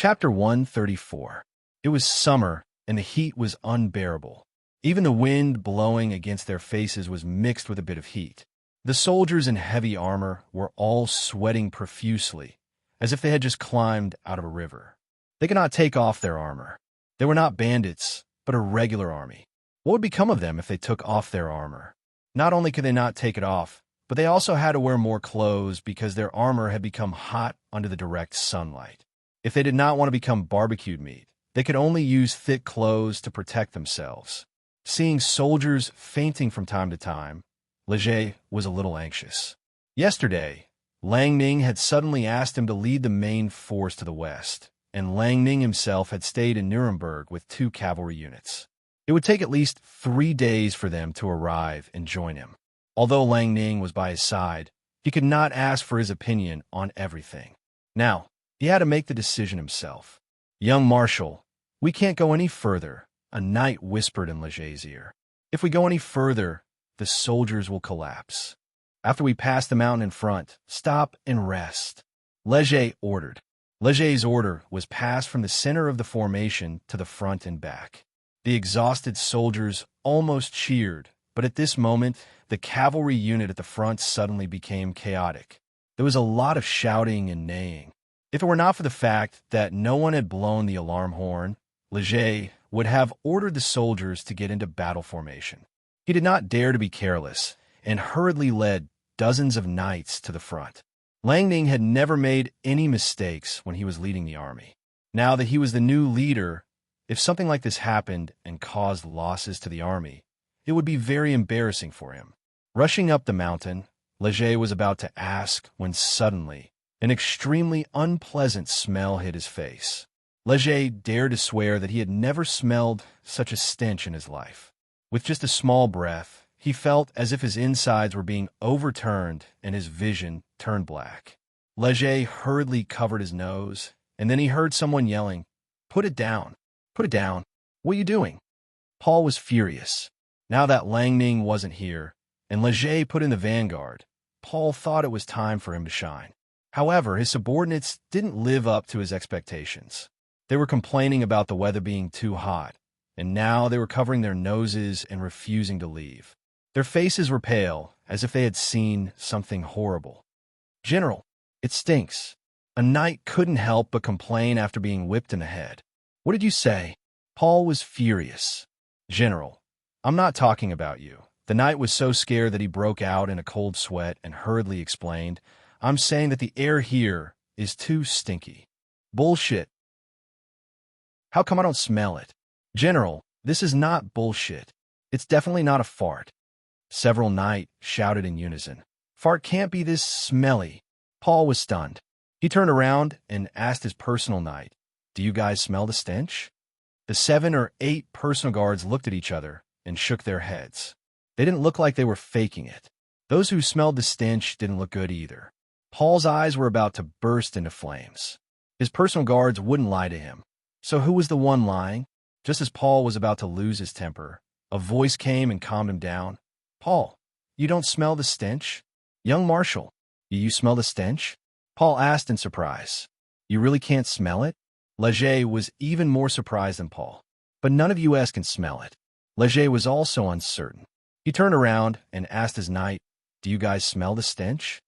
Chapter 134. It was summer, and the heat was unbearable. Even the wind blowing against their faces was mixed with a bit of heat. The soldiers in heavy armor were all sweating profusely, as if they had just climbed out of a river. They could not take off their armor. They were not bandits, but a regular army. What would become of them if they took off their armor? Not only could they not take it off, but they also had to wear more clothes because their armor had become hot under the direct sunlight. If they did not want to become barbecued meat, they could only use thick clothes to protect themselves. Seeing soldiers fainting from time to time, Leger was a little anxious. Yesterday, Lang Ning had suddenly asked him to lead the main force to the west, and Lang Ning himself had stayed in Nuremberg with 2 cavalry units. It would take at least 3 days for them to arrive and join him. Although Lang Ning was by his side, he could not ask for his opinion on everything. Now, he had to make the decision himself. "Young Marshal, we can't go any further," a knight whispered in Leger's ear. "If we go any further, the soldiers will collapse. After we pass the mountain in front, stop and rest," Leger ordered. Leger's order was passed from the center of the formation to the front and back. The exhausted soldiers almost cheered, but at this moment, the cavalry unit at the front suddenly became chaotic. There was a lot of shouting and neighing. If it were not for the fact that no one had blown the alarm horn, Leger would have ordered the soldiers to get into battle formation. He did not dare to be careless, and hurriedly led dozens of knights to the front. Lang Ning had never made any mistakes when he was leading the army. Now that he was the new leader, if something like this happened and caused losses to the army, it would be very embarrassing for him. Rushing up the mountain, Leger was about to ask when suddenly an extremely unpleasant smell hit his face. Leger dared to swear that he had never smelled such a stench in his life. With just a small breath, he felt as if his insides were being overturned and his vision turned black. Leger hurriedly covered his nose, and then he heard someone yelling, "Put it down! Put it down! What are you doing?" Paul was furious. Now that Lang Ning wasn't here, and Leger put in the vanguard, Paul thought it was time for him to shine. However, his subordinates didn't live up to his expectations. They were complaining about the weather being too hot, and now they were covering their noses and refusing to leave. Their faces were pale, as if they had seen something horrible. "General, it stinks." A knight couldn't help but complain after being whipped in the head. "What did you say?" Paul was furious. "General, I'm not talking about you." The knight was so scared that he broke out in a cold sweat and hurriedly explained, "I'm saying that the air here is too stinky." "Bullshit. How come I don't smell it?" "General, this is not bullshit. It's definitely not a fart." Several knights shouted in unison. "Fart can't be this smelly." Paul was stunned. He turned around and asked his personal knight, "Do you guys smell the stench?" The 7 or 8 personal guards looked at each other and shook their heads. They didn't look like they were faking it. Those who smelled the stench didn't look good either. Paul's eyes were about to burst into flames. His personal guards wouldn't lie to him. So who was the one lying? Just as Paul was about to lose his temper, a voice came and calmed him down. "Paul, you don't smell the stench?" "Young Marshal, do you smell the stench?" Paul asked in surprise. "You really can't smell it?" Leger was even more surprised than Paul. "But none of you can smell it." Leger was also uncertain. He turned around and asked his knight, "Do you guys smell the stench?"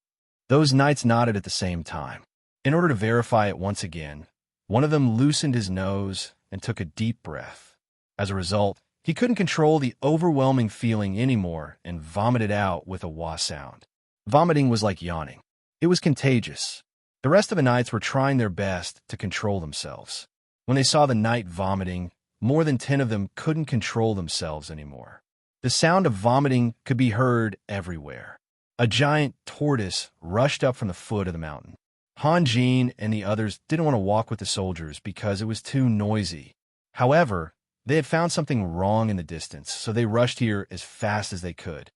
Those knights nodded at the same time. In order to verify it once again, one of them loosened his nose and took a deep breath. As a result, he couldn't control the overwhelming feeling anymore and vomited out with a wah sound. Vomiting was like yawning. It was contagious. The rest of the knights were trying their best to control themselves. When they saw the knight vomiting, more than 10 of them couldn't control themselves anymore. The sound of vomiting could be heard everywhere. A giant tortoise rushed up from the foot of the mountain. Han Jin and the others didn't want to walk with the soldiers because it was too noisy. However, they had found something wrong in the distance, so they rushed here as fast as they could.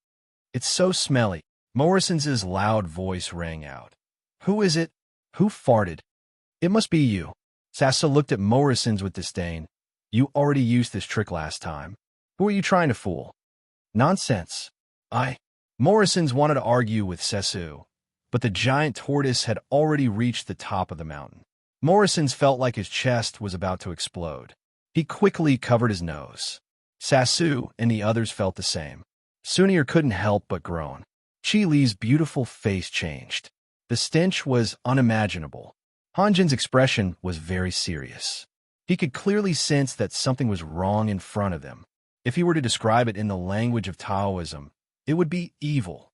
"It's so smelly." Morrison's loud voice rang out. "Who is it? Who farted?" "It must be you." Sasso looked at Morrison's with disdain. "You already used this trick last time. Who are you trying to fool?" "Nonsense." Morrison's wanted to argue with Sessu, but the giant tortoise had already reached the top of the mountain. Morrison's felt like his chest was about to explode. He quickly covered his nose. Sasu and the others felt the same. Sunir couldn't help but groan. Chi Li's beautiful face changed. The stench was unimaginable. Hanjin's expression was very serious. He could clearly sense that something was wrong in front of them. If he were to describe it in the language of Taoism, it would be evil.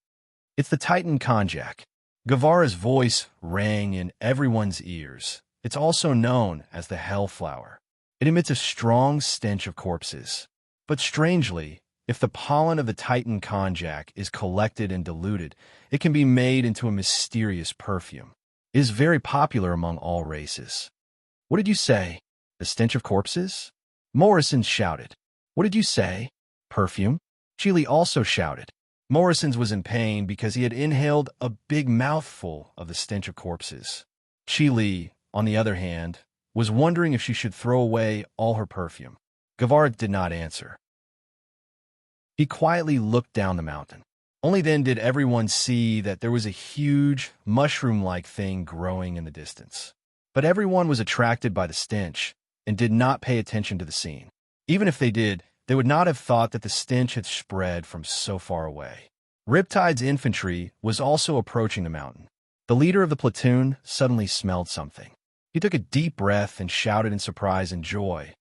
It's the Titan Konjac. Guevara's voice rang in everyone's ears. It's also known as the Hellflower. It emits a strong stench of corpses. But strangely, if the pollen of the Titan Konjac is collected and diluted, it can be made into a mysterious perfume. It is very popular among all races. What did you say? The stench of corpses? Morrison shouted. What did you say? Perfume? Chile also shouted. Morrison's was in pain because he had inhaled a big mouthful of the stench of corpses. Chile, on the other hand, was wondering if she should throw away all her perfume. Guevara did not answer. He quietly looked down the mountain. Only then did everyone see that there was a huge, mushroom-like thing growing in the distance. But everyone was attracted by the stench and did not pay attention to the scene. Even if they did, they would not have thought that the stench had spread from so far away. Riptide's infantry was also approaching the mountain. The leader of the platoon suddenly smelled something. He took a deep breath and shouted in surprise and joy.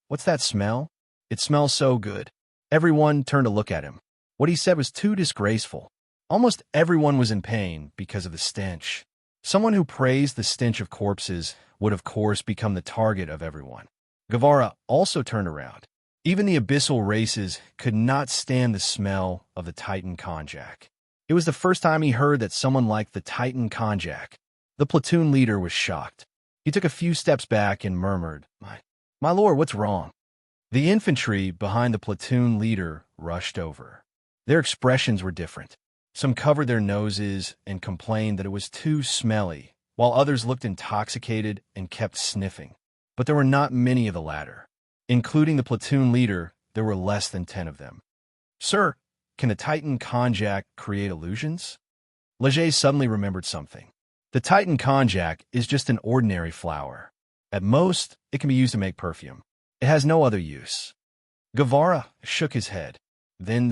What's that smell? It smells so good. Everyone turned to look at him. What he said was too disgraceful. Almost everyone was in pain because of the stench. Someone who praised the stench of corpses would of course become the target of everyone. Guevara also turned around. Even the abyssal races could not stand the smell of the Titan Konjac. It was the first time he heard that someone liked the Titan Konjac. The platoon leader was shocked. He took a few steps back and murmured, My lord, what's wrong? The infantry behind the platoon leader rushed over. Their expressions were different. Some covered their noses and complained that it was too smelly, while others looked intoxicated and kept sniffing. But there were not many of the latter. Including the platoon leader, there were less than 10 of them. Sir, can the Titan Konjac create illusions? Leger suddenly remembered something. The Titan Konjac is just an ordinary flower. At most, it can be used to make perfume. It has no other use. Guevara shook his head. Then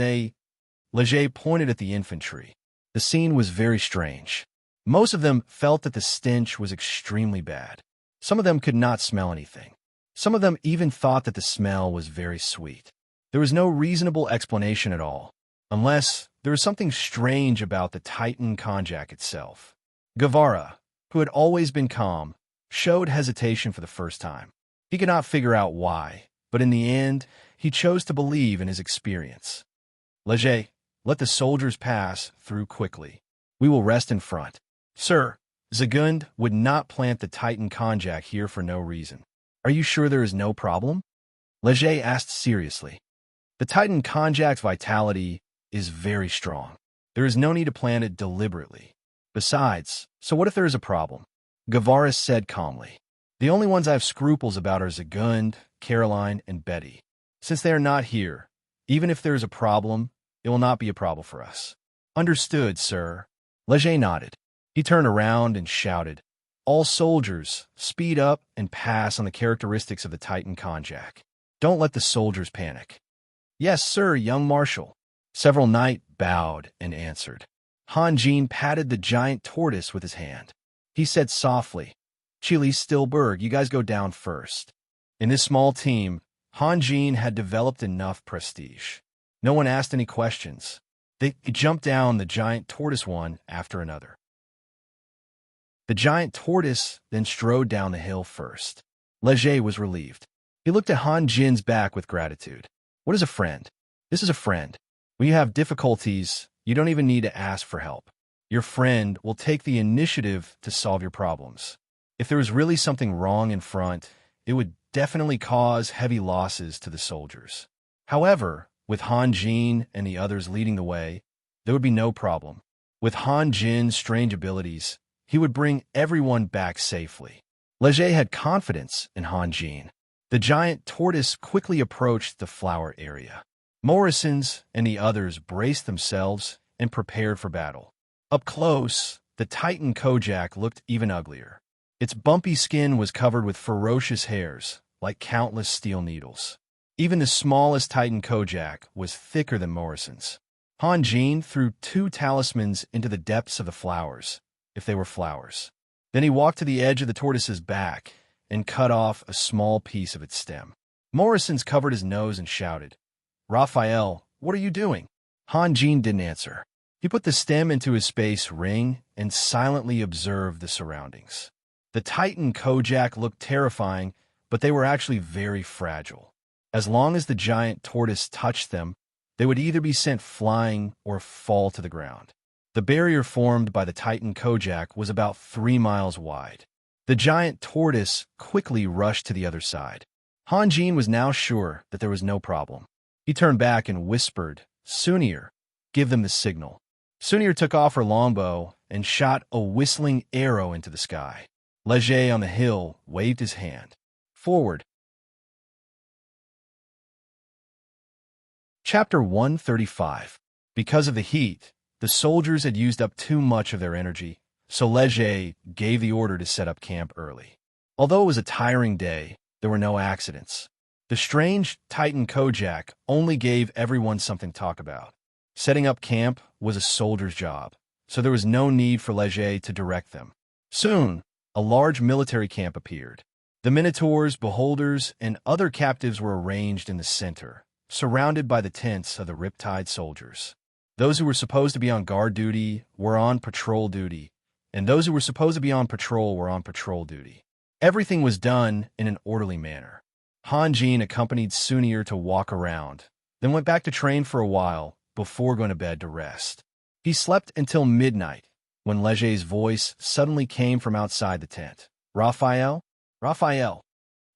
Leger pointed at the infantry. The scene was very strange. Most of them felt that the stench was extremely bad. Some of them could not smell anything. Some of them even thought that the smell was very sweet. There was no reasonable explanation at all, unless there was something strange about the Titan Konjac itself. Guevara, who had always been calm, showed hesitation for the first time. He could not figure out why, but in the end, he chose to believe in his experience. Leger, let the soldiers pass through quickly. We will rest in front. Sir, Zagund would not plant the Titan Konjac here for no reason. Are you sure there is no problem? Leger asked seriously. The Titan Konjac's vitality is very strong. There is no need to plant it deliberately. Besides, so what if there is a problem? Guevara said calmly. The only ones I have scruples about are Zagund, Caroline, and Betty. Since they are not here, even if there is a problem, it will not be a problem for us. Understood, sir. Leger nodded. He turned around and shouted, All soldiers, speed up and pass on the characteristics of the Titan Konjac. Don't let the soldiers panic. Yes, sir, young marshal. Several knights bowed and answered. Hanjin patted the giant tortoise with his hand. He said softly, Chile Stillberg, you guys go down first. In this small team, Hanjin had developed enough prestige. No one asked any questions. They jumped down the giant tortoise one after another. The giant tortoise then strode down the hill first. Leger was relieved. He looked at Han Jin's back with gratitude. What is a friend? This is a friend. When you have difficulties, you don't even need to ask for help. Your friend will take the initiative to solve your problems. If there was really something wrong in front, it would definitely cause heavy losses to the soldiers. However, with Han Jin and the others leading the way, there would be no problem. With Han Jin's strange abilities, he would bring everyone back safely. Leger had confidence in Han Jin. The giant tortoise quickly approached the flower area. Morrison's and the others braced themselves and prepared for battle. Up close, the Titan Kojak looked even uglier. Its bumpy skin was covered with ferocious hairs, like countless steel needles. Even the smallest Titan Kojak was thicker than Morrison's. Han Jin threw 2 talismans into the depths of the flowers, if they were flowers. Then he walked to the edge of the tortoise's back and cut off a small piece of its stem. Morrison's covered his nose and shouted, "Raphael, what are you doing?" Han Jin didn't answer. He put the stem into his space ring and silently observed the surroundings. The Titan Kojak looked terrifying, but they were actually very fragile. As long as the giant tortoise touched them, they would either be sent flying or fall to the ground. The barrier formed by the Titan Kojak was about 3 miles wide. The giant tortoise quickly rushed to the other side. Han Jin was now sure that there was no problem. He turned back and whispered, "Sunir, give them the signal." Sunir took off her longbow and shot a whistling arrow into the sky. Leger on the hill waved his hand. "Forward." Chapter 135. Because of the heat, the soldiers had used up too much of their energy, so Leger gave the order to set up camp early. Although it was a tiring day, there were no accidents. The strange Titan Kojak only gave everyone something to talk about. Setting up camp was a soldier's job, so there was no need for Leger to direct them. Soon, a large military camp appeared. The Minotaurs, Beholders, and other captives were arranged in the center, surrounded by the tents of the Riptide soldiers. Those who were supposed to be on guard duty were on patrol duty, and those who were supposed to be on patrol were on patrol duty. Everything was done in an orderly manner. Han Jin accompanied Sunir to walk around, then went back to train for a while before going to bed to rest. He slept until midnight, when Leger's voice suddenly came from outside the tent. "Raphael? Raphael."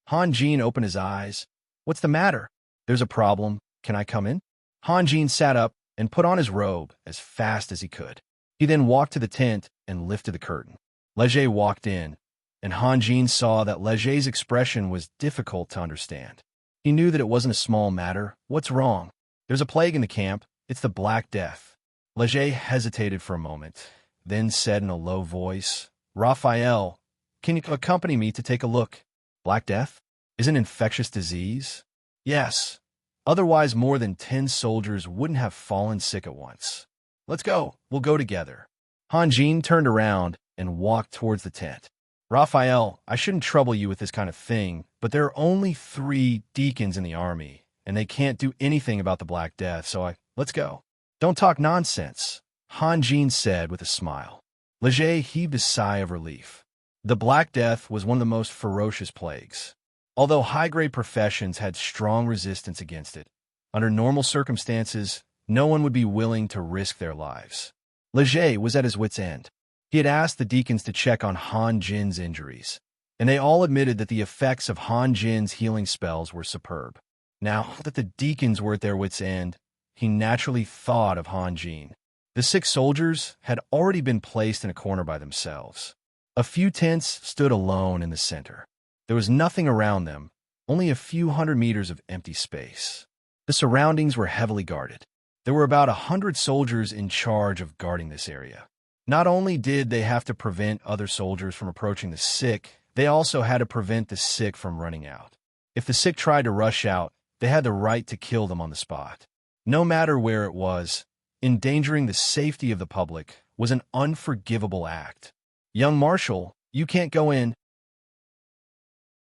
Han Jin opened his eyes. "What's the matter?" "There's a problem. Can I come in?" Han Jin sat up and put on his robe as fast as he could. He then walked to the tent and lifted the curtain. Leger walked in, and Han Jin saw that Leger's expression was difficult to understand. He knew that it wasn't a small matter. "What's wrong?" "There's a plague in the camp. It's the Black Death." Leger hesitated for a moment, then said in a low voice, "Raphael, can you accompany me to take a look?" "Black Death? Is it an infectious disease?" "Yes. Otherwise, more than 10 soldiers wouldn't have fallen sick at once." "Let's go. We'll go together." Han Jin turned around and walked towards the tent. "Raphael, I shouldn't trouble you with this kind of thing, but there are only 3 deacons in the army, and they can't do anything about the Black Death, so let's go." "Don't talk nonsense," Han Jin said with a smile. Leger heaved a sigh of relief. The Black Death was one of the most ferocious plagues. Although high-grade professions had strong resistance against it, under normal circumstances, no one would be willing to risk their lives. Leger was at his wit's end. He had asked the deacons to check on Han Jin's injuries, and they all admitted that the effects of Han Jin's healing spells were superb. Now that the deacons were at their wit's end, he naturally thought of Han Jin. The 6 soldiers had already been placed in a corner by themselves. A few tents stood alone in the center. There was nothing around them, only a few hundred meters of empty space. The surroundings were heavily guarded. There were about 100 soldiers in charge of guarding this area. Not only did they have to prevent other soldiers from approaching the sick, they also had to prevent the sick from running out. If the sick tried to rush out, they had the right to kill them on the spot. No matter where it was, endangering the safety of the public was an unforgivable act. "Young Marshal, you can't go in."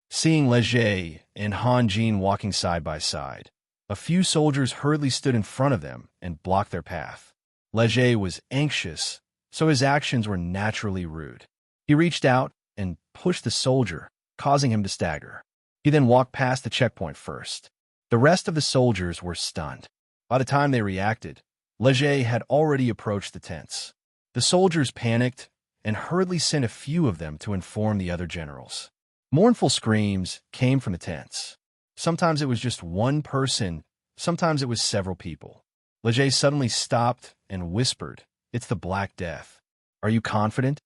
Seeing Leger and Han Jin walking side by side, a few soldiers hurriedly stood in front of them and blocked their path. Leger was anxious, so his actions were naturally rude. He reached out and pushed the soldier, causing him to stagger. He then walked past the checkpoint first. The rest of the soldiers were stunned. By the time they reacted, Leger had already approached the tents. The soldiers panicked and hurriedly sent a few of them to inform the other generals. Mournful screams came from the tents. Sometimes it was just one person, sometimes it was several people. Leger suddenly stopped and whispered, "It's the Black Death. Are you confident?"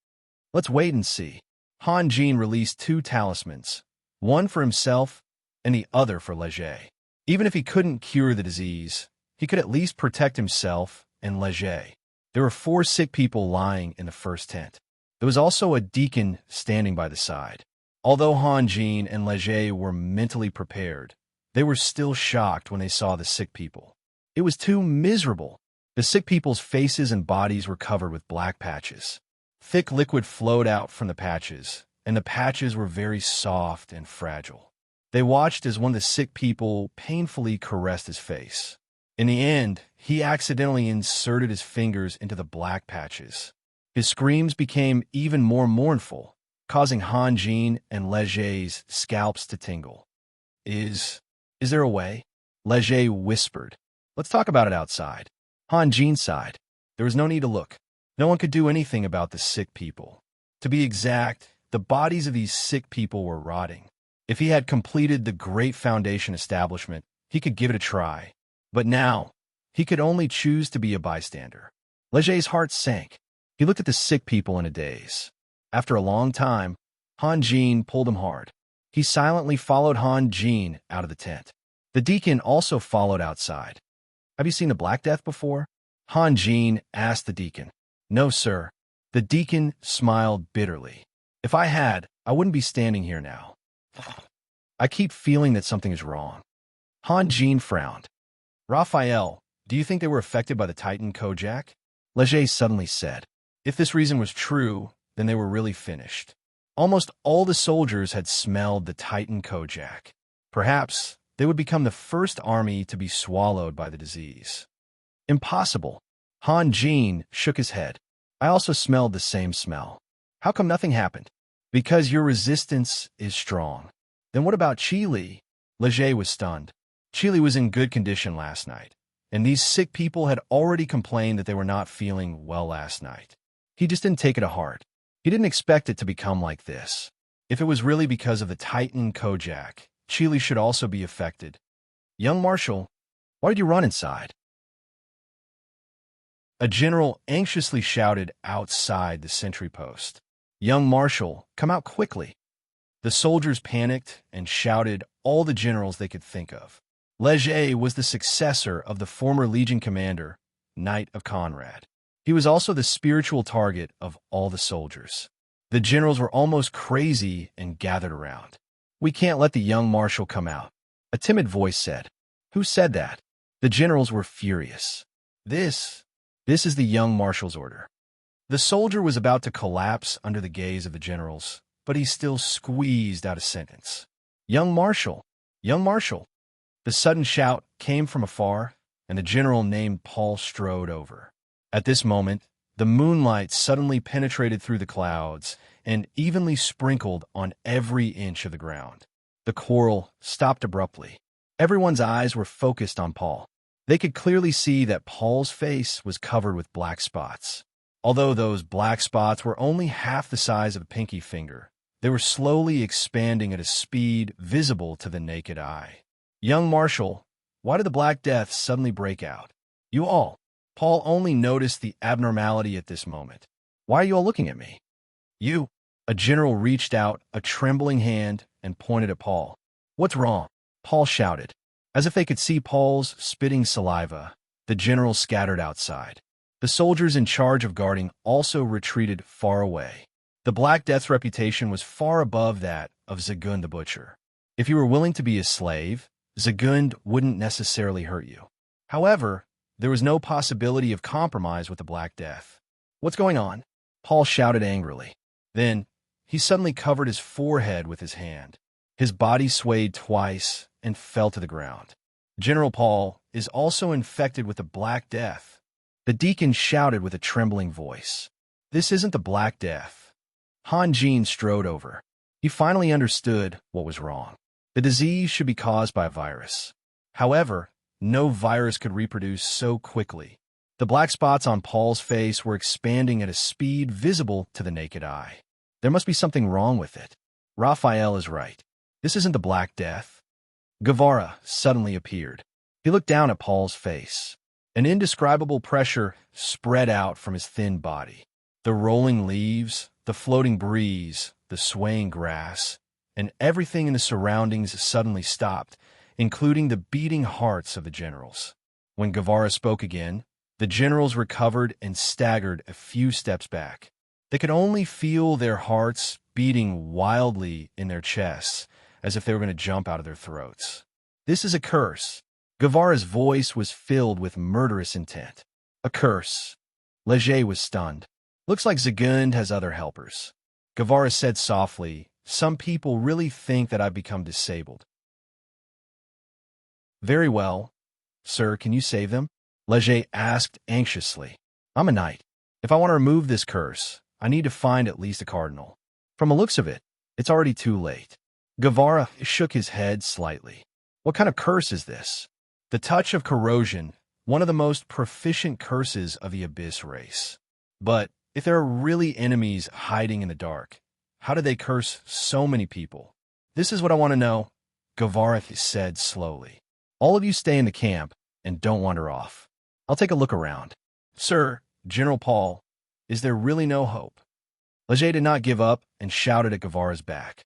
"Let's wait and see." Han Jin released 2 talismans, one for himself and the other for Leger. Even if he couldn't cure the disease, he could at least protect himself and Leger. There were 4 sick people lying in the first tent. There was also a deacon standing by the side. Although Han Jin and Leger were mentally prepared, they were still shocked when they saw the sick people. It was too miserable. The sick people's faces and bodies were covered with black patches. Thick liquid flowed out from the patches, and the patches were very soft and fragile. They watched as one of the sick people painfully caressed his face. In the end, he accidentally inserted his fingers into the black patches. His screams became even more mournful, causing Han Jin and Leger's scalps to tingle. Is there a way? Leger whispered. Let's talk about it outside. Han Jin sighed. There was no need to look. No one could do anything about the sick people. To be exact, the bodies of these sick people were rotting. If he had completed the Great Foundation establishment, he could give it a try. But now, he could only choose to be a bystander. Leger's heart sank. He looked at the sick people in a daze. After a long time, Han Jin pulled him hard. He silently followed Han Jin out of the tent. The deacon also followed outside. Have you seen the Black Death before? Han Jin asked the deacon. No, sir. The deacon smiled bitterly. If I had, I wouldn't be standing here now. I keep feeling that something is wrong. Han Jin frowned. Raphael, do you think they were affected by the Titan Kojak? Leger suddenly said. If this reason was true, then they were really finished. Almost all the soldiers had smelled the Titan Kojak. Perhaps they would become the first army to be swallowed by the disease. Impossible. Han Jin shook his head. I also smelled the same smell. How come nothing happened? Because your resistance is strong. Then what about Chile? Leger was stunned. Chile was in good condition last night, and these sick people had already complained that they were not feeling well last night. He just didn't take it to heart. He didn't expect it to become like this. If it was really because of the Titan Kojak, Chile should also be affected. Young Marshal, why did you run inside? A general anxiously shouted outside the sentry post. Young Marshal, come out quickly. The soldiers panicked and shouted all the generals they could think of. Leger was the successor of the former Legion commander, Knight of Conrad. He was also the spiritual target of all the soldiers. The generals were almost crazy and gathered around. We can't let the young marshal come out, a timid voice said. Who said that? The generals were furious. This is the young marshal's order. The soldier was about to collapse under the gaze of the generals, but he still squeezed out a sentence. Young Marshal! Young Marshal! The sudden shout came from afar, and a general named Paul strode over. At this moment, the moonlight suddenly penetrated through the clouds and evenly sprinkled on every inch of the ground. The choral stopped abruptly. Everyone's eyes were focused on Paul. They could clearly see that Paul's face was covered with black spots. Although those black spots were only half the size of a pinky finger, they were slowly expanding at a speed visible to the naked eye. Young Marshal, why did the Black Death suddenly break out? You all. Paul only noticed the abnormality at this moment. Why are you all looking at me? You. A general reached out a trembling hand and pointed at Paul. What's wrong? Paul shouted. As if they could see Paul's spitting saliva, the generals scattered outside. The soldiers in charge of guarding also retreated far away. The Black Death's reputation was far above that of Zagund the Butcher. If you were willing to be a slave, Zagund wouldn't necessarily hurt you. However, there was no possibility of compromise with the Black Death. What's going on? Paul shouted angrily. Then, he suddenly covered his forehead with his hand. His body swayed twice and fell to the ground. General Paul is also infected with the Black Death. The deacon shouted with a trembling voice. This isn't the Black Death. Han Jin strode over. He finally understood what was wrong. The disease should be caused by a virus. However, no virus could reproduce so quickly. The black spots on Paul's face were expanding at a speed visible to the naked eye. There must be something wrong with it. Raphael is right. This isn't the Black Death. Guevara suddenly appeared. He looked down at Paul's face. An indescribable pressure spread out from his thin body. The rolling leaves, the floating breeze, the swaying grass, and everything in the surroundings suddenly stopped, including the beating hearts of the generals. When Guevara spoke again, the generals recovered and staggered a few steps back. They could only feel their hearts beating wildly in their chests, as if they were going to jump out of their throats. This is a curse. Guevara's voice was filled with murderous intent. A curse. Leger was stunned. Looks like Zagund has other helpers. Guevara said softly, some people really think that I've become disabled. Very well. Sir, can you save them? Leger asked anxiously. I'm a knight. If I want to remove this curse, I need to find at least a cardinal. From the looks of it, it's already too late. Guevara shook his head slightly. What kind of curse is this? The touch of corrosion, one of the most proficient curses of the Abyss race. But if there are really enemies hiding in the dark, how did they curse so many people? This is what I want to know, Guevara said slowly. All of you stay in the camp and don't wander off. I'll take a look around. Sir, General Paul, is there really no hope? Leger did not give up and shouted at Guevara's back.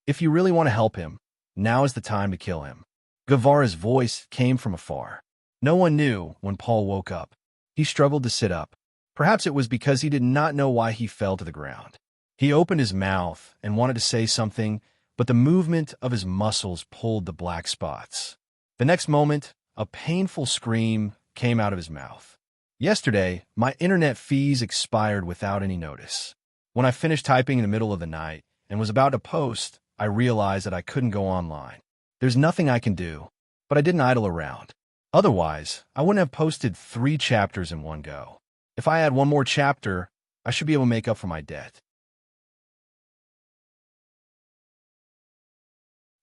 If you really want to help him, now is the time to kill him. Guevara's voice came from afar. No one knew when Paul woke up. He struggled to sit up. Perhaps it was because he did not know why he fell to the ground. He opened his mouth and wanted to say something, but the movement of his muscles pulled the black spots. The next moment, a painful scream came out of his mouth. Yesterday, my internet fees expired without any notice. When I finished typing in the middle of the night and was about to post, I realized that I couldn't go online. There's nothing I can do, but I didn't idle around. Otherwise, I wouldn't have posted 3 chapters in one go. If I add one more chapter, I should be able to make up for my debt.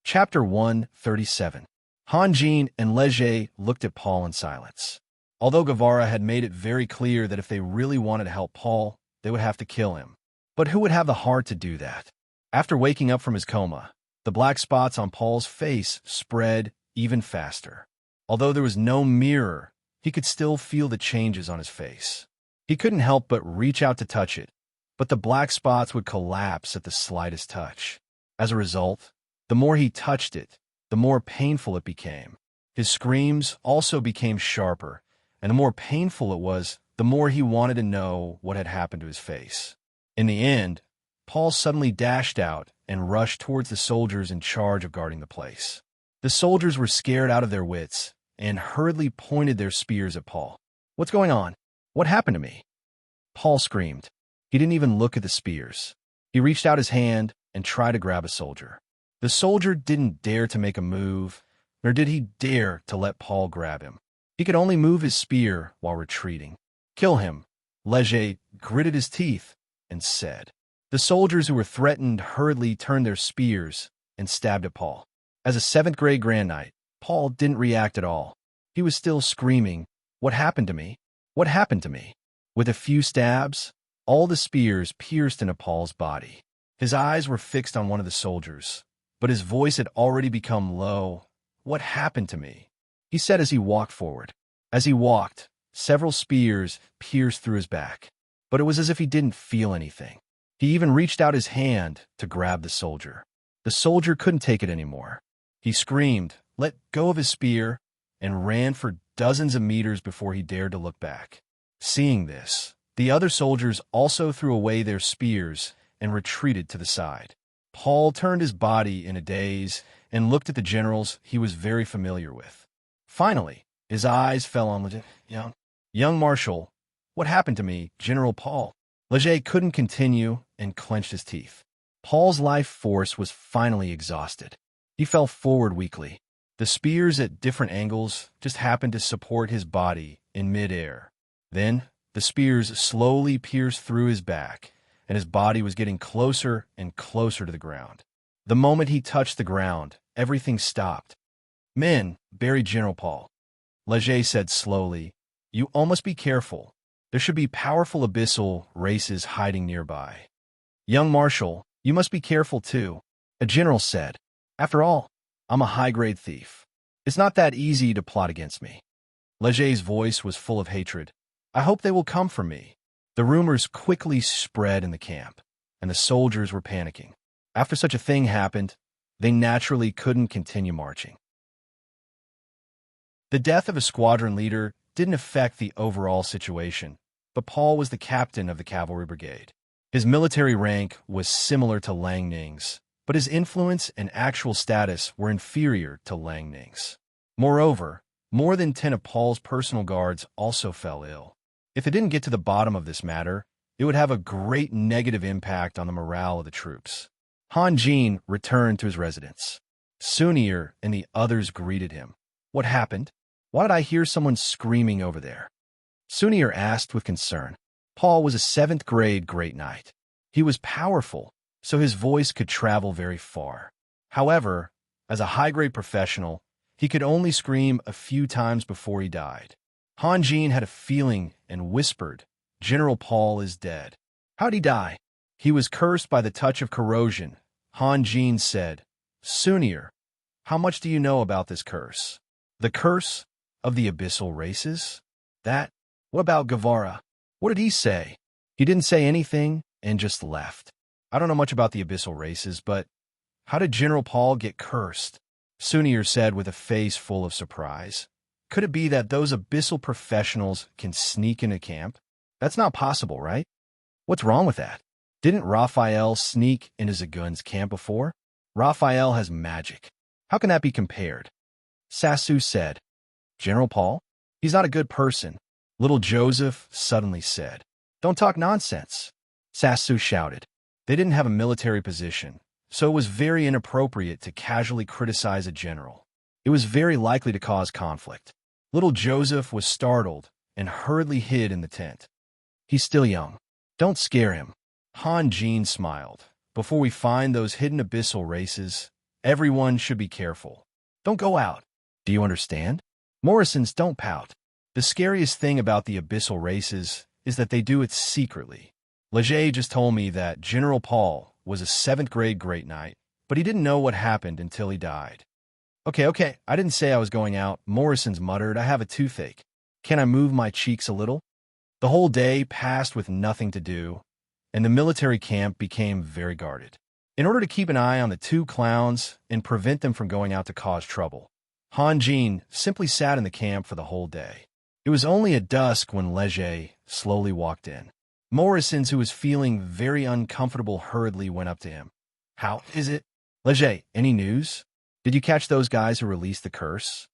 Chapter 137. Hanjin and Leger looked at Paul in silence. Although Guevara had made it very clear that if they really wanted to help Paul, they would have to kill him. But who would have the heart to do that? After waking up from his coma, the black spots on Paul's face spread even faster. Although there was no mirror, he could still feel the changes on his face. He couldn't help but reach out to touch it, but the black spots would collapse at the slightest touch. As a result, the more he touched it, the more painful it became. His screams also became sharper, and the more painful it was, the more he wanted to know what had happened to his face. In the end, Paul suddenly dashed out and rushed towards the soldiers in charge of guarding the place. The soldiers were scared out of their wits and hurriedly pointed their spears at Paul. What's going on? What happened to me? Paul screamed. He didn't even look at the spears. He reached out his hand and tried to grab a soldier. The soldier didn't dare to make a move, nor did he dare to let Paul grab him. He could only move his spear while retreating. Kill him, Leger gritted his teeth and said. The soldiers who were threatened hurriedly turned their spears and stabbed at Paul. As a 7th-grade Grand Knight, Paul didn't react at all. He was still screaming, "What happened to me? What happened to me?" With a few stabs, all the spears pierced into Paul's body. His eyes were fixed on one of the soldiers, but his voice had already become low. "What happened to me?" he said as he walked forward. As he walked, several spears pierced through his back, but it was as if he didn't feel anything. He even reached out his hand to grab the soldier. The soldier couldn't take it anymore. He screamed, let go of his spear, and ran for dozens of meters before he dared to look back. Seeing this, the other soldiers also threw away their spears and retreated to the side. Paul turned his body in a daze and looked at the generals he was very familiar with. Finally, his eyes fell on young Marshal. "What happened to me, General Paul?" Leger couldn't continue and clenched his teeth. Paul's life force was finally exhausted. He fell forward weakly. The spears at different angles just happened to support his body in midair. Then, the spears slowly pierced through his back, and his body was getting closer and closer to the ground. The moment he touched the ground, everything stopped. "Men, bury General Paul," Leger said slowly. "You all must be careful. There should be powerful abyssal races hiding nearby." "Young Marshal, you must be careful too," a general said. "After all, I'm a high-grade thief. It's not that easy to plot against me." Leger's voice was full of hatred. "I hope they will come for me." The rumors quickly spread in the camp, and the soldiers were panicking. After such a thing happened, they naturally couldn't continue marching. The death of a squadron leader didn't affect the overall situation, but Paul was the captain of the cavalry brigade. His military rank was similar to Lang Ning's, but his influence and actual status were inferior to Lang Ning's. Moreover, more than 10 of Paul's personal guards also fell ill. If it didn't get to the bottom of this matter, it would have a great negative impact on the morale of the troops. Han Jin returned to his residence. Sunir and the others greeted him. What happened? Why did I hear someone screaming over there? Sunir asked with concern. Paul was a 7th grade Great Knight. He was powerful, so his voice could travel very far. However, as a high-grade professional, he could only scream a few times before he died. Han Jin had a feeling and whispered, General Paul is dead. How'd he die? He was cursed by the touch of corrosion. Han Jin said, Sunir, how much do you know about this curse? The curse of the abyssal races? That? What about Guevara? What did he say? He didn't say anything and just left. I don't know much about the abyssal races, but how did General Paul get cursed? Sunir said with a face full of surprise. Could it be that those abyssal professionals can sneak into camp? That's not possible, right? What's wrong with that? Didn't Raphael sneak into Zagun's camp before? Raphael has magic. How can that be compared? Sasu said. General Paul? He's not a good person. Little Joseph suddenly said. Don't talk nonsense. Sasu shouted. They didn't have a military position, so it was very inappropriate to casually criticize a general. It was very likely to cause conflict. Little Joseph was startled and hurriedly hid in the tent. He's still young. Don't scare him. Han Jin smiled. Before we find those hidden abyssal races, everyone should be careful. Don't go out. Do you understand? Morrisons don't pout. The scariest thing about the abyssal races is that they do it secretly. Leger just told me that General Paul was a 7th grade Great Knight, but he didn't know what happened until he died. Okay, I didn't say I was going out. Morrisons muttered, I have a toothache. Can I move my cheeks a little? The whole day passed with nothing to do, and the military camp became very guarded. In order to keep an eye on the 2 clowns and prevent them from going out to cause trouble, Han Jin simply sat in the camp for the whole day. It was only at dusk when Leger slowly walked in. Morrisons, who was feeling very uncomfortable, hurriedly went up to him. How is it? Leger, any news? Did you catch those guys who released the curse?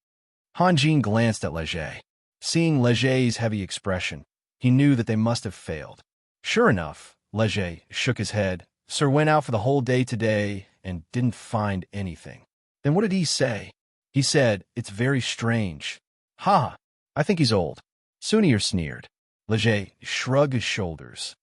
Han Jin glanced at Leger. Seeing Leger's heavy expression, he knew that they must have failed. Sure enough, Leger shook his head. Sir went out for the whole day today and didn't find anything. Then what did he say? He said, it's very strange. Ha! I think he's old. Sunir sneered. Leger shrugged his shoulders.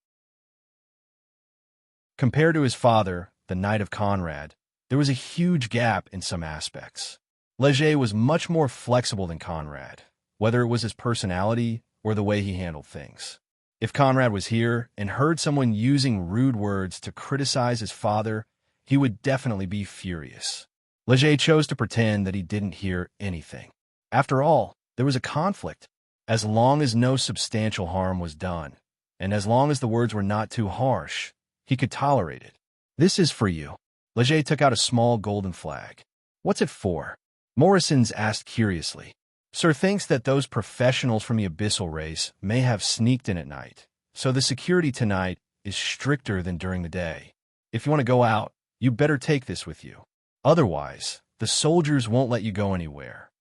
Compared to his father, the Knight of Conrad, there was a huge gap in some aspects. Leger was much more flexible than Conrad, whether it was his personality or the way he handled things. If Conrad was here and heard someone using rude words to criticize his father, he would definitely be furious. Leger chose to pretend that he didn't hear anything. After all, there was a conflict. As long as no substantial harm was done, and as long as the words were not too harsh, he could tolerate it. This is for you. Leger took out a small golden flag. What's it for? Morrisons asked curiously. Sir thinks that those professionals from the abyssal race may have sneaked in at night, so the security tonight is stricter than during the day. If you want to go out, you better take this with you. Otherwise, the soldiers won't let you go anywhere.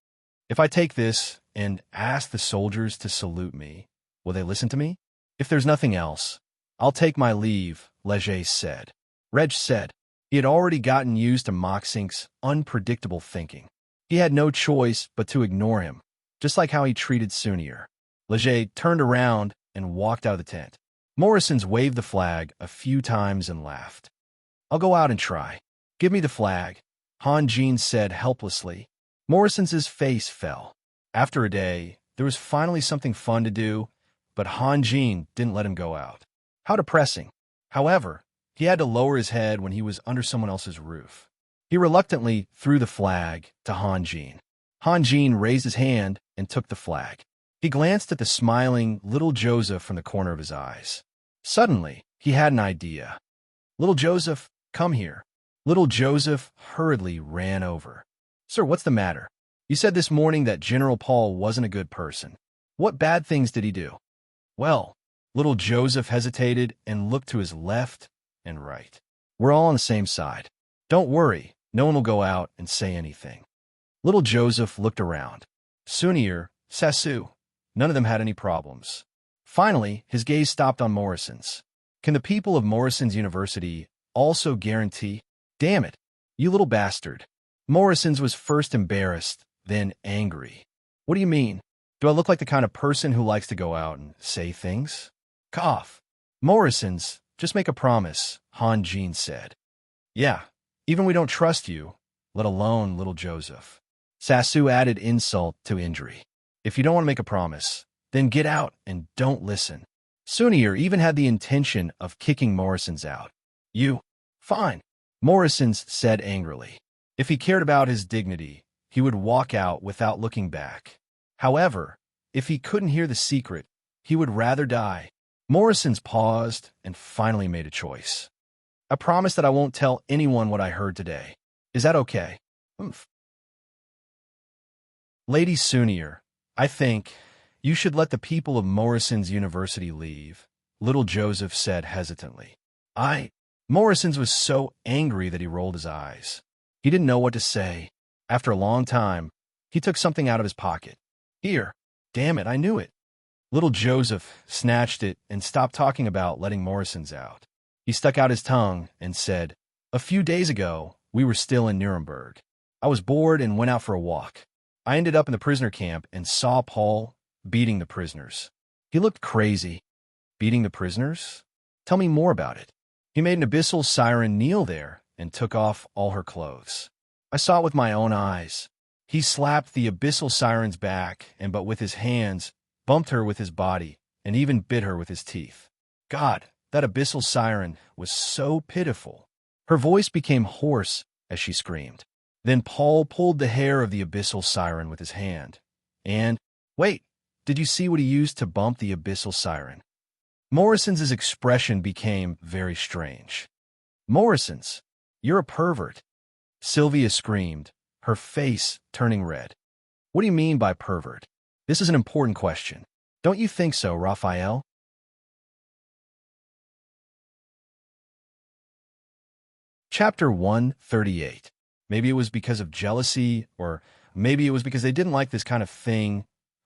If I take this and ask the soldiers to salute me, will they listen to me? If there's nothing else, I'll take my leave, Leger said. Reg said. He had already gotten used to Moxink's unpredictable thinking. He had no choice but to ignore him, just like how he treated Sunir. Leger turned around and walked out of the tent. Morrisons waved the flag a few times and laughed. I'll go out and try. Give me the flag, Han Jin said helplessly. Morrison's face fell. After a day, there was finally something fun to do, but Han Jin didn't let him go out. How depressing. However, he had to lower his head when he was under someone else's roof. He reluctantly threw the flag to Han Jin. Han Jin raised his hand and took the flag. He glanced at the smiling little Joseph from the corner of his eyes. Suddenly, he had an idea. Little Joseph, come here. Little Joseph hurriedly ran over. Sir, what's the matter? You said this morning that General Paul wasn't a good person. What bad things did he do? Well, Little Joseph hesitated and looked to his left and right. We're all on the same side. Don't worry, no one will go out and say anything. Little Joseph looked around. Sunir, Sassu, none of them had any problems. Finally, his gaze stopped on Morrison's. Can the people of Morrison's University also guarantee? Damn it, you little bastard. Morrison's was first embarrassed, then angry. What do you mean? Do I look like the kind of person who likes to go out and say things? Cough. Morrison's, just make a promise, Han Jean said. Yeah, even we don't trust you, let alone little Joseph. Sassu added insult to injury. If you don't want to make a promise, then get out and don't listen. Sunir even had the intention of kicking Morrison's out. You? Fine, Morrison's said angrily. If he cared about his dignity, he would walk out without looking back. However, if he couldn't hear the secret, he would rather die. Morrison's paused and finally made a choice. I promise that I won't tell anyone what I heard today. Is that okay? Oomph. Lady Sunir, I think you should let the people of Morrison's University leave, little Joseph said hesitantly. Morrison's was so angry that he rolled his eyes. He didn't know what to say. After a long time, he took something out of his pocket. Here, damn it, I knew it. Little Joseph snatched it and stopped talking about letting Morrison's out. He stuck out his tongue and said, A few days ago, we were still in Nuremberg. I was bored and went out for a walk. I ended up in the prisoner camp and saw Paul beating the prisoners. He looked crazy. Beating the prisoners? Tell me more about it. He made an abyssal siren kneel there and took off all her clothes. I saw it with my own eyes. He slapped the abyssal siren's back and, but with his hands, bumped her with his body and even bit her with his teeth. God, that abyssal siren was so pitiful. Her voice became hoarse as she screamed. Then Paul pulled the hair of the abyssal siren with his hand. And, wait, did you see what he used to bump the abyssal siren? Morrison's expression became very strange. Morrison's, you're a pervert. Sylvia screamed, her face turning red. What do you mean by pervert? This is an important question. Don't you think so, Raphael? Chapter 138. Maybe it was because of jealousy, or maybe it was because they didn't like this kind of thing,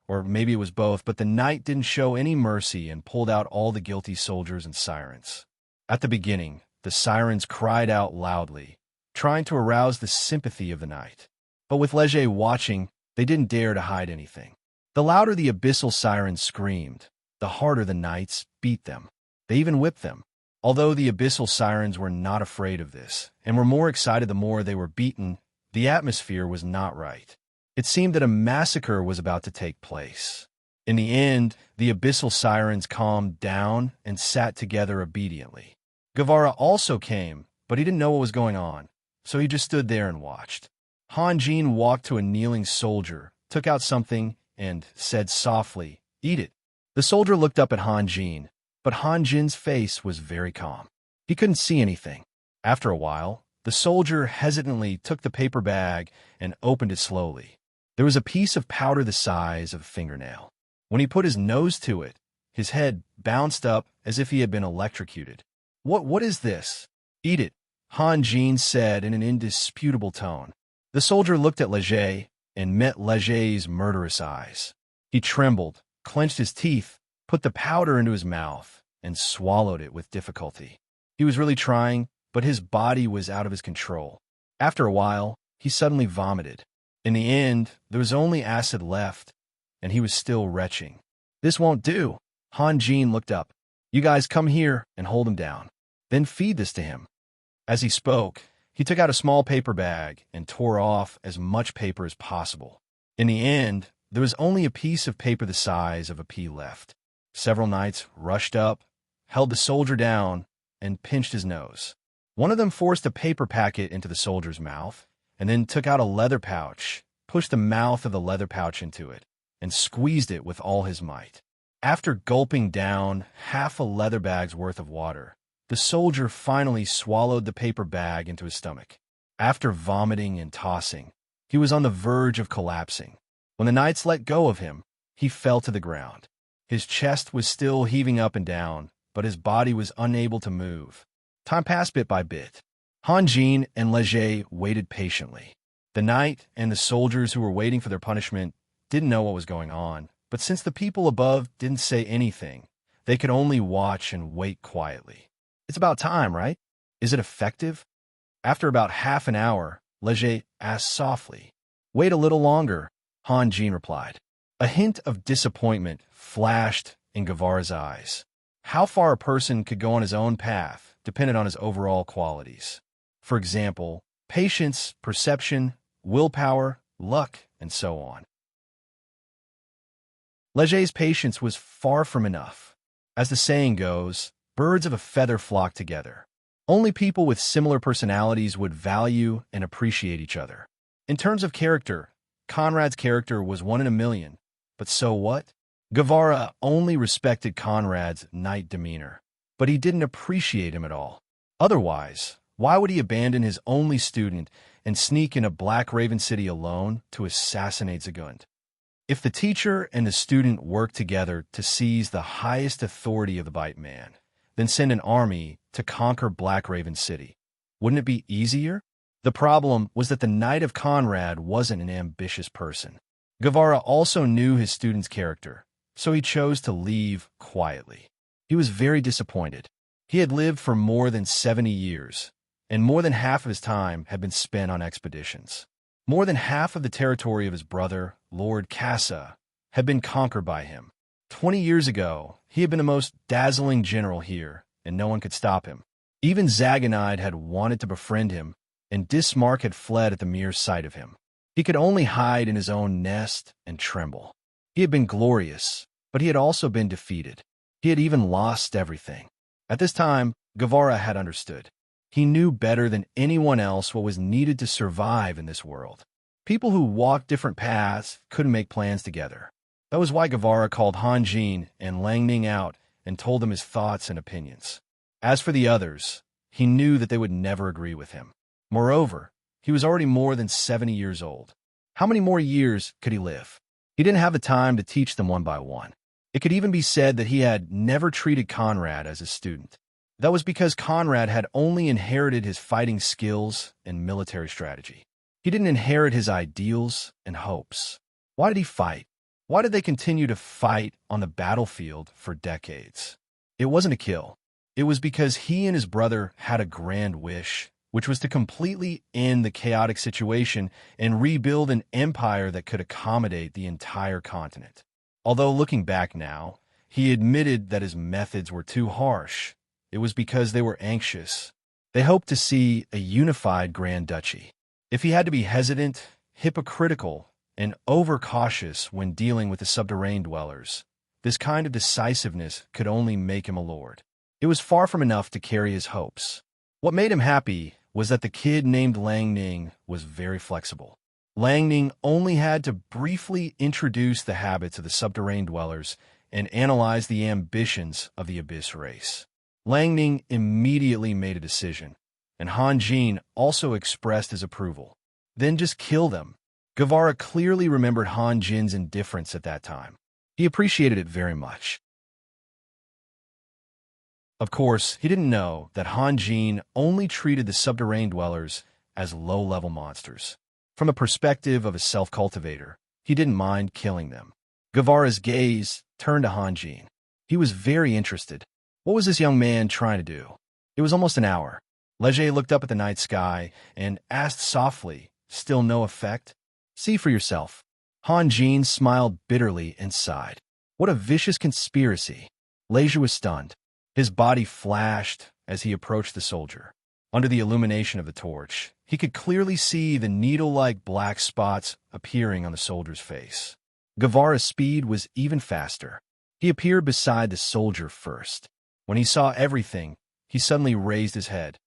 or maybe it was both, but the knight didn't show any mercy and pulled out all the guilty soldiers and sirens. At the beginning, the sirens cried out loudly, trying to arouse the sympathy of the knight. But with Leger watching, they didn't dare to hide anything. The louder the abyssal sirens screamed, the harder the knights beat them. They even whipped them. Although the abyssal sirens were not afraid of this, and were more excited the more they were beaten, the atmosphere was not right. It seemed that a massacre was about to take place. In the end, the abyssal sirens calmed down and sat together obediently. Guevara also came, but he didn't know what was going on, so he just stood there and watched. Han Jean walked to a kneeling soldier, took out something, and said softly, "Eat it." The soldier looked up at Han Jean, but Han Jin's face was very calm. He couldn't see anything. After a while, the soldier hesitantly took the paper bag and opened it slowly. There was a piece of powder the size of a fingernail. When he put his nose to it, his head bounced up as if he had been electrocuted. What is this? Eat it, Han Jean said in an indisputable tone. The soldier looked at Leger and met Leger's murderous eyes. He trembled, clenched his teeth, put the powder into his mouth, and swallowed it with difficulty. He was really trying, but his body was out of his control. After a while, he suddenly vomited. In the end, there was only acid left, and he was still retching. This won't do. Han Jean looked up. You guys come here and hold him down. Then feed this to him. As he spoke, he took out a small paper bag and tore off as much paper as possible. In the end, there was only a piece of paper the size of a pea left. Several knights rushed up, held the soldier down, and pinched his nose. One of them forced a paper packet into the soldier's mouth, and then took out a leather pouch, pushed the mouth of the leather pouch into it, and squeezed it with all his might. After gulping down half a leather bag's worth of water, the soldier finally swallowed the paper bag into his stomach. After vomiting and tossing, he was on the verge of collapsing. When the knights let go of him, he fell to the ground. His chest was still heaving up and down, but his body was unable to move. Time passed bit by bit. Han Jin and Leger waited patiently. The knight and the soldiers who were waiting for their punishment didn't know what was going on, but since the people above didn't say anything, they could only watch and wait quietly. It's about time, right? Is it effective? After about half an hour, Leger asked softly. Wait a little longer, Han Jin replied. A hint of disappointment flashed in Guevara's eyes. How far a person could go on his own path depended on his overall qualities. For example, patience, perception, willpower, luck, and so on. Leger's patience was far from enough. As the saying goes, birds of a feather flock together. Only people with similar personalities would value and appreciate each other. In terms of character, Conrad's character was 1 in a million. But so what? Guevara only respected Conrad's knight demeanor, but he didn't appreciate him at all. Otherwise, why would he abandon his only student and sneak into Black Raven City alone to assassinate Zagund? If the teacher and the student worked together to seize the highest authority of the Bite Man, then send an army to conquer Black Raven City, wouldn't it be easier? The problem was that the Knight of Conrad wasn't an ambitious person. Guevara also knew his student's character, so he chose to leave quietly. He was very disappointed. He had lived for more than 70 years, and more than half of his time had been spent on expeditions. More than half of the territory of his brother, Lord Casa, had been conquered by him. 20 years ago, he had been the most dazzling general here, and no one could stop him. Even Zaganide had wanted to befriend him, and Dismark had fled at the mere sight of him. He could only hide in his own nest and tremble. He had been glorious, but he had also been defeated. He had even lost everything. At this time, Guevara had understood. He knew better than anyone else what was needed to survive in this world. People who walked different paths couldn't make plans together. That was why Guevara called Han Jin and Lang Ning out and told them his thoughts and opinions. As for the others, he knew that they would never agree with him. Moreover, he was already more than 70 years old. How many more years could he live? He didn't have the time to teach them one by one. It could even be said that he had never treated Conrad as a student. That was because Conrad had only inherited his fighting skills and military strategy. He didn't inherit his ideals and hopes. Why did he fight? Why did they continue to fight on the battlefield for decades? It wasn't a kill. It was because he and his brother had a grand wish, which was to completely end the chaotic situation and rebuild an empire that could accommodate the entire continent. Although looking back now, he admitted that his methods were too harsh. It was because they were anxious. They hoped to see a unified Grand Duchy. If he had to be hesitant, hypocritical, and overcautious when dealing with the subterranean dwellers, this kind of decisiveness could only make him a lord. It was far from enough to carry his hopes. What made him happy was that the kid named Lang Ning was very flexible. Lang Ning only had to briefly introduce the habits of the subterranean dwellers and analyze the ambitions of the Abyss race. Lang Ning immediately made a decision, and Han Jin also expressed his approval. Then just kill them. Guevara clearly remembered Han Jin's indifference at that time. He appreciated it very much. Of course, he didn't know that Han Jin only treated the subterranean dwellers as low-level monsters. From the perspective of a self-cultivator, he didn't mind killing them. Guevara's gaze turned to Han Jin. He was very interested. What was this young man trying to do? It was almost an hour. Leger looked up at the night sky and asked softly, still no effect, "See for yourself." Han Jin smiled bitterly and sighed. What a vicious conspiracy. Leger was stunned. His body flashed as he approached the soldier. Under the illumination of the torch, he could clearly see the needle-like black spots appearing on the soldier's face. Guevara's speed was even faster. He appeared beside the soldier first. When he saw everything, he suddenly raised his head.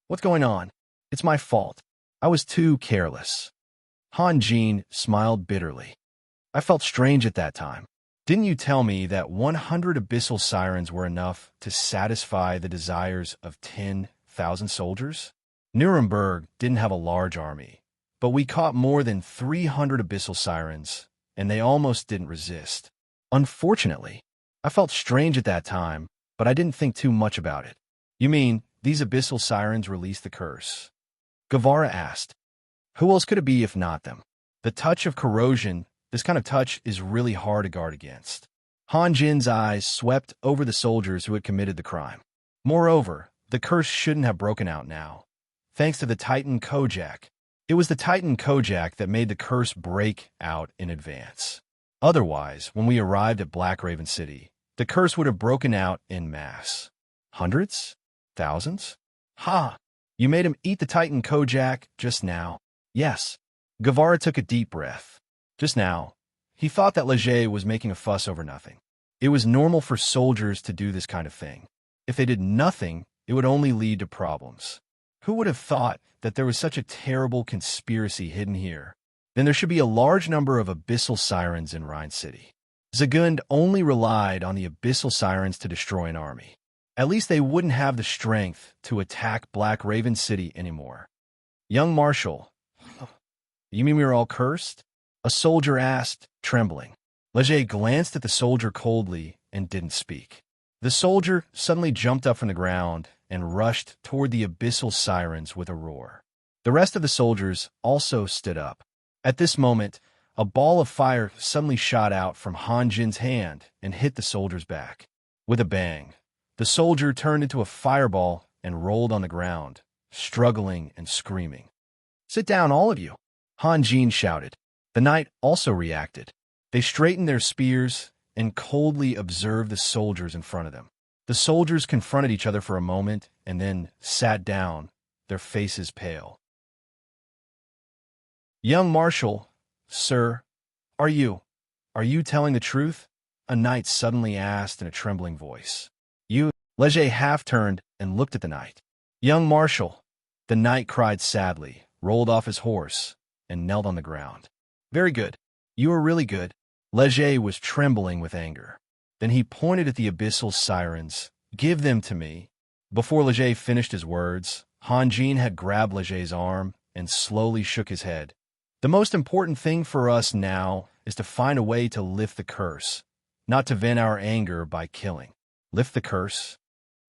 "What's going on? It's my fault. I was too careless." Han Jin smiled bitterly. "I felt strange at that time. Didn't you tell me that 100 abyssal sirens were enough to satisfy the desires of 10,000 soldiers? Nuremberg didn't have a large army, but we caught more than 300 abyssal sirens, and they almost didn't resist. Unfortunately, I felt strange at that time, but I didn't think too much about it. You mean, these abyssal sirens released the curse? Guevara asked. Who else could it be if not them? The touch of corrosion, this kind of touch is really hard to guard against. Han Jin's eyes swept over the soldiers who had committed the crime. Moreover, the curse shouldn't have broken out now, thanks to the Titan Kojak. It was the Titan Kojak that made the curse break out in advance. Otherwise, when we arrived at Black Raven City, the curse would have broken out en masse. Hundreds? Thousands? Ha! You made him eat the Titan Kojak just now. Yes. Guevara took a deep breath. Just now, he thought that Leger was making a fuss over nothing. It was normal for soldiers to do this kind of thing. If they did nothing, it would only lead to problems. Who would have thought that there was such a terrible conspiracy hidden here? Then there should be a large number of abyssal sirens in Rhine City. Zagund only relied on the abyssal sirens to destroy an army. At least they wouldn't have the strength to attack Black Raven City anymore. Young Marshal, you mean we were all cursed? A soldier asked, trembling. Leger glanced at the soldier coldly and didn't speak. The soldier suddenly jumped up from the ground and rushed toward the abyssal sirens with a roar. The rest of the soldiers also stood up. At this moment, a ball of fire suddenly shot out from Han Jin's hand and hit the soldier's back. With a bang, the soldier turned into a fireball and rolled on the ground, struggling and screaming. Sit down, all of you, Han Jin shouted. The knight also reacted. They straightened their spears and coldly observed the soldiers in front of them. The soldiers confronted each other for a moment and then sat down, their faces pale. Young Marshal, sir, are you telling the truth? A knight suddenly asked in a trembling voice. You, Leger half turned and looked at the knight. Young Marshal, the knight cried sadly, rolled off his horse, and knelt on the ground. Very good. You are really good. Leger was trembling with anger. Then he pointed at the abyssal sirens. Give them to me. Before Leger finished his words, Han Jin had grabbed Leger's arm and slowly shook his head. The most important thing for us now is to find a way to lift the curse, not to vent our anger by killing. Lift the curse?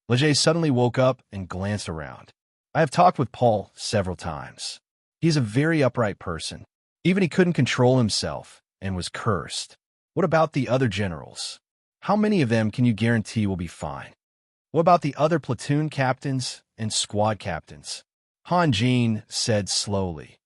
Leger suddenly woke up and glanced around. I have talked with Paul several times. He is a very upright person. Even he couldn't control himself and was cursed. What about the other generals? How many of them can you guarantee will be fine? What about the other platoon captains and squad captains? Han Jin said slowly.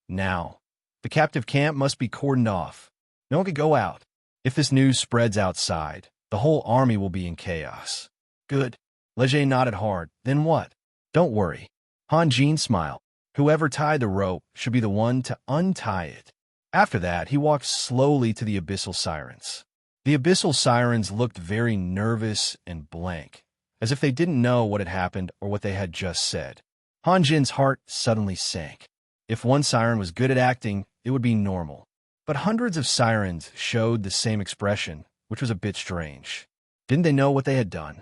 Now, the captive camp must be cordoned off. No one could go out. If this news spreads outside, the whole army will be in chaos. Good. Leger nodded hard. Then what? Don't worry. Han Jin smiled. Whoever tied the rope should be the one to untie it. After that, he walked slowly to the abyssal sirens. The abyssal sirens looked very nervous and blank, as if they didn't know what had happened or what they had just said. Han Jin's heart suddenly sank. If one siren was good at acting, it would be normal. But hundreds of sirens showed the same expression, which was a bit strange. Didn't they know what they had done?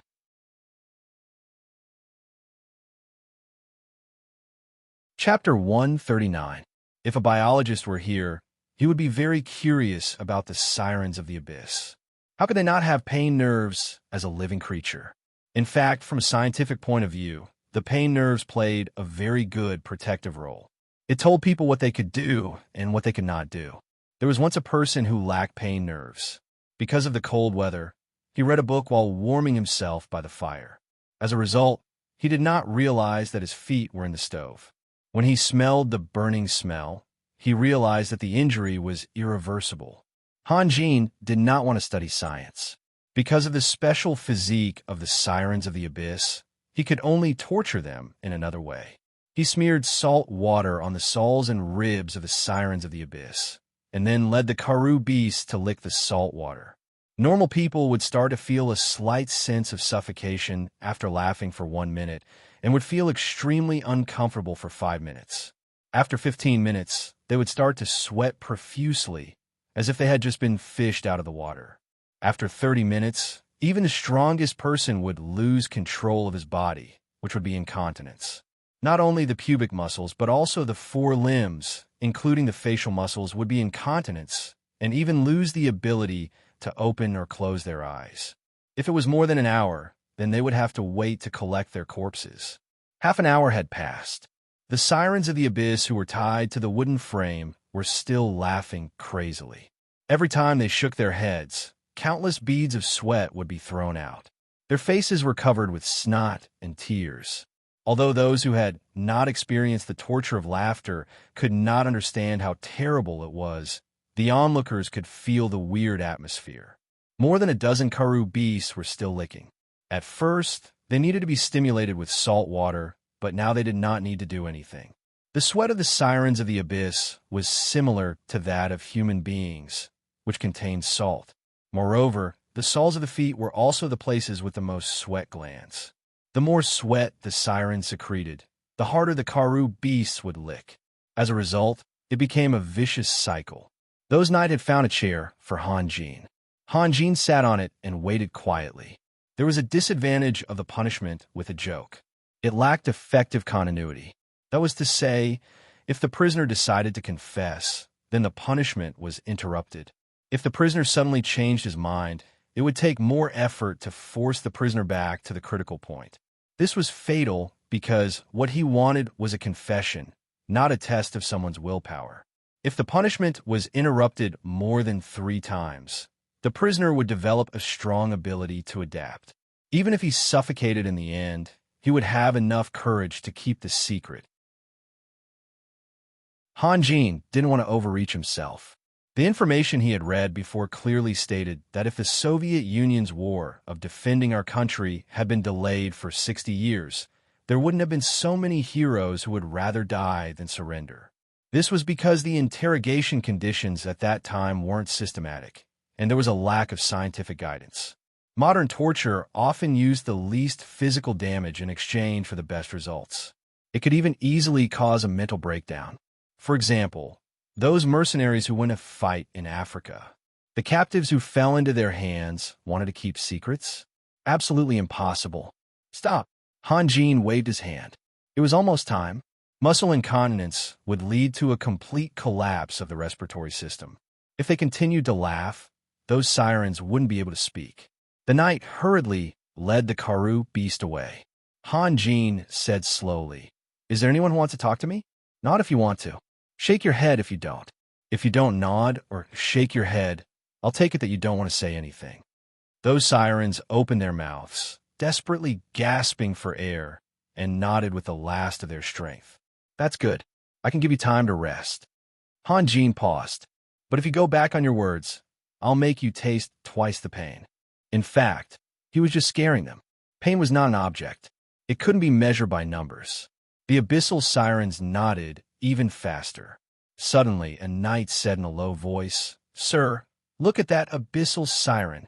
Chapter 139. If a biologist were here, he would be very curious about the sirens of the abyss. How could they not have pain nerves as a living creature? In fact, from a scientific point of view, the pain nerves played a very good protective role. It told people what they could do and what they could not do. There was once a person who lacked pain nerves. Because of the cold weather, he read a book while warming himself by the fire. As a result, he did not realize that his feet were in the stove. When he smelled the burning smell, he realized that the injury was irreversible. Han Jin did not want to study science. Because of the special physique of the sirens of the abyss, he could only torture them in another way. He smeared salt water on the soles and ribs of the sirens of the abyss, and then led the Karoo beasts to lick the salt water. Normal people would start to feel a slight sense of suffocation after laughing for 1 minute, and would feel extremely uncomfortable for 5 minutes. After 15 minutes, they would start to sweat profusely, as if they had just been fished out of the water. After 30 minutes, even the strongest person would lose control of his body, which would be incontinence. Not only the pubic muscles, but also the 4 limbs, including the facial muscles, would be incontinence, and even lose the ability to open or close their eyes. If it was more than an hour, then they would have to wait to collect their corpses. Half an hour had passed. The sirens of the abyss who were tied to the wooden frame were still laughing crazily. Every time they shook their heads, countless beads of sweat would be thrown out. Their faces were covered with snot and tears. Although those who had not experienced the torture of laughter could not understand how terrible it was, the onlookers could feel the weird atmosphere. More than a dozen Karoo beasts were still licking. At first, they needed to be stimulated with salt water, but now they did not need to do anything. The sweat of the sirens of the abyss was similar to that of human beings, which contained salt. Moreover, the soles of the feet were also the places with the most sweat glands. The more sweat the sirens secreted, the harder the Karoo beasts would lick. As a result, it became a vicious cycle. Those knights had found a chair for Han Jin. Han Jin sat on it and waited quietly. There was a disadvantage of the punishment with a joke. It lacked effective continuity. That was to say, if the prisoner decided to confess, then the punishment was interrupted. If the prisoner suddenly changed his mind, it would take more effort to force the prisoner back to the critical point. This was fatal because what he wanted was a confession, not a test of someone's willpower. If the punishment was interrupted more than 3 times, the prisoner would develop a strong ability to adapt. Even if he suffocated in the end, he would have enough courage to keep the secret. Han Jin didn't want to overreach himself. The information he had read before clearly stated that if the Soviet Union's war of defending our country had been delayed for 60 years, there wouldn't have been so many heroes who would rather die than surrender. This was because the interrogation conditions at that time weren't systematic, and there was a lack of scientific guidance. Modern torture often used the least physical damage in exchange for the best results. It could even easily cause a mental breakdown. For example, those mercenaries who went to fight in Africa. The captives who fell into their hands wanted to keep secrets? Absolutely impossible. Stop. Han Jin waved his hand. It was almost time. Muscle incontinence would lead to a complete collapse of the respiratory system. If they continued to laugh, those sirens wouldn't be able to speak. The knight hurriedly led the Karoo beast away. Han Jin said slowly, "Is there anyone who wants to talk to me? Nod if you want to. Shake your head if you don't. If you don't nod or shake your head, I'll take it that you don't want to say anything." Those sirens opened their mouths, desperately gasping for air, and nodded with the last of their strength. "That's good. I can give you time to rest." Han Jin paused. "But if you go back on your words, I'll make you taste twice the pain." In fact, he was just scaring them. Pain was not an object. It couldn't be measured by numbers. The abyssal sirens nodded even faster. Suddenly, a knight said in a low voice, "Sir, look at that abyssal siren."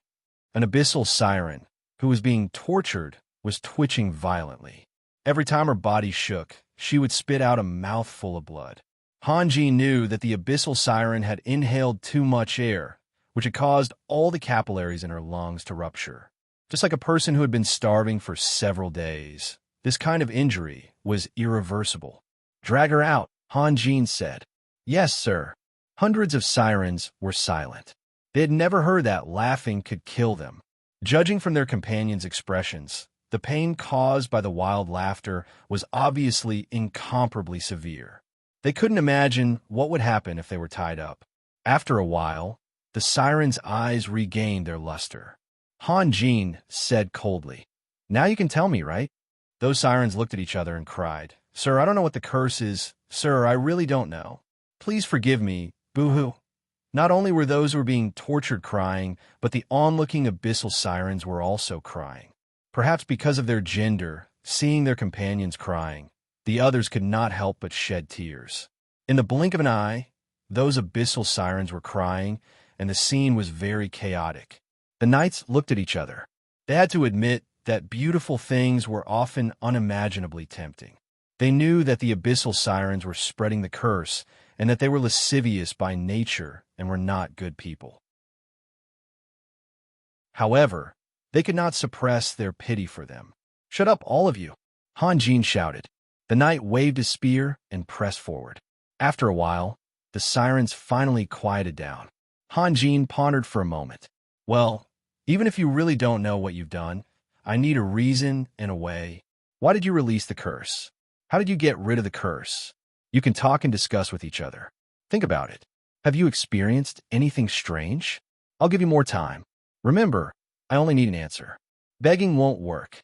An abyssal siren, who was being tortured, was twitching violently. Every time her body shook, she would spit out a mouthful of blood. Han Jin knew that the abyssal siren had inhaled too much air, which had caused all the capillaries in her lungs to rupture. Just like a person who had been starving for several days, this kind of injury was irreversible. "Drag her out," Han Jin said. "Yes, sir." Hundreds of sirens were silent. They had never heard that laughing could kill them. Judging from their companions' expressions, the pain caused by the wild laughter was obviously incomparably severe. They couldn't imagine what would happen if they were tied up. After a while, the sirens' eyes regained their luster. Han Jin said coldly, "Now you can tell me, right?" Those sirens looked at each other and cried, "Sir, I don't know what the curse is. Sir, I really don't know. Please forgive me. Boo-hoo." Not only were those who were being tortured crying, but the onlooking abyssal sirens were also crying. Perhaps because of their gender, seeing their companions crying, the others could not help but shed tears. In the blink of an eye, those abyssal sirens were crying, and the scene was very chaotic. The knights looked at each other. They had to admit that beautiful things were often unimaginably tempting. They knew that the abyssal sirens were spreading the curse, and that they were lascivious by nature and were not good people. However, they could not suppress their pity for them. "Shut up, all of you," Han Jin shouted. The knight waved his spear and pressed forward. After a while, the sirens finally quieted down. Han Jin pondered for a moment. "Well, Even if you really don't know what you've done, I need a reason and a way. Why did you release the curse? How did you get rid of the curse? You can talk and discuss with each other. Think about it. Have you experienced anything strange? I'll give you more time. Remember, I only need an answer. Begging won't work.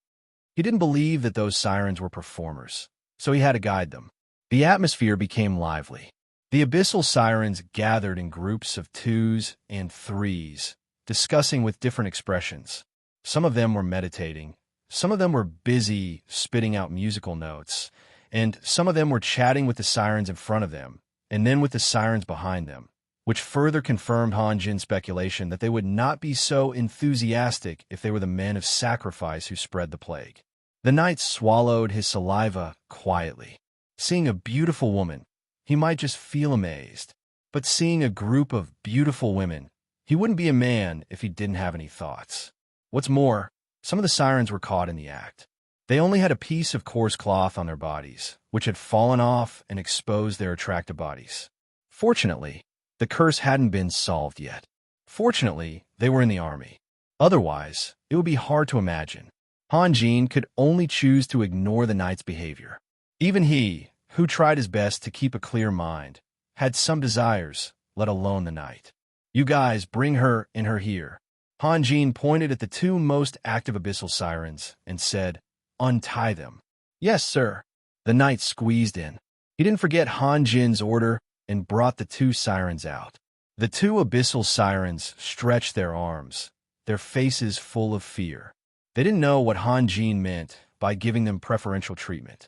He didn't believe that those sirens were performers, so he had to guide them. The atmosphere became lively. The abyssal sirens gathered in groups of 2s and 3s, discussing with different expressions. Some of them were meditating, some of them were busy spitting out musical notes, and some of them were chatting with the sirens in front of them, and then with the sirens behind them, which further confirmed Han Jin's speculation that they would not be so enthusiastic if they were the men of sacrifice who spread the plague. The knight swallowed his saliva quietly. Seeing a beautiful woman, he might just feel amazed. But seeing a group of beautiful women, he wouldn't be a man if he didn't have any thoughts. What's more, some of the sirens were caught in the act. They only had a piece of coarse cloth on their bodies, which had fallen off and exposed their attractive bodies. Fortunately, the curse hadn't been solved yet. Fortunately, they were in the army. Otherwise, it would be hard to imagine. Han Jin could only choose to ignore the knight's behavior. Even he, who tried his best to keep a clear mind, had some desires, let alone the knight. You guys, bring her and her here. Han Jin pointed at the 2 most active abyssal sirens and said, "Untie them." "Yes, sir." The knight squeezed in. He didn't forget Han Jin's order and brought the 2 sirens out. The 2 abyssal sirens stretched their arms, their faces full of fear. They didn't know what Han Jin meant by giving them preferential treatment.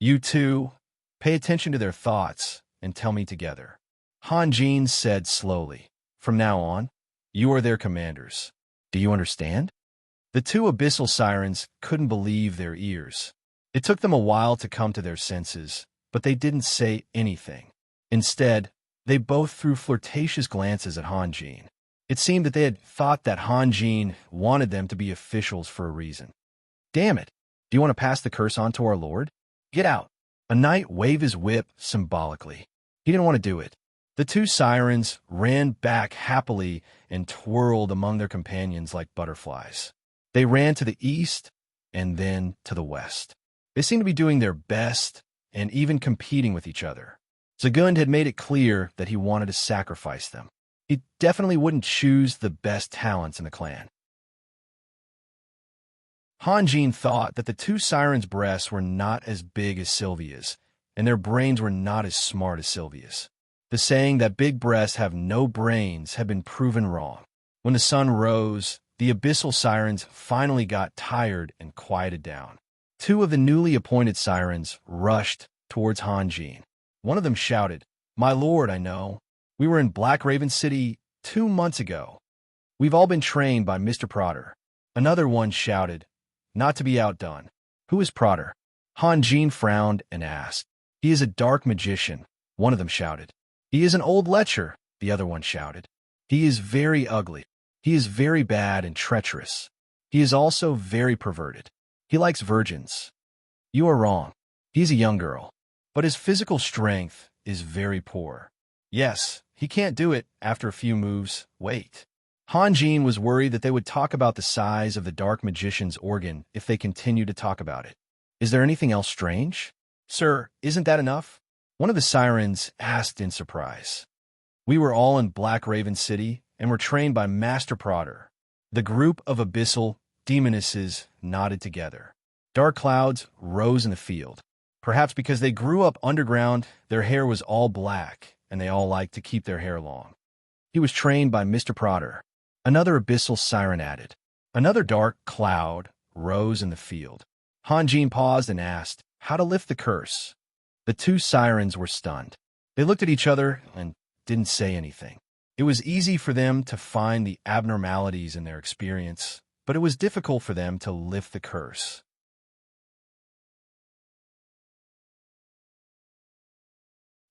"You 2, pay attention to their thoughts and tell me together." Han Jin said slowly, "From now on, you are their commanders. Do you understand?" The 2 abyssal sirens couldn't believe their ears. It took them a while to come to their senses, but they didn't say anything. Instead, they both threw flirtatious glances at Han Jin. It seemed that they had thought that Han Jin wanted them to be officials for a reason. "Damn it! Do you want to pass the curse on to our lord? Get out!" A knight waved his whip symbolically. He didn't want to do it. The 2 sirens ran back happily and twirled among their companions like butterflies. They ran to the east and then to the west. They seemed to be doing their best and even competing with each other. Zagund had made it clear that he wanted to sacrifice them. He definitely wouldn't choose the best talents in the clan. Han Jin thought that the 2 sirens' breasts were not as big as Sylvia's, and their brains were not as smart as Sylvia's. The saying that big breasts have no brains had been proven wrong. When the sun rose, the abyssal sirens finally got tired and quieted down. 2 of the newly appointed sirens rushed towards Han Jin. One of them shouted, "My lord, I know. We were in Black Raven City 2 months ago. We've all been trained by Mr. Protter." Another one shouted, not to be outdone, "Who is Protter?" Han Jin frowned and asked. "He is a dark magician," one of them shouted. "He is an old lecher," the other one shouted. "He is very ugly. He is very bad and treacherous. He is also very perverted. He likes virgins." "You are wrong. He is a young girl, but his physical strength is very poor." "Yes, he can't do it after a few moves. Wait." Han Jin was worried that they would talk about the size of the dark magician's organ if they continued to talk about it. "Is there anything else strange?" "Sir, isn't that enough?" One of the sirens asked in surprise. "We were all in Black Raven City and were trained by Master Protter." The group of abyssal demonesses nodded together. Dark clouds rose in the field. Perhaps because they grew up underground, their hair was all black, and they all liked to keep their hair long. "He was trained by Mr. Protter," another abyssal siren added. Another dark cloud rose in the field. Han Jin paused and asked how to lift the curse. The 2 sirens were stunned. They looked at each other and didn't say anything. It was easy for them to find the abnormalities in their experience, but it was difficult for them to lift the curse.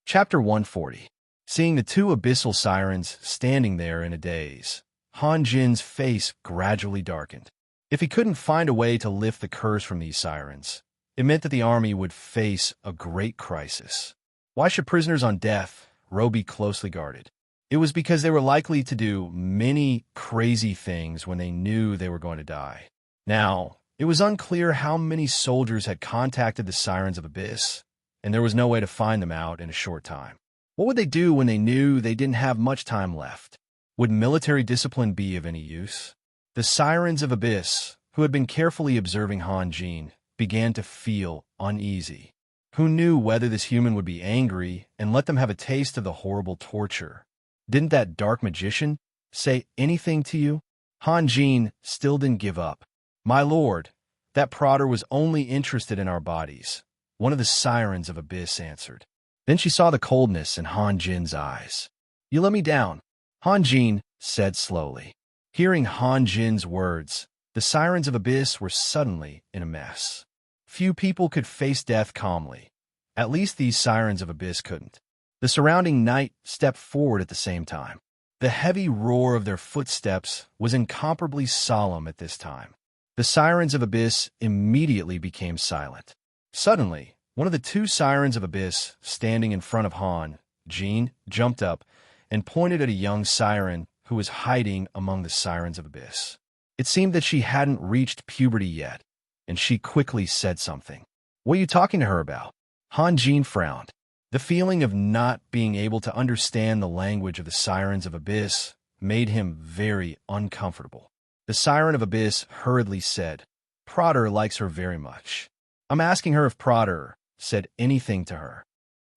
Chapter 140. Seeing the 2 abyssal sirens standing there in a daze, Han Jin's face gradually darkened. If he couldn't find a way to lift the curse from these sirens, it meant that the army would face a great crisis. Why should prisoners on death row be closely guarded? It was because they were likely to do many crazy things when they knew they were going to die. Now, it was unclear how many soldiers had contacted the Sirens of Abyss, and there was no way to find them out in a short time. What would they do when they knew they didn't have much time left? Would military discipline be of any use? The Sirens of Abyss, who had been carefully observing Han Jin, began to feel uneasy. Who knew whether this human would be angry and let them have a taste of the horrible torture? Didn't that dark magician say anything to you? Han Jin still didn't give up. My lord, that prodder was only interested in our bodies, one of the Sirens of Abyss answered. Then she saw the coldness in Han Jin's eyes. You let me down, Han Jin said slowly. Hearing Han Jin's words, the Sirens of Abyss were suddenly in a mess. Few people could face death calmly. At least these Sirens of Abyss couldn't. The surrounding night stepped forward at the same time. The heavy roar of their footsteps was incomparably solemn at this time. The Sirens of Abyss immediately became silent. Suddenly, one of the two Sirens of Abyss, standing in front of Han Jin, jumped up and pointed at a young siren who was hiding among the Sirens of Abyss. It seemed that she hadn't reached puberty yet, and she quickly said something. What are you talking to her about? Han Jin frowned. The feeling of not being able to understand the language of the Sirens of Abyss made him very uncomfortable. The Siren of Abyss hurriedly said, Prodder likes her very much. I'm asking her if Prodder said anything to her.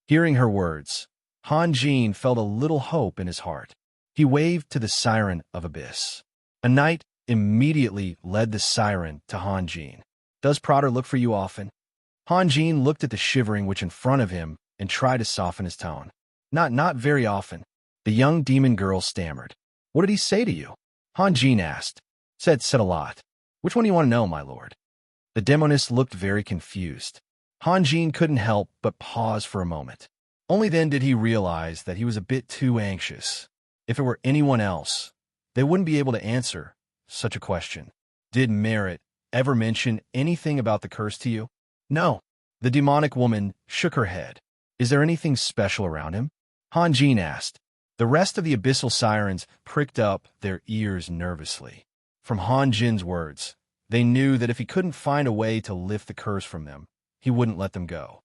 Hearing her words, Han Jin felt a little hope in his heart. He waved to the Siren of Abyss. A knight immediately led the siren to Han Jin. Does Prodder look for you often? Han Jin looked at the shivering witch in front of him and tried to soften his tone. Not very often. The young demon girl stammered. What did he say to you? Han Jin asked. Said a lot. Which one do you want to know, my lord? The demoness looked very confused. Han Jin couldn't help but pause for a moment. Only then did he realize that he was a bit too anxious. If it were anyone else, they wouldn't be able to answer such a question. Did Merit ever mention anything about the curse to you? No. The demonic woman shook her head. Is there anything special around him? Han Jin asked. The rest of the abyssal sirens pricked up their ears nervously. From Han Jin's words, they knew that if he couldn't find a way to lift the curse from them, he wouldn't let them go.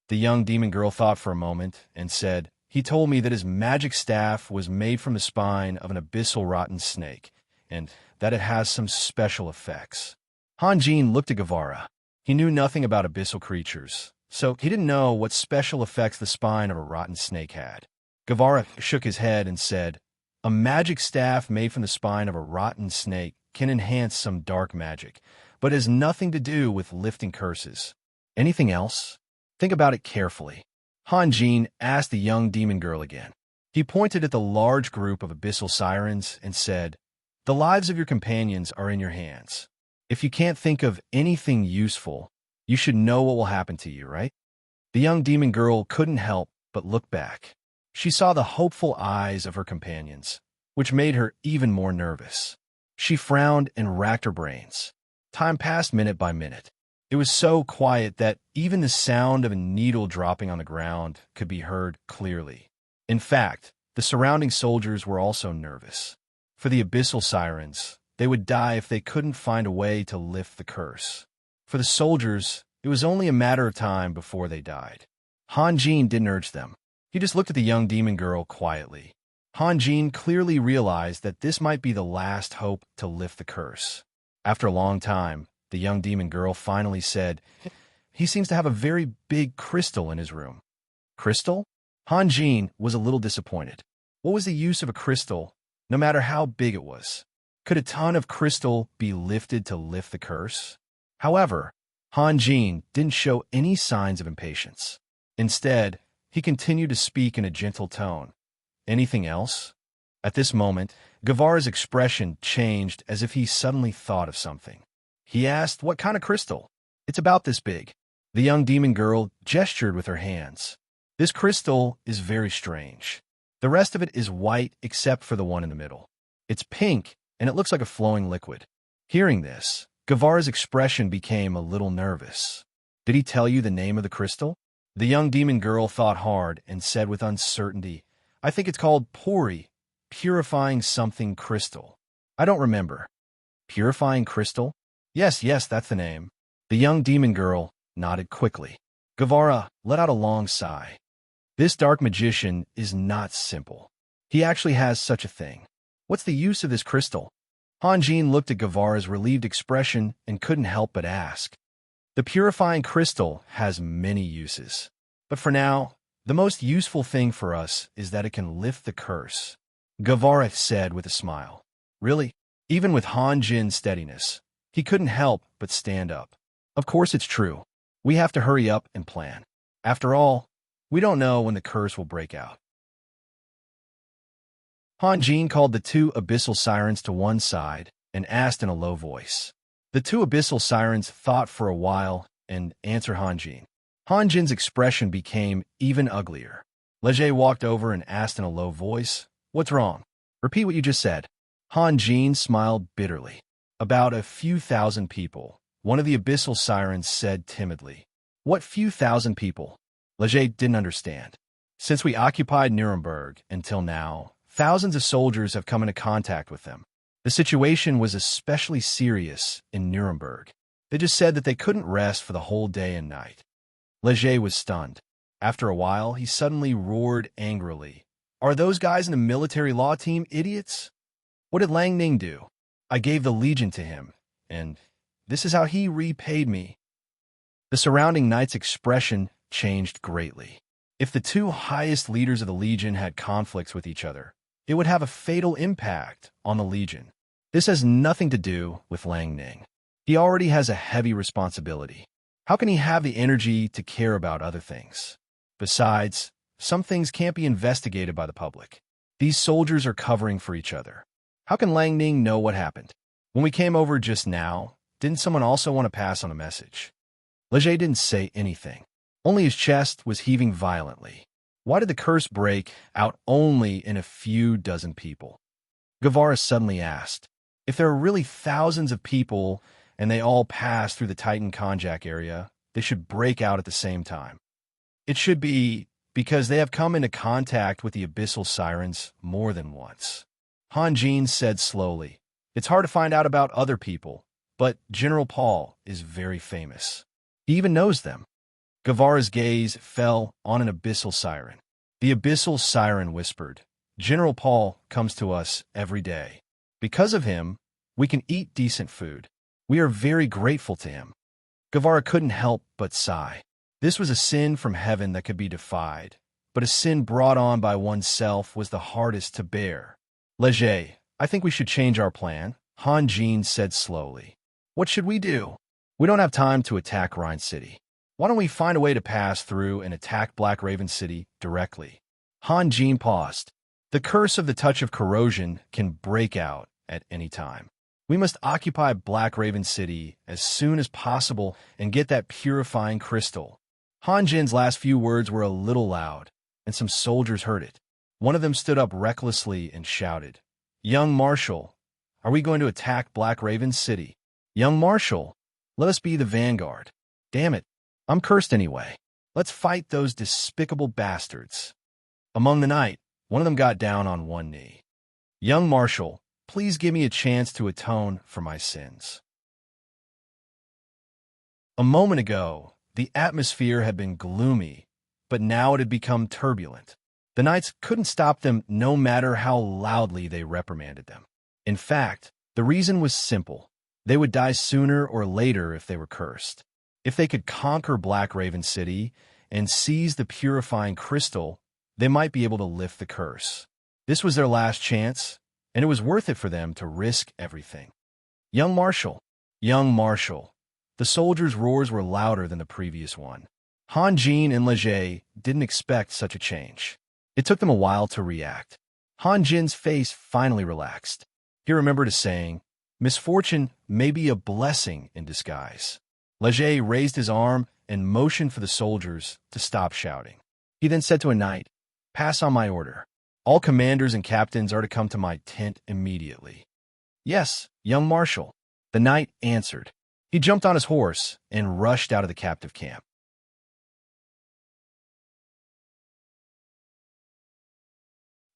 The young demon girl thought for a moment and said, He told me that his magic staff was made from the spine of an abyssal rotten snake, and that it has some special effects. Han Jin looked at Guevara. He knew nothing about abyssal creatures, so he didn't know what special effects the spine of a rotten snake had. Guevara shook his head and said, A magic staff made from the spine of a rotten snake can enhance some dark magic, but has nothing to do with lifting curses. Anything else? Think about it carefully. Han Jin asked the young demon girl again. He pointed at the large group of abyssal sirens and said, The lives of your companions are in your hands. If you can't think of anything useful, you should know what will happen to you, right? The young demon girl couldn't help but look back. She saw the hopeful eyes of her companions, which made her even more nervous. She frowned and racked her brains. Time passed minute by minute. It was so quiet that even the sound of a needle dropping on the ground could be heard clearly. In fact, the surrounding soldiers were also nervous. For the abyssal sirens, they would die if they couldn't find a way to lift the curse. For the soldiers, it was only a matter of time before they died. Han Jin didn't urge them. He just looked at the young demon girl quietly. Han Jin clearly realized that this might be the last hope to lift the curse. After a long time, the young demon girl finally said, He seems to have a very big crystal in his room. Crystal? Han Jin was a little disappointed. What was the use of a crystal, no matter how big it was? Could a ton of crystal be lifted to lift the curse? However, Han Jin didn't show any signs of impatience. Instead, he continued to speak in a gentle tone. Anything else? At this moment, Guevara's expression changed as if he suddenly thought of something. He asked, What kind of crystal? It's about this big. The young demon girl gestured with her hands. This crystal is very strange. The rest of it is white except for the one in the middle. It's pink, and it looks like a flowing liquid. Hearing this, Guevara's expression became a little nervous. Did he tell you the name of the crystal? The young demon girl thought hard and said with uncertainty, I think it's called Pori, purifying something crystal. I don't remember. Purifying crystal? Yes, yes, that's the name. The young demon girl nodded quickly. Guevara let out a long sigh. This dark magician is not simple. He actually has such a thing. What's the use of this crystal? Hanjin looked at Guevara's relieved expression and couldn't help but ask. The purifying crystal has many uses. But for now, the most useful thing for us is that it can lift the curse. Guevara said with a smile. Really? Even with Hanjin's steadiness, he couldn't help but stand up. Of course it's true. We have to hurry up and plan. After all, we don't know when the curse will break out. Hanjin called the two abyssal sirens to one side and asked in a low voice. The two abyssal sirens thought for a while and answered Hanjin. Hanjin's expression became even uglier. Leger walked over and asked in a low voice, What's wrong? Repeat what you just said. Hanjin smiled bitterly. About a few thousand people, one of the abyssal sirens said timidly. What few thousand people? Leger didn't understand. Since we occupied Nuremberg until now, thousands of soldiers have come into contact with them. The situation was especially serious in Nuremberg. They just said that they couldn't rest for the whole day and night. Leger was stunned. After a while, he suddenly roared angrily. Are those guys in the military law team idiots? What did Lang Ning do? I gave the Legion to him, and this is how he repaid me. The surrounding knight's expression changed greatly. If the two highest leaders of the Legion had conflicts with each other, it would have a fatal impact on the Legion. This has nothing to do with Lang Ning. He already has a heavy responsibility. How can he have the energy to care about other things? Besides, some things can't be investigated by the public. These soldiers are covering for each other. How can Lang Ning know what happened? When we came over just now, didn't someone also want to pass on a message? Leger didn't say anything. Only his chest was heaving violently. Why did the curse break out only in a few dozen people? Guevara suddenly asked. If there are really thousands of people and they all pass through the Titan Konjac area, they should break out at the same time. It should be because they have come into contact with the abyssal sirens more than once. Hanjin said slowly. It's hard to find out about other people, but General Paul is very famous. He even knows them. Guevara's gaze fell on an abyssal siren. The abyssal siren whispered, General Paul comes to us every day. Because of him, we can eat decent food. We are very grateful to him. Guevara couldn't help but sigh. This was a sin from heaven that could be defied, but a sin brought on by oneself was the hardest to bear. Leger, I think we should change our plan, Hanjin said slowly. What should we do? We don't have time to attack Rhine City. Why don't we find a way to pass through and attack Black Raven City directly? Hanjin paused. The curse of the touch of corrosion can break out at any time. We must occupy Black Raven City as soon as possible and get that purifying crystal. Hanjin's last few words were a little loud, and some soldiers heard it. One of them stood up recklessly and shouted, Young Marshal, are we going to attack Black Raven City? Young Marshal, let us be the vanguard. Damn it, I'm cursed anyway. Let's fight those despicable bastards. Among the night, one of them got down on one knee. Young Marshal, please give me a chance to atone for my sins. A moment ago, the atmosphere had been gloomy, but now it had become turbulent. The knights couldn't stop them no matter how loudly they reprimanded them. In fact, the reason was simple. They would die sooner or later if they were cursed. If they could conquer Black Raven City and seize the purifying crystal, they might be able to lift the curse. This was their last chance, and it was worth it for them to risk everything. Young Marshal, Young Marshal. The soldiers' roars were louder than the previous one. Hanjin and Leger didn't expect such a change. It took them a while to react. Hanjin's face finally relaxed. He remembered a saying, misfortune may be a blessing in disguise. Leger raised his arm and motioned for the soldiers to stop shouting. He then said to a knight, pass on my order. All commanders and captains are to come to my tent immediately. Yes, Young Marshal, the knight answered. He jumped on his horse and rushed out of the captive camp.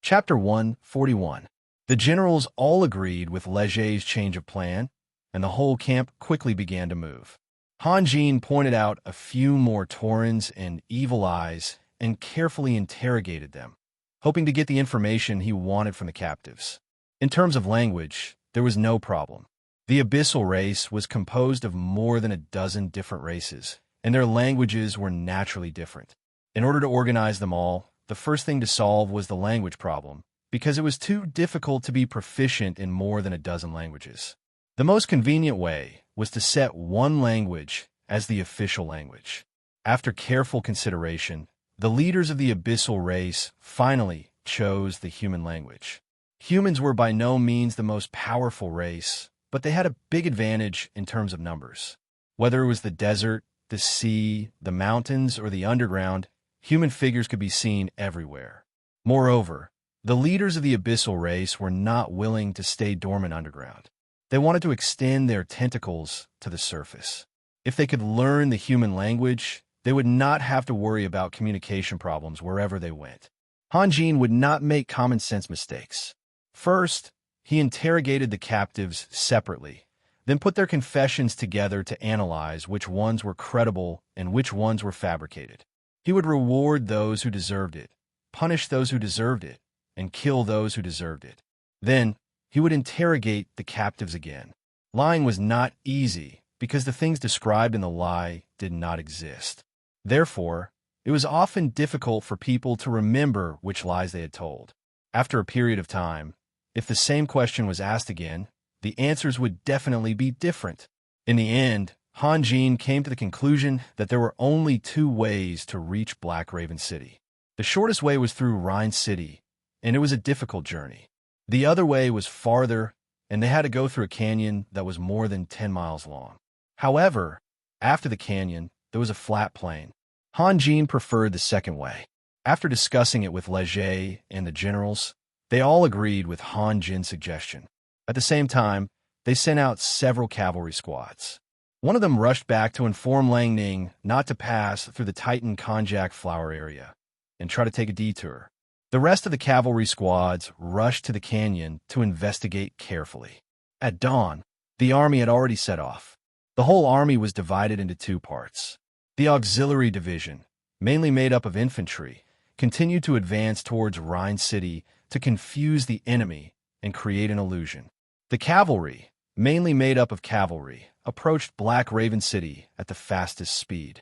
Chapter 141. The generals all agreed with Leger's change of plan, and the whole camp quickly began to move. Han Jin pointed out a few more Taurens and evil eyes and carefully interrogated them, hoping to get the information he wanted from the captives. In terms of language, there was no problem. The abyssal race was composed of more than a dozen different races, and their languages were naturally different. In order to organize them all, the first thing to solve was the language problem, because it was too difficult to be proficient in more than a dozen languages. The most convenient way was to set one language as the official language. After careful consideration, the leaders of the abyssal race finally chose the human language. Humans were by no means the most powerful race, but they had a big advantage in terms of numbers. Whether it was the desert, the sea, the mountains, or the underground, human figures could be seen everywhere. Moreover, the leaders of the abyssal race were not willing to stay dormant underground. They wanted to extend their tentacles to the surface. If they could learn the human language, they would not have to worry about communication problems wherever they went. Han Jin would not make common-sense mistakes. First, he interrogated the captives separately, then put their confessions together to analyze which ones were credible and which ones were fabricated. He would reward those who deserved it, punish those who deserved it, and kill those who deserved it. Then, he would interrogate the captives again. Lying was not easy because the things described in the lie did not exist. Therefore, it was often difficult for people to remember which lies they had told. After a period of time, if the same question was asked again, the answers would definitely be different. In the end, Han Jin came to the conclusion that there were only two ways to reach Black Raven City. The shortest way was through Rhine City, and it was a difficult journey. The other way was farther, and they had to go through a canyon that was more than 10 miles long. However, after the canyon, there was a flat plain. Han Jin preferred the second way. After discussing it with Leger and the generals, they all agreed with Han Jin's suggestion. At the same time, they sent out several cavalry squads. One of them rushed back to inform Lang Ning not to pass through the Titan Konjac flower area and try to take a detour. The rest of the cavalry squads rushed to the canyon to investigate carefully. At dawn, the army had already set off. The whole army was divided into two parts. The auxiliary division, mainly made up of infantry, continued to advance towards Rhine City to confuse the enemy and create an illusion. The cavalry, mainly made up of cavalry, approached Black Raven City at the fastest speed.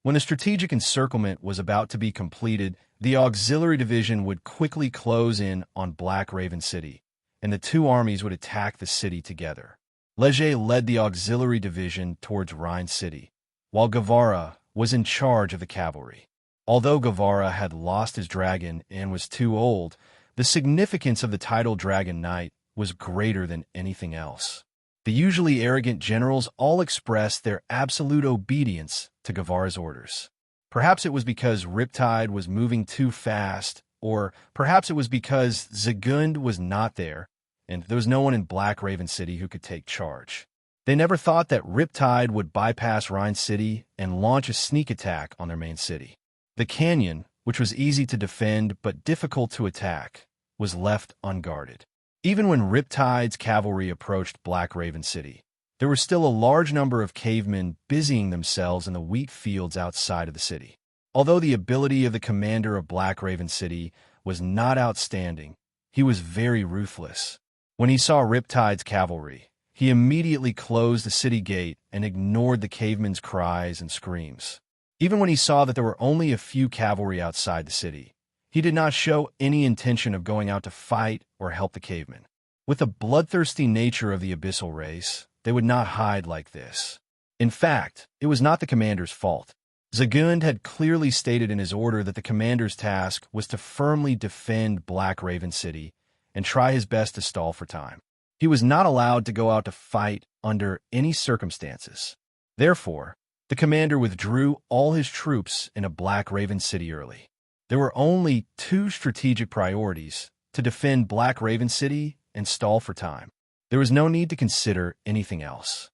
When the strategic encirclement was about to be completed, the auxiliary division would quickly close in on Black Raven City, and the two armies would attack the city together. Leger led the auxiliary division towards Rhine City, while Guevara was in charge of the cavalry. Although Guevara had lost his dragon and was too old, the significance of the title Dragon Knight was greater than anything else. The usually arrogant generals all expressed their absolute obedience to Guevara's orders. Perhaps it was because Riptide was moving too fast, or perhaps it was because Zagund was not there, and there was no one in Black Raven City who could take charge. They never thought that Riptide would bypass Rhine City and launch a sneak attack on their main city. The canyon, which was easy to defend but difficult to attack, was left unguarded. Even when Riptide's cavalry approached Black Raven City, there were still a large number of cavemen busying themselves in the wheat fields outside of the city. Although the ability of the commander of Black Raven City was not outstanding, he was very ruthless. When he saw Riptide's cavalry, he immediately closed the city gate and ignored the cavemen's cries and screams. Even when he saw that there were only a few cavalry outside the city, he did not show any intention of going out to fight or help the cavemen. With the bloodthirsty nature of the abyssal race, they would not hide like this. In fact, it was not the commander's fault. Zagund had clearly stated in his order that the commander's task was to firmly defend Black Raven City and try his best to stall for time. He was not allowed to go out to fight under any circumstances. Therefore, the commander withdrew all his troops into Black Raven City early. There were only two strategic priorities: to defend Black Raven City and stall for time. There was no need to consider anything else.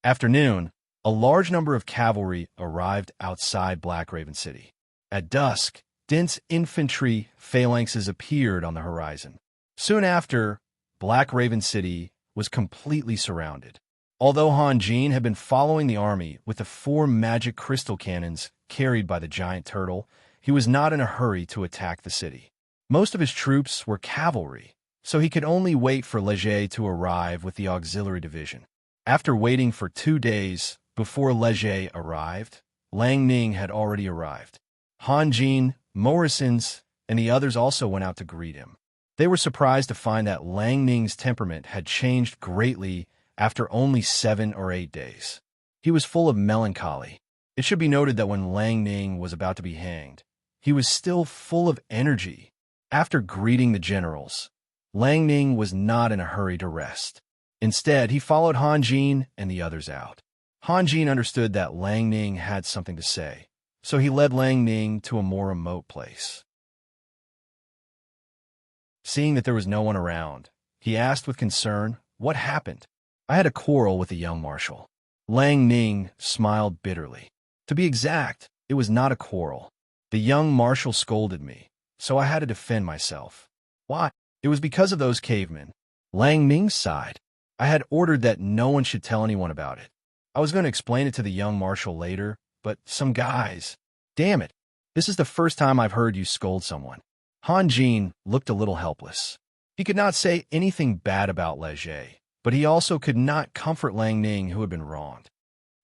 After noon, a large number of cavalry arrived outside Black Raven City. At dusk, dense infantry phalanxes appeared on the horizon. Soon after, Black Raven City was completely surrounded. Although Han Jin had been following the army with the 4 magic crystal cannons carried by the giant turtle, he was not in a hurry to attack the city. Most of his troops were cavalry, so he could only wait for Leger to arrive with the auxiliary division. After waiting for 2 days before Leger arrived, Lang Ning had already arrived. Han Jin, Morrison's, and the others also went out to greet him. They were surprised to find that Lang Ning's temperament had changed greatly after only 7 or 8 days. He was full of melancholy. It should be noted that when Lang Ning was about to be hanged, he was still full of energy. After greeting the generals, Lang Ning was not in a hurry to rest. Instead, he followed Han Jin and the others out. Han Jin understood that Lang Ning had something to say, so he led Lang Ning to a more remote place. Seeing that there was no one around, he asked with concern, "What happened?" "I had a quarrel with the young marshal." Lang Ning smiled bitterly. "To be exact, it was not a quarrel. The young marshal scolded me, so I had to defend myself." "Why?" "It was because of those cavemen." Lang Ning sighed. "I had ordered that no one should tell anyone about it. I was going to explain it to the young marshal later, but some guys... Damn it, this is the first time I've heard you scold someone." Han Jin looked a little helpless. He could not say anything bad about Leger, but he also could not comfort Lang Ning, who had been wronged.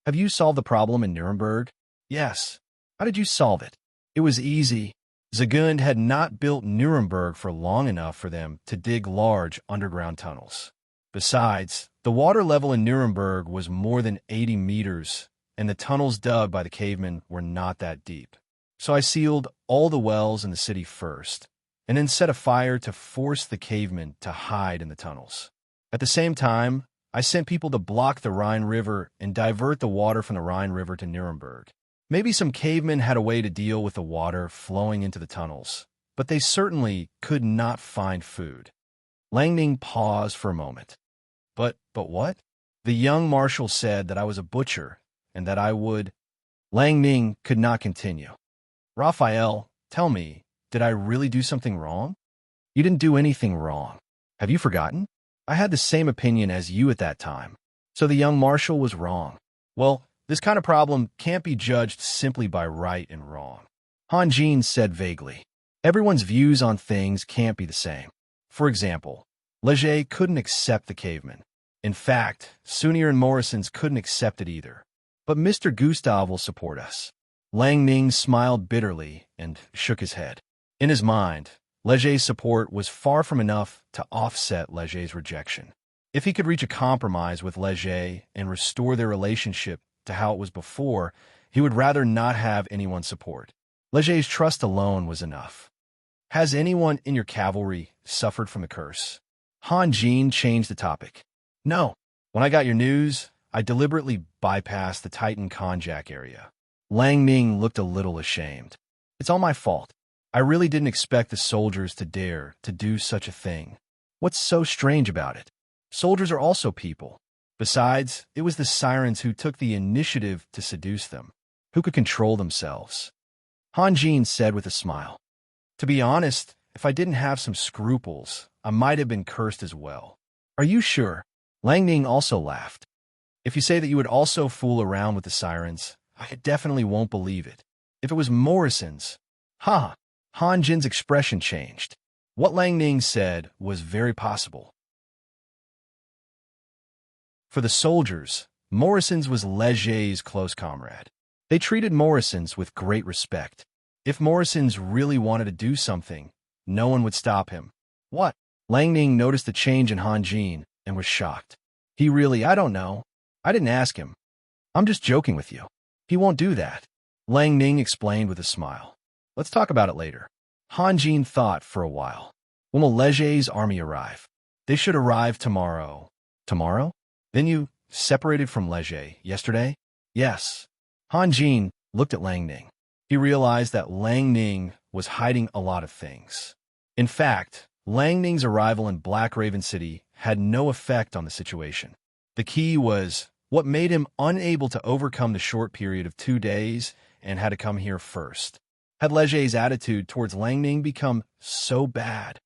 "Have you solved the problem in Nuremberg?" "Yes." "How did you solve it?" "It was easy. Zagund had not built Nuremberg for long enough for them to dig large underground tunnels. Besides, the water level in Nuremberg was more than 80 meters, and the tunnels dug by the cavemen were not that deep. So I sealed all the wells in the city first, and then set a fire to force the cavemen to hide in the tunnels. At the same time, I sent people to block the Rhine River and divert the water from the Rhine River to Nuremberg. Maybe some cavemen had a way to deal with the water flowing into the tunnels, but they certainly could not find food." Lang Ning paused for a moment. But what?" "The young marshal said that I was a butcher, and that I would..." Lang Ning could not continue. "Raphael, tell me, did I really do something wrong?" "You didn't do anything wrong. Have you forgotten? I had the same opinion as you at that time. So the young marshal was wrong." "Well, this kind of problem can't be judged simply by right and wrong," Han Jin said vaguely. "Everyone's views on things can't be the same. For example, Leger couldn't accept the cavemen. In fact, Sunier and Morrison's couldn't accept it either. But Mr. Gustav will support us." Lang Ning smiled bitterly and shook his head. In his mind, Leger's support was far from enough to offset Leger's rejection. If he could reach a compromise with Leger and restore their relationship to how it was before, he would rather not have anyone's support. Leger's trust alone was enough. "Has anyone in your cavalry suffered from the curse?" Han Jin changed the topic. "No. When I got your news, I deliberately bypassed the Titan Konjak area." Lang Ning looked a little ashamed. "It's all my fault. I really didn't expect the soldiers to dare to do such a thing. What's so strange about it? Soldiers are also people. Besides, it was the sirens who took the initiative to seduce them, who could control themselves." Han Jin said with a smile. "To be honest, if I didn't have some scruples, I might have been cursed as well." "Are you sure?" Lang Ning also laughed. "If you say that you would also fool around with the sirens, I definitely won't believe it. If it was Morrison's..." "Ha!" Han Jin's expression changed. What Lang Ning said was very possible. For the soldiers, Morrison's was Leger's close comrade. They treated Morrison's with great respect. If Morrison's really wanted to do something, no one would stop him. "What?" Lang Ning noticed the change in Han Jin and was shocked. I don't know. I didn't ask him. I'm just joking with you. He won't do that." Lang Ning explained with a smile. "Let's talk about it later." Han Jin thought for a while. "When will Leger's army arrive?" "They should arrive tomorrow." "Tomorrow? Then you separated from Leger yesterday?" "Yes." Han Jin looked at Lang Ning. He realized that Lang Ning was hiding a lot of things. In fact, Lang Ning's arrival in Black Raven City had no effect on the situation. The key was what made him unable to overcome the short period of 2 days and had to come here first. Had Legé's attitude towards Lang Ning become so bad?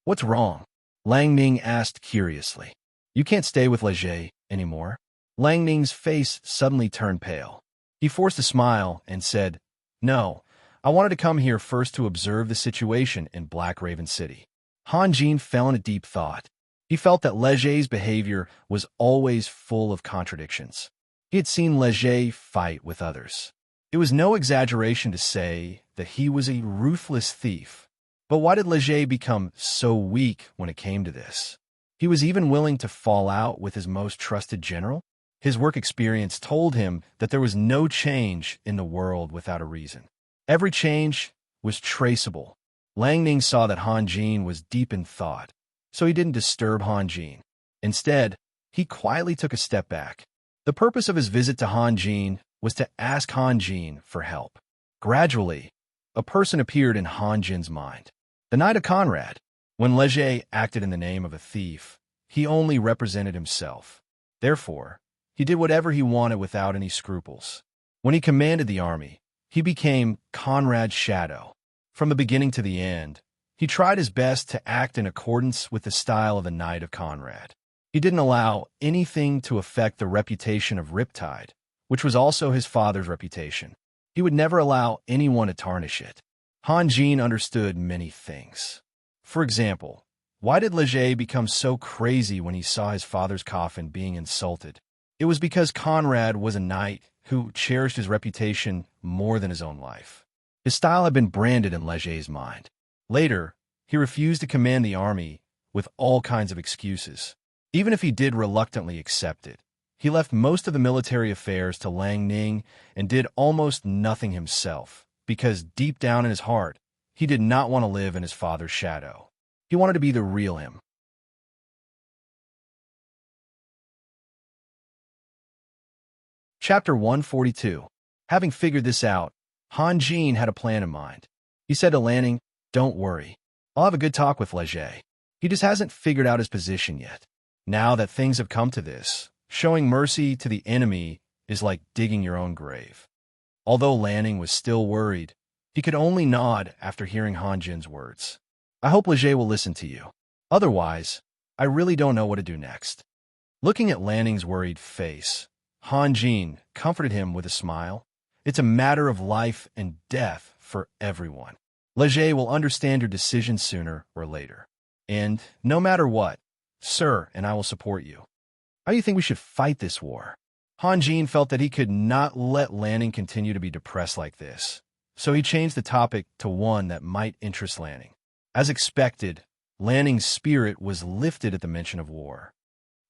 What's wrong? Lang Ning asked curiously. You can't stay with Legé anymore. Lang Ning's face suddenly turned pale. He forced a smile and said, No, I wanted to come here first to observe the situation in Black Raven City. Han Jin fell in a deep thought. He felt that Legé's behavior was always full of contradictions. He had seen Legé fight with others. It was no exaggeration to say that he was a ruthless thief. But why did Legé become so weak when it came to this? He was even willing to fall out with his most trusted general? His work experience told him that there was no change in the world without a reason. Every change was traceable. Lang Ning saw that Han Jin was deep in thought, so he didn't disturb Han Jin. Instead, he quietly took a step back. The purpose of his visit to Han Jin was to ask Han Jin for help. Gradually, a person appeared in Han Jin's mind. The Knight of Conrad. When Legé acted in the name of a thief, he only represented himself. Therefore, he did whatever he wanted without any scruples. When he commanded the army, he became Conrad's shadow. From the beginning to the end, he tried his best to act in accordance with the style of the Knight of Conrad. He didn't allow anything to affect the reputation of Riptide, which was also his father's reputation. He would never allow anyone to tarnish it. Han Jin understood many things. For example, why did Legé become so crazy when he saw his father's coffin being insulted? It was because Conrad was a knight who cherished his reputation more than his own life. His style had been branded in Legé's mind. Later, he refused to command the army with all kinds of excuses. Even if he did reluctantly accept it, he left most of the military affairs to Lang Ning and did almost nothing himself, because deep down in his heart, he did not want to live in his father's shadow. He wanted to be the real him. Chapter 142. Having figured this out, Han Jin had a plan in mind. He said to Lanning, Don't worry. I'll have a good talk with Legé. He just hasn't figured out his position yet. Now that things have come to this, showing mercy to the enemy is like digging your own grave. Although Lanning was still worried, he could only nod after hearing Han Jin's words. I hope Legé will listen to you. Otherwise, I really don't know what to do next. Looking at Lanning's worried face, Han Jin comforted him with a smile. It's a matter of life and death for everyone. Legé will understand your decision sooner or later. And no matter what, Sir and I will support you. How do you think we should fight this war? Han Jin felt that he could not let Lanning continue to be depressed like this, so he changed the topic to one that might interest Lanning. As expected, Lanning's spirit was lifted at the mention of war.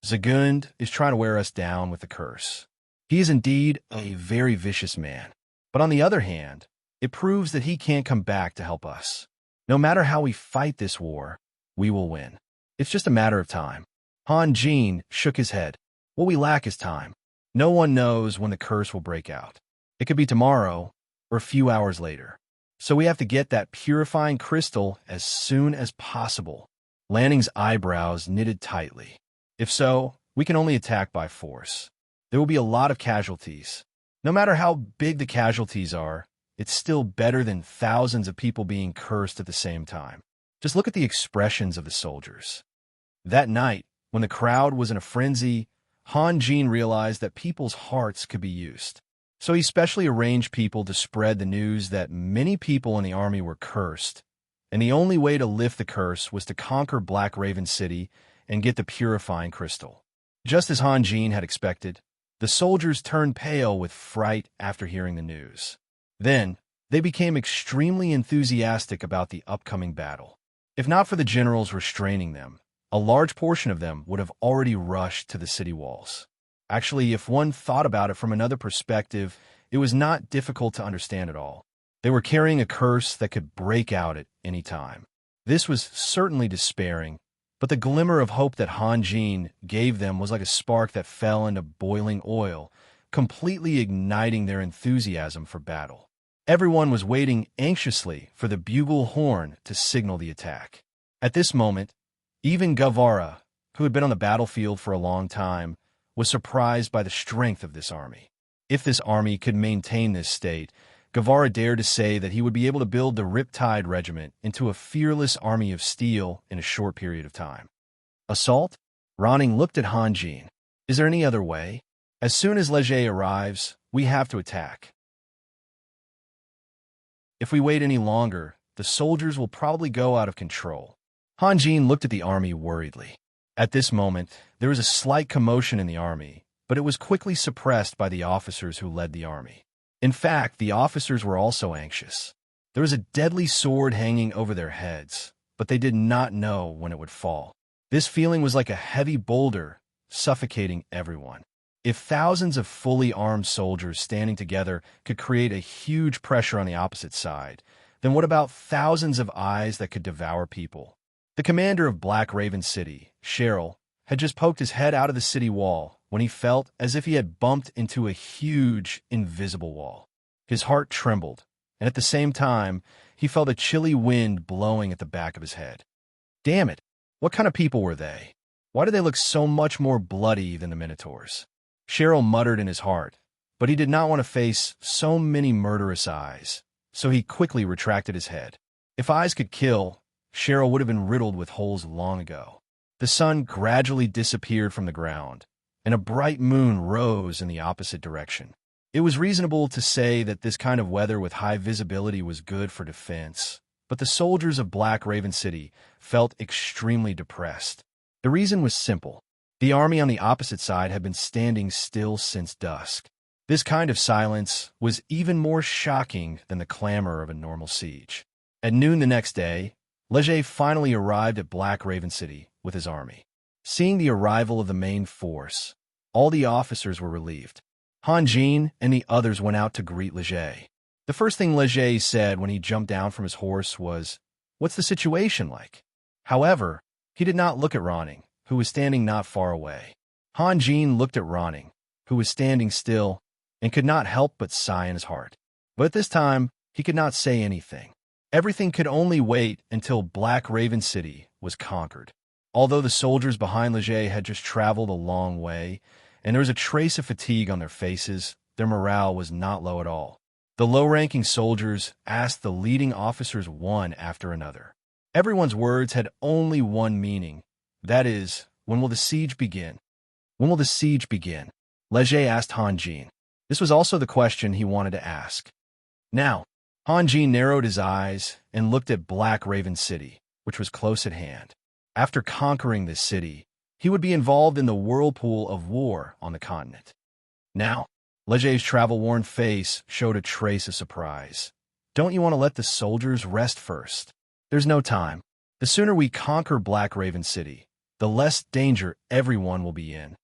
Zagund is trying to wear us down with the curse. He is indeed a very vicious man, but on the other hand, it proves that he can't come back to help us. No matter how we fight this war, we will win. It's just a matter of time. Han Jin shook his head. What we lack is time. No one knows when the curse will break out. It could be tomorrow or a few hours later. So we have to get that purifying crystal as soon as possible. Lanning's eyebrows knitted tightly. If so, we can only attack by force. There will be a lot of casualties. No matter how big the casualties are, it's still better than thousands of people being cursed at the same time. Just look at the expressions of the soldiers. That night, when the crowd was in a frenzy, Han Jin realized that people's hearts could be used. So he specially arranged people to spread the news that many people in the army were cursed, and the only way to lift the curse was to conquer Black Raven City and get the purifying crystal. Just as Han Jin had expected, the soldiers turned pale with fright after hearing the news. Then, they became extremely enthusiastic about the upcoming battle. If not for the generals restraining them, a large portion of them would have already rushed to the city walls. Actually, if one thought about it from another perspective, it was not difficult to understand at all. They were carrying a curse that could break out at any time. This was certainly despairing, but the glimmer of hope that Han Jin gave them was like a spark that fell into boiling oil, completely igniting their enthusiasm for battle. Everyone was waiting anxiously for the bugle horn to signal the attack. At this moment, even Gavara, who had been on the battlefield for a long time, was surprised by the strength of this army. If this army could maintain this state, Guevara dared to say that he would be able to build the Riptide Regiment into a fearless army of steel in a short period of time. Assault? Ronning looked at Hanjin. Is there any other way? As soon as Leger arrives, we have to attack. If we wait any longer, the soldiers will probably go out of control. Hanjin looked at the army worriedly. At this moment, there was a slight commotion in the army, but it was quickly suppressed by the officers who led the army. In fact, the officers were also anxious. There was a deadly sword hanging over their heads, but they did not know when it would fall. This feeling was like a heavy boulder, suffocating everyone. If thousands of fully armed soldiers standing together could create a huge pressure on the opposite side, then what about thousands of eyes that could devour people? The commander of Black Raven City, Cheryl, had just poked his head out of the city wall when he felt as if he had bumped into a huge, invisible wall. His heart trembled, and at the same time, he felt a chilly wind blowing at the back of his head. Damn it! What kind of people were they? Why did they look so much more bloody than the Minotaurs? Cheryl muttered in his heart, but he did not want to face so many murderous eyes, so he quickly retracted his head. If eyes could kill, Cheryl would have been riddled with holes long ago. The sun gradually disappeared from the ground, and a bright moon rose in the opposite direction. It was reasonable to say that this kind of weather with high visibility was good for defense, but the soldiers of Black Raven City felt extremely depressed. The reason was simple. The army on the opposite side had been standing still since dusk. This kind of silence was even more shocking than the clamor of a normal siege. At noon the next day, Leger finally arrived at Black Raven City with his army. Seeing the arrival of the main force, all the officers were relieved. Hanjin and the others went out to greet Leger. The first thing Leger said when he jumped down from his horse was, "What's the situation like?" However, he did not look at Ronning, who was standing not far away. Hanjin looked at Ronning, who was standing still, and could not help but sigh in his heart. But at this time, he could not say anything. Everything could only wait until Black Raven City was conquered. Although the soldiers behind Leger had just traveled a long way, and there was a trace of fatigue on their faces, their morale was not low at all. The low-ranking soldiers asked the leading officers one after another. Everyone's words had only one meaning. That is, when will the siege begin? When will the siege begin? Leger asked Hanjin. This was also the question he wanted to ask. Now, Hanjin narrowed his eyes and looked at Black Raven City, which was close at hand. After conquering this city, he would be involved in the whirlpool of war on the continent. Now, Leger's travel-worn face showed a trace of surprise. Don't you want to let the soldiers rest first? There's no time. The sooner we conquer Black Raven City, the less danger everyone will be in.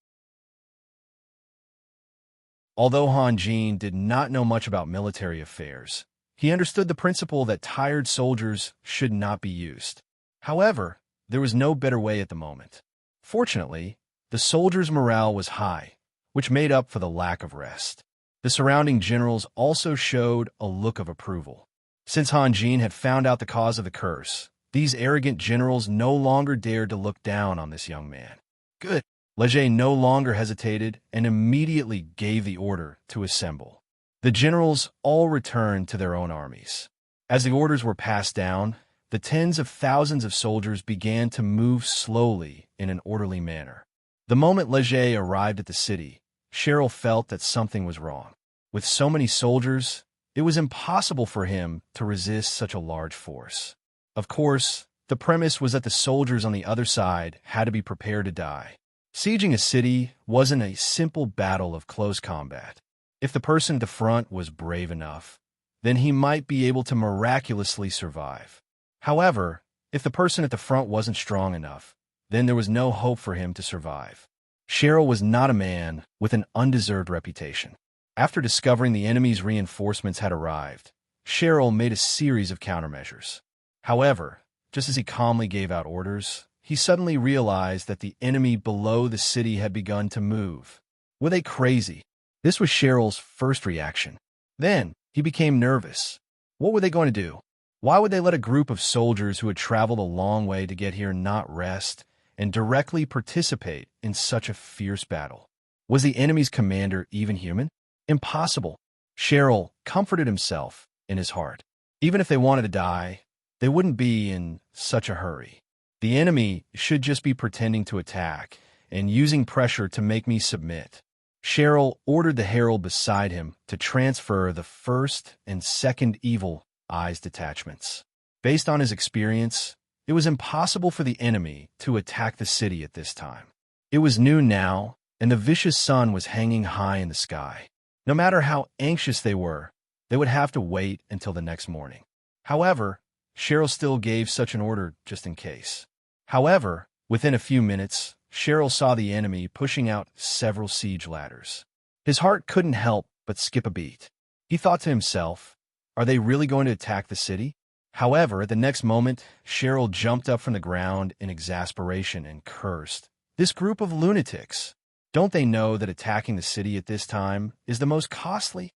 Although Hanjin did not know much about military affairs, he understood the principle that tired soldiers should not be used. However, there was no better way at the moment. Fortunately, the soldiers' morale was high, which made up for the lack of rest. The surrounding generals also showed a look of approval. Since Hanjin had found out the cause of the curse, these arrogant generals no longer dared to look down on this young man. Good. Leger no longer hesitated and immediately gave the order to assemble. The generals all returned to their own armies. As the orders were passed down, the tens of thousands of soldiers began to move slowly in an orderly manner. The moment Leger arrived at the city, Cheryl felt that something was wrong. With so many soldiers, it was impossible for him to resist such a large force. Of course, the premise was that the soldiers on the other side had to be prepared to die. Sieging a city wasn't a simple battle of close combat. If the person at the front was brave enough, then he might be able to miraculously survive. However, if the person at the front wasn't strong enough, then there was no hope for him to survive. Cheryl was not a man with an undeserved reputation. After discovering the enemy's reinforcements had arrived, Cheryl made a series of countermeasures. However, just as he calmly gave out orders, he suddenly realized that the enemy below the city had begun to move. Were they crazy? This was Cheryl's first reaction. Then, he became nervous. What were they going to do? Why would they let a group of soldiers who had traveled a long way to get here not rest and directly participate in such a fierce battle? Was the enemy's commander even human? Impossible. Cheryl comforted himself in his heart. Even if they wanted to die, they wouldn't be in such a hurry. The enemy should just be pretending to attack and using pressure to make me submit. Cheryl ordered the herald beside him to transfer the first and second evil eyes detachments. Based on his experience, it was impossible for the enemy to attack the city at this time. It was noon now, and the vicious sun was hanging high in the sky. No matter how anxious they were, they would have to wait until the next morning. However, Cheryl still gave such an order just in case. However, within a few minutes, Cheryl saw the enemy pushing out several siege ladders. His heart couldn't help but skip a beat. He thought to himself, are they really going to attack the city? However, the next moment, Cheryl jumped up from the ground in exasperation and cursed. This group of lunatics! Don't they know that attacking the city at this time is the most costly?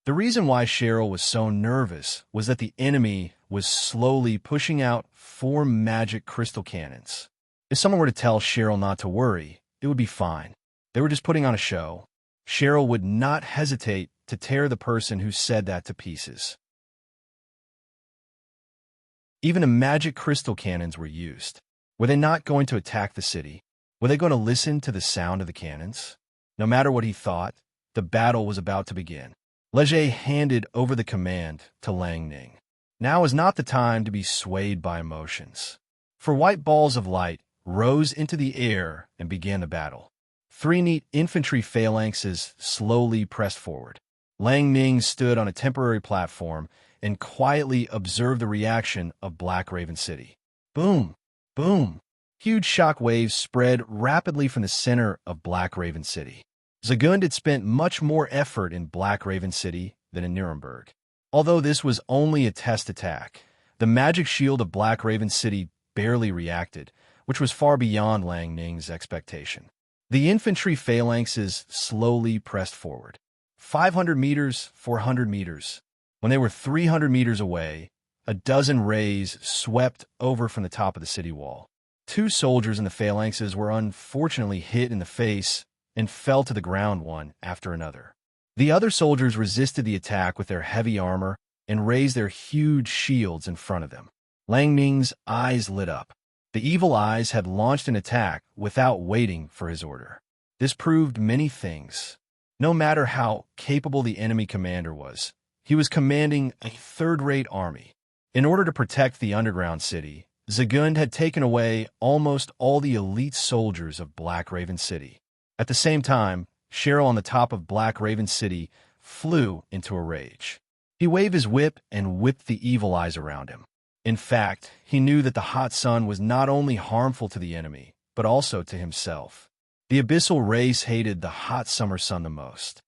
The reason why Cheryl was so nervous was that the enemy was slowly pushing out 4 magic crystal cannons. If someone were to tell Cheryl not to worry, it would be fine. They were just putting on a show. Cheryl would not hesitate to tear the person who said that to pieces. Even the magic crystal cannons were used. Were they not going to attack the city? Were they going to listen to the sound of the cannons? No matter what he thought, the battle was about to begin. Leger handed over the command to Lang Ning. Now is not the time to be swayed by emotions. 4 white balls of light rose into the air and began the battle. 3 neat infantry phalanxes slowly pressed forward. Lang Ning stood on a temporary platform and quietly observed the reaction of Black Raven City. Boom! Boom! Huge shock waves spread rapidly from the center of Black Raven City. Zagund had spent much more effort in Black Raven City than in Nuremberg. Although this was only a test attack, the magic shield of Black Raven City barely reacted, which was far beyond Lang Ning's expectation. The infantry phalanxes slowly pressed forward. 500 meters, 400 meters. When they were 300 meters away, a dozen rays swept over from the top of the city wall. 2 soldiers in the phalanxes were unfortunately hit in the face and fell to the ground one after another. The other soldiers resisted the attack with their heavy armor and raised their huge shields in front of them. Lang Ning's eyes lit up. The evil eyes had launched an attack without waiting for his order. This proved many things. No matter how capable the enemy commander was, he was commanding a third-rate army. In order to protect the underground city, Zagund had taken away almost all the elite soldiers of Black Raven City. At the same time, Cheryl on the top of Black Raven City flew into a rage. He waved his whip and whipped the evil eyes around him. In fact, he knew that the hot sun was not only harmful to the enemy, but also to himself. The abyssal race hated the hot summer sun the most.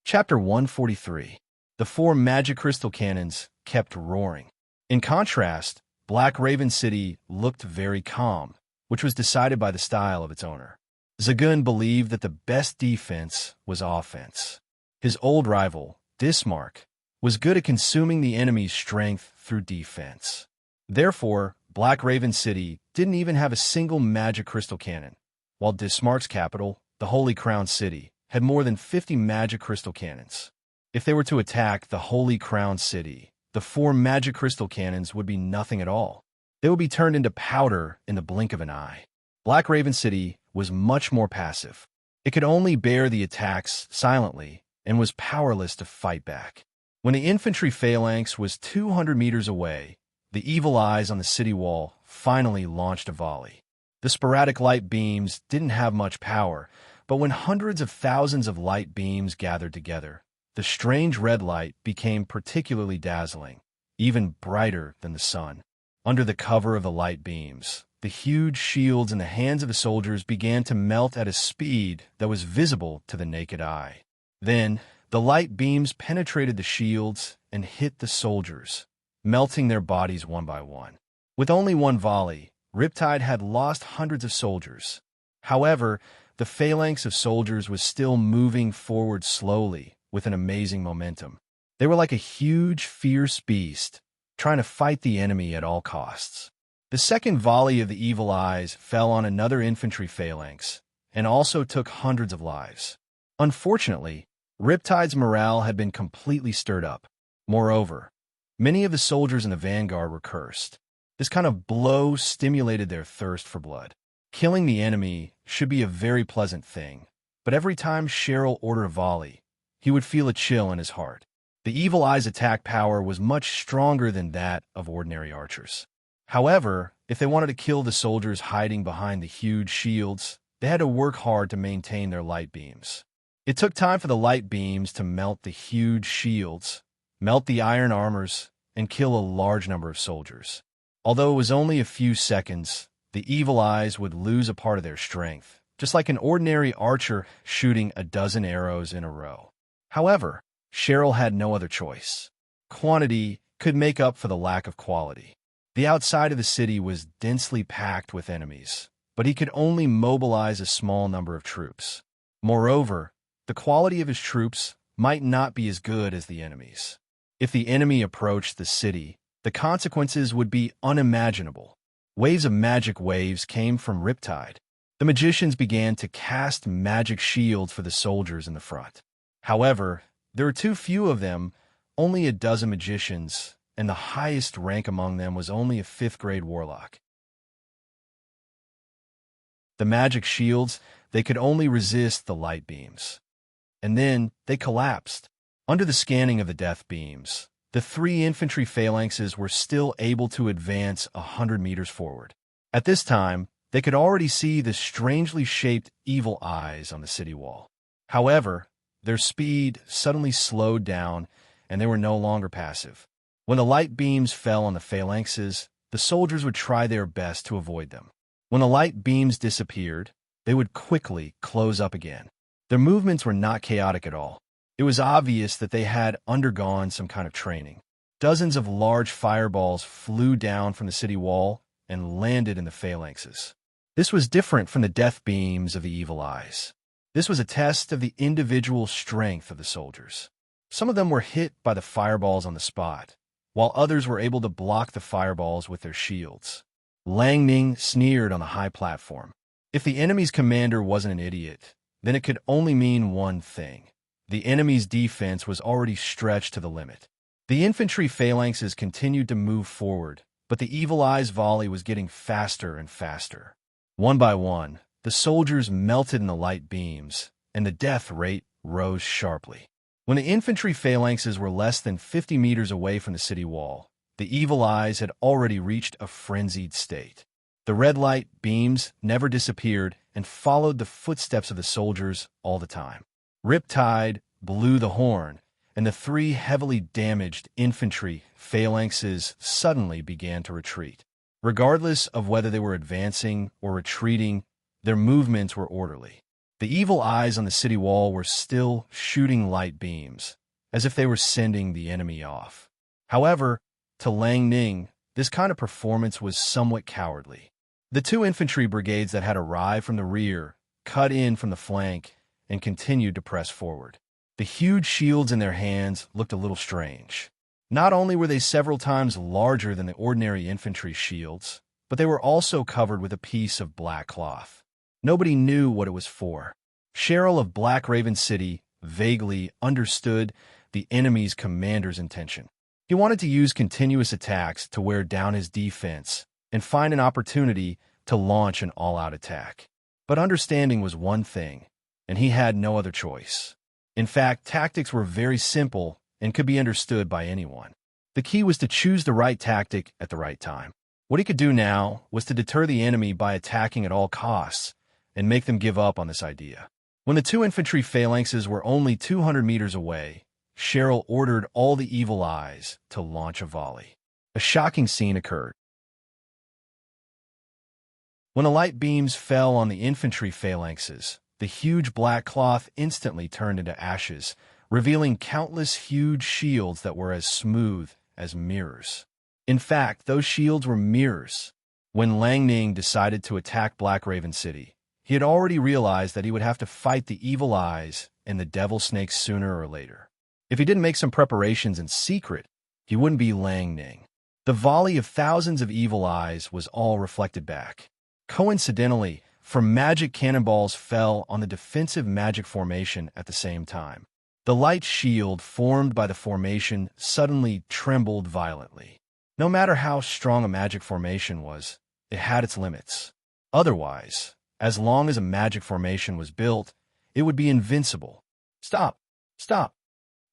Chapter 143. The 4 magic crystal cannons kept roaring. In contrast, Black Raven City looked very calm, which was decided by the style of its owner. Zagund believed that the best defense was offense. His old rival, Bismarck, was good at consuming the enemy's strength through defense. Therefore, Black Raven City didn't even have a single magic crystal cannon, while Bismarck's capital, the Holy Crown City, had more than 50 magic crystal cannons. If they were to attack the Holy Crown City, the 4 magic crystal cannons would be nothing at all. They would be turned into powder in the blink of an eye. Black Raven City was much more passive. It could only bear the attacks silently and was powerless to fight back. When the infantry phalanx was 200 meters away, the evil eyes on the city wall finally launched a volley. The sporadic light beams didn't have much power, but when hundreds of thousands of light beams gathered together, the strange red light became particularly dazzling, even brighter than the sun. Under the cover of the light beams, the huge shields in the hands of the soldiers began to melt at a speed that was visible to the naked eye. Then, the light beams penetrated the shields and hit the soldiers, melting their bodies one by one. With only one volley, Riptide had lost hundreds of soldiers. However, the phalanx of soldiers was still moving forward slowly with an amazing momentum. They were like a huge, fierce beast, trying to fight the enemy at all costs. The second volley of the evil eyes fell on another infantry phalanx, and also took hundreds of lives. Unfortunately, Riptide's morale had been completely stirred up. Moreover, many of the soldiers in the vanguard were cursed. This kind of blow stimulated their thirst for blood. Killing the enemy should be a very pleasant thing, but every time Cheryl ordered a volley, he would feel a chill in his heart. The Evil Eye's attack power was much stronger than that of ordinary archers. However, if they wanted to kill the soldiers hiding behind the huge shields, they had to work hard to maintain their light beams. It took time for the light beams to melt the huge shields, melt the iron armors, and kill a large number of soldiers. Although it was only a few seconds, the Evil Eyes would lose a part of their strength, just like an ordinary archer shooting a dozen arrows in a row. However, Cheryl had no other choice. Quantity could make up for the lack of quality. The outside of the city was densely packed with enemies, but he could only mobilize a small number of troops. Moreover, the quality of his troops might not be as good as the enemy's. If the enemy approached the city, the consequences would be unimaginable. Waves of magic waves came from Riptide. The magicians began to cast magic shields for the soldiers in the front. However, there were too few of them, only a dozen magicians, and the highest rank among them was only a 5th-grade warlock. The magic shields, they could only resist the light beams. And then they collapsed. Under the scanning of the death beams, the 3 infantry phalanxes were still able to advance 100 meters forward. At this time, they could already see the strangely shaped evil eyes on the city wall. However, their speed suddenly slowed down, and they were no longer passive. When the light beams fell on the phalanxes, the soldiers would try their best to avoid them. When the light beams disappeared, they would quickly close up again. Their movements were not chaotic at all. It was obvious that they had undergone some kind of training. Dozens of large fireballs flew down from the city wall and landed in the phalanxes. This was different from the death beams of the Evil Eyes. This was a test of the individual strength of the soldiers. Some of them were hit by the fireballs on the spot, while others were able to block the fireballs with their shields. Lang Ning sneered on the high platform. If the enemy's commander wasn't an idiot, then it could only mean one thing. The enemy's defense was already stretched to the limit. The infantry phalanxes continued to move forward, but the Evil Eye's volley was getting faster and faster. One by one, the soldiers melted in the light beams, and the death rate rose sharply. When the infantry phalanxes were less than 50 meters away from the city wall, the Evil Eyes had already reached a frenzied state. The red light beams never disappeared and followed the footsteps of the soldiers all the time. Riptide blew the horn, and the 3 heavily damaged infantry phalanxes suddenly began to retreat. Regardless of whether they were advancing or retreating, their movements were orderly. The Evil Eyes on the city wall were still shooting light beams, as if they were sending the enemy off. However, to Lang Ning, this kind of performance was somewhat cowardly. The 2 infantry brigades that had arrived from the rear cut in from the flank and continued to press forward. The huge shields in their hands looked a little strange. Not only were they several times larger than the ordinary infantry shields, but they were also covered with a piece of black cloth. Nobody knew what it was for. Cheryl of Black Raven City vaguely understood the enemy's commander's intention. He wanted to use continuous attacks to wear down his defense and find an opportunity to launch an all-out attack. But understanding was one thing, and he had no other choice. In fact, tactics were very simple and could be understood by anyone. The key was to choose the right tactic at the right time. What he could do now was to deter the enemy by attacking at all costs and make them give up on this idea. When the 2 infantry phalanxes were only 200 meters away, Cheryl ordered all the Evil Eyes to launch a volley. A shocking scene occurred. When the light beams fell on the infantry phalanxes, the huge black cloth instantly turned into ashes, revealing countless huge shields that were as smooth as mirrors. In fact, those shields were mirrors. When Lang Ning decided to attack Black Raven City, he had already realized that he would have to fight the Evil Eyes and the Devil Snakes sooner or later. If he didn't make some preparations in secret, he wouldn't be Lang Ning. The volley of thousands of Evil Eyes was all reflected back. Coincidentally, from magic cannonballs fell on the defensive magic formation at the same time. The light shield formed by the formation suddenly trembled violently. No matter how strong a magic formation was, it had its limits. Otherwise, as long as a magic formation was built, it would be invincible. "Stop! Stop!"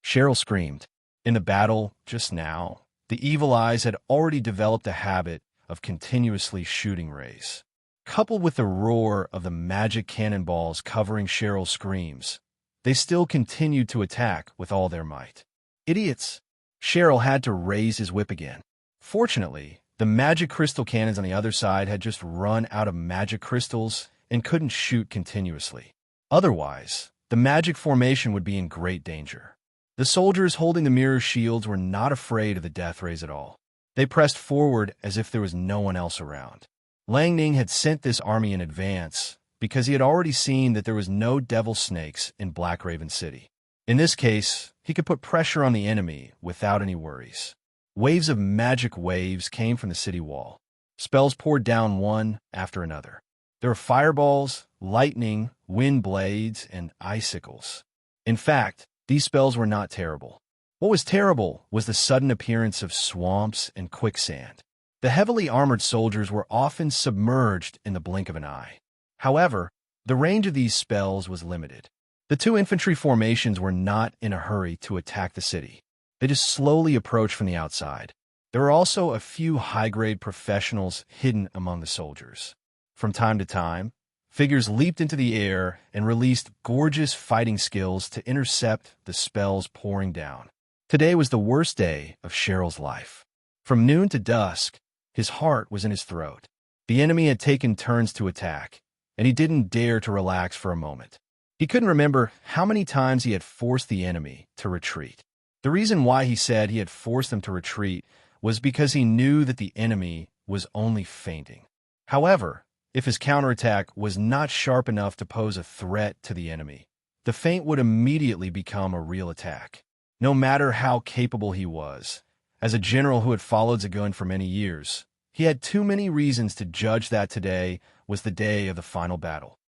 Cheryl screamed. In the battle just now, the evil eyes had already developed a habit of continuously shooting rays. Coupled with the roar of the magic cannonballs covering Cheryl's screams, they still continued to attack with all their might. Idiots! Cheryl had to raise his whip again. Fortunately, the magic crystal cannons on the other side had just run out of magic crystals and couldn't shoot continuously. Otherwise, the magic formation would be in great danger. The soldiers holding the mirror shields were not afraid of the death rays at all. They pressed forward as if there was no one else around. Lang Ning had sent this army in advance because he had already seen that there was no devil snakes in Black Raven City. In this case, he could put pressure on the enemy without any worries. Waves of magic waves came from the city wall. Spells poured down one after another. There were fireballs, lightning, wind blades, and icicles. In fact, these spells were not terrible. What was terrible was the sudden appearance of swamps and quicksand. The heavily armored soldiers were often submerged in the blink of an eye. However, the range of these spells was limited. The two infantry formations were not in a hurry to attack the city. They just slowly approached from the outside. There were also a few high-grade professionals hidden among the soldiers. From time to time, figures leaped into the air and released gorgeous fighting skills to intercept the spells pouring down. Today was the worst day of Cheryl's life. From noon to dusk, his heart was in his throat. The enemy had taken turns to attack, and he didn't dare to relax for a moment. He couldn't remember how many times he had forced the enemy to retreat. The reason why he said he had forced them to retreat was because he knew that the enemy was only feinting. However, if his counterattack was not sharp enough to pose a threat to the enemy, the feint would immediately become a real attack. No matter how capable he was, as a general who had followed Zagun for many years, he had too many reasons to judge that today was the day of the final battle.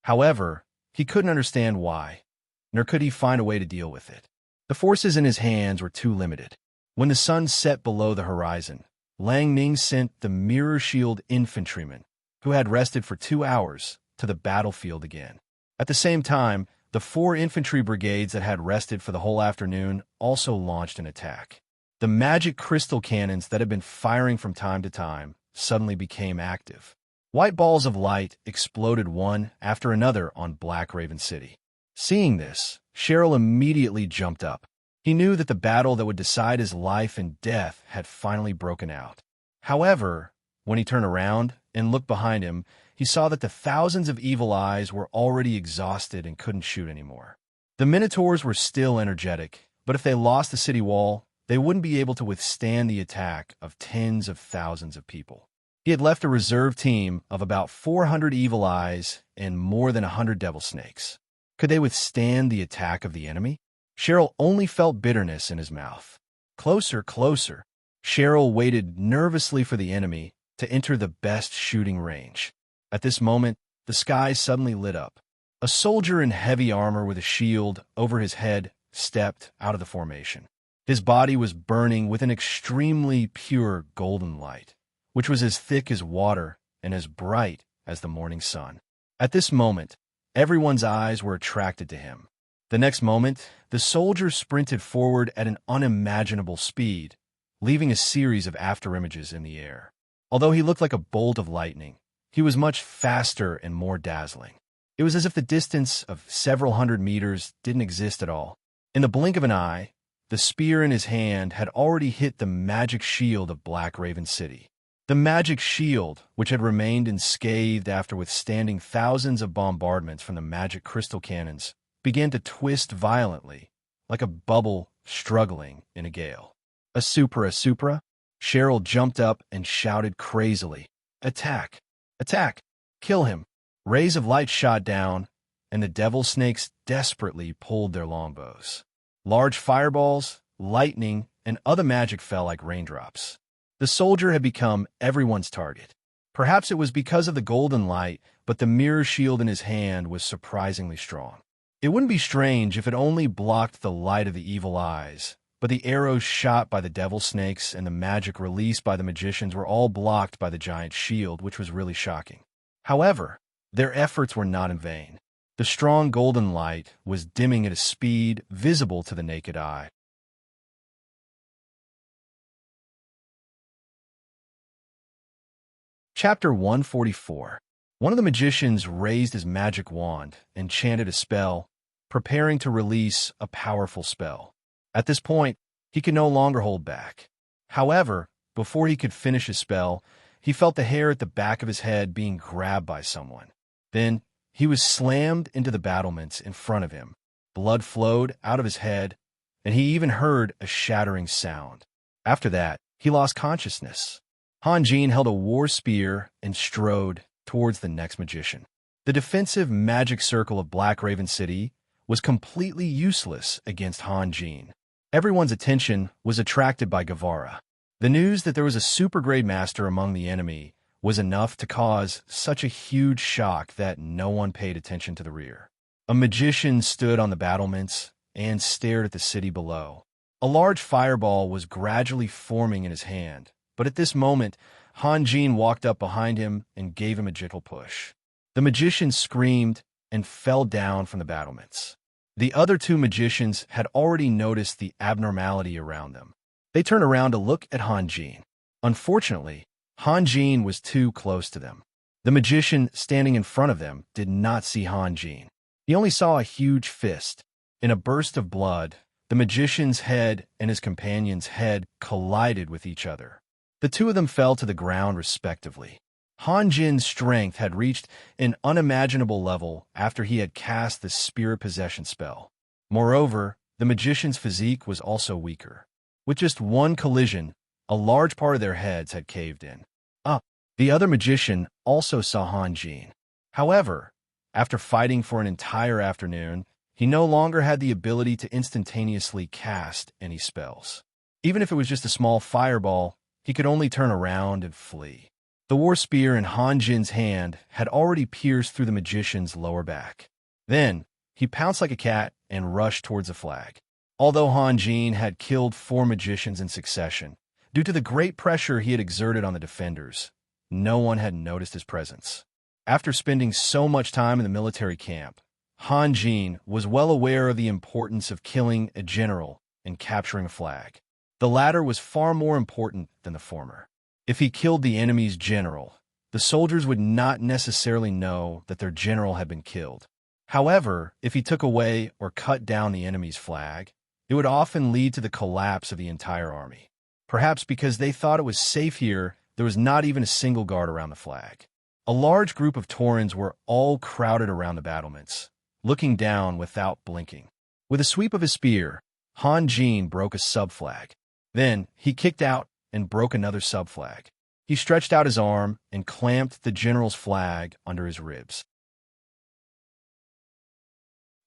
However, he couldn't understand why, nor could he find a way to deal with it. The forces in his hands were too limited. When the sun set below the horizon, Lang Ning sent the mirror shield infantrymen, who had rested for 2 hours, to the battlefield again. At the same time, the 4 infantry brigades that had rested for the whole afternoon also launched an attack. The magic crystal cannons that had been firing from time to time suddenly became active. White balls of light exploded one after another on Black Raven City. Seeing this, Cheryl immediately jumped up. He knew that the battle that would decide his life and death had finally broken out. However, when he turned around and looked behind him, he saw that the thousands of evil eyes were already exhausted and couldn't shoot anymore. The Minotaurs were still energetic, but if they lost the city wall, they wouldn't be able to withstand the attack of tens of thousands of people. He had left a reserve team of about 400 evil eyes and more than 100 devil snakes. Could they withstand the attack of the enemy? Cheryl only felt bitterness in his mouth. Closer, closer. Cheryl waited nervously for the enemy to enter the best shooting range. At this moment, the sky suddenly lit up. A soldier in heavy armor with a shield over his head stepped out of the formation. His body was burning with an extremely pure golden light, which was as thick as water and as bright as the morning sun. At this moment, everyone's eyes were attracted to him. The next moment, the soldier sprinted forward at an unimaginable speed, leaving a series of afterimages in the air. Although he looked like a bolt of lightning, he was much faster and more dazzling. It was as if the distance of several hundred meters didn't exist at all. In the blink of an eye, the spear in his hand had already hit the magic shield of Black Raven City. The magic shield, which had remained unscathed after withstanding thousands of bombardments from the magic crystal cannons, began to twist violently, like a bubble struggling in a gale. A supra! Cheryl jumped up and shouted crazily, "Attack! Attack! Kill him!" Rays of light shot down, and the devil snakes desperately pulled their longbows. Large fireballs, lightning, and other magic fell like raindrops. The soldier had become everyone's target. Perhaps it was because of the golden light, but the mirror shield in his hand was surprisingly strong. It wouldn't be strange if it only blocked the light of the evil eyes, but the arrows shot by the devil snakes and the magic released by the magicians were all blocked by the giant shield, which was really shocking. However, their efforts were not in vain. The strong golden light was dimming at a speed visible to the naked eye. Chapter 144. One of the magicians raised his magic wand and chanted a spell, preparing to release a powerful spell. At this point, he could no longer hold back. However, before he could finish his spell, he felt the hair at the back of his head being grabbed by someone. Then, he was slammed into the battlements in front of him. Blood flowed out of his head, and he even heard a shattering sound. After that, he lost consciousness. Han Jin held a war spear and strode towards the next magician. The defensive magic circle of Black Raven City was completely useless against Han Jin. Everyone's attention was attracted by Guevara. The news that there was a super-grade master among the enemy was enough to cause such a huge shock that no one paid attention to the rear. A magician stood on the battlements and stared at the city below. A large fireball was gradually forming in his hand, but at this moment, Han Jin walked up behind him and gave him a gentle push. The magician screamed and fell down from the battlements. The other two magicians had already noticed the abnormality around them. They turned around to look at Han Jin. Unfortunately, Han Jin was too close to them. The magician standing in front of them did not see Han Jin. He only saw a huge fist. In a burst of blood, the magician's head and his companion's head collided with each other. The two of them fell to the ground respectively. Han Jin's strength had reached an unimaginable level after he had cast the spirit possession spell. Moreover, the magician's physique was also weaker. With just one collision, a large part of their heads had caved in. The other magician also saw Han Jin. However, after fighting for an entire afternoon, he no longer had the ability to instantaneously cast any spells. Even if it was just a small fireball, he could only turn around and flee. The war spear in Han Jin's hand had already pierced through the magician's lower back. Then, he pounced like a cat and rushed towards the flag. Although Han Jin had killed 4 magicians in succession, due to the great pressure he had exerted on the defenders, no one had noticed his presence. After spending so much time in the military camp, Han Jin was well aware of the importance of killing a general and capturing a flag. The latter was far more important than the former. If he killed the enemy's general, the soldiers would not necessarily know that their general had been killed. However, if he took away or cut down the enemy's flag, it would often lead to the collapse of the entire army. Perhaps because they thought it was safe here, there was not even a single guard around the flag. A large group of Taurans were all crowded around the battlements, looking down without blinking. With a sweep of his spear, Han Jin broke a sub-flag. Then, he kicked out and broke another sub-flag. He stretched out his arm and clamped the general's flag under his ribs.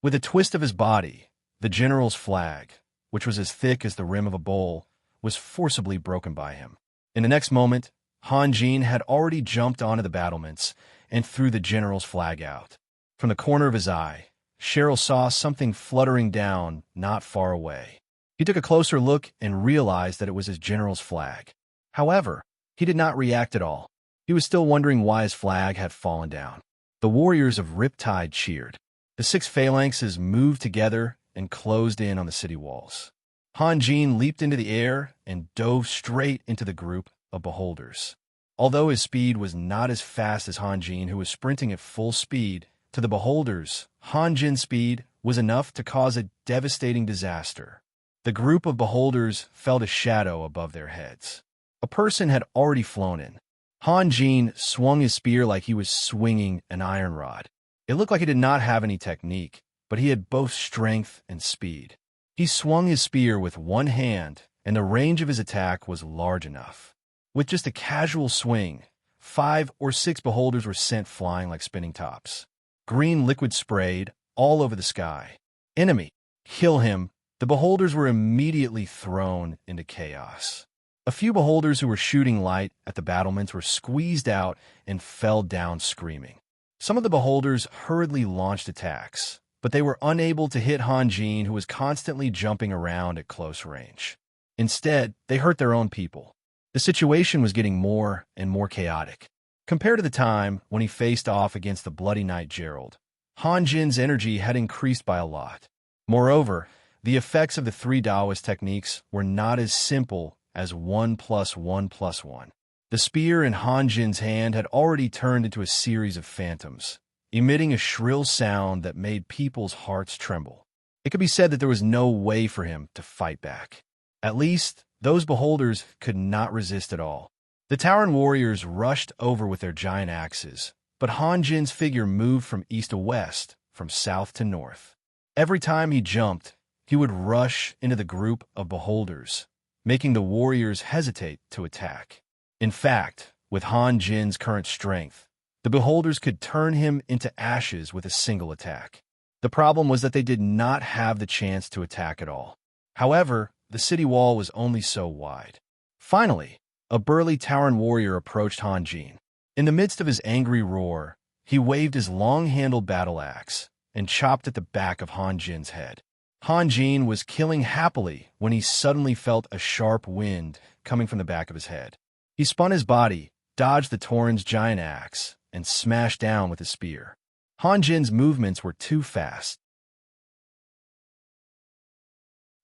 With a twist of his body, the general's flag, which was as thick as the rim of a bowl, was forcibly broken by him. In the next moment, Han Jin had already jumped onto the battlements and threw the general's flag out. From the corner of his eye, Cheryl saw something fluttering down not far away. He took a closer look and realized that it was his general's flag. However, he did not react at all. He was still wondering why his flag had fallen down. The warriors of Riptide cheered. The 6 phalanxes moved together and closed in on the city walls. Han Jin leaped into the air and dove straight into the group of beholders. Although his speed was not as fast as Han Jin, who was sprinting at full speed, to the beholders, Han Jin's speed was enough to cause a devastating disaster. The group of beholders felt a shadow above their heads. A person had already flown in. Han Jin swung his spear like he was swinging an iron rod. It looked like he did not have any technique, but he had both strength and speed. He swung his spear with one hand, and the range of his attack was large enough. With just a casual swing, 5 or 6 beholders were sent flying like spinning tops. Green liquid sprayed all over the sky. Enemy, kill him. The beholders were immediately thrown into chaos. A few beholders who were shooting light at the battlements were squeezed out and fell down screaming. Some of the beholders hurriedly launched attacks, but they were unable to hit Hanjin, who was constantly jumping around at close range. Instead, they hurt their own people. The situation was getting more and more chaotic. Compared to the time when he faced off against the Bloody Knight Gerald, Hanjin's energy had increased by a lot. Moreover, the effects of the three Taoist techniques were not as simple as 1+1+1. The spear in Hanjin's hand had already turned into a series of phantoms, emitting a shrill sound that made people's hearts tremble. It could be said that there was no way for him to fight back. At least, those beholders could not resist at all. The Tauren warriors rushed over with their giant axes, but Hanjin's figure moved from east to west, from south to north. Every time he jumped, he would rush into the group of beholders, making the warriors hesitate to attack. In fact, with Hanjin's current strength, the beholders could turn him into ashes with a single attack. The problem was that they did not have the chance to attack at all. However, the city wall was only so wide. Finally, a burly Tauren warrior approached Hanjin. In the midst of his angry roar, he waved his long-handled battle axe and chopped at the back of Hanjin's head. Hanjin was killing happily when he suddenly felt a sharp wind coming from the back of his head. He spun his body, dodged the Tauren's giant axe, and smashed down with his spear. Hanjin's movements were too fast.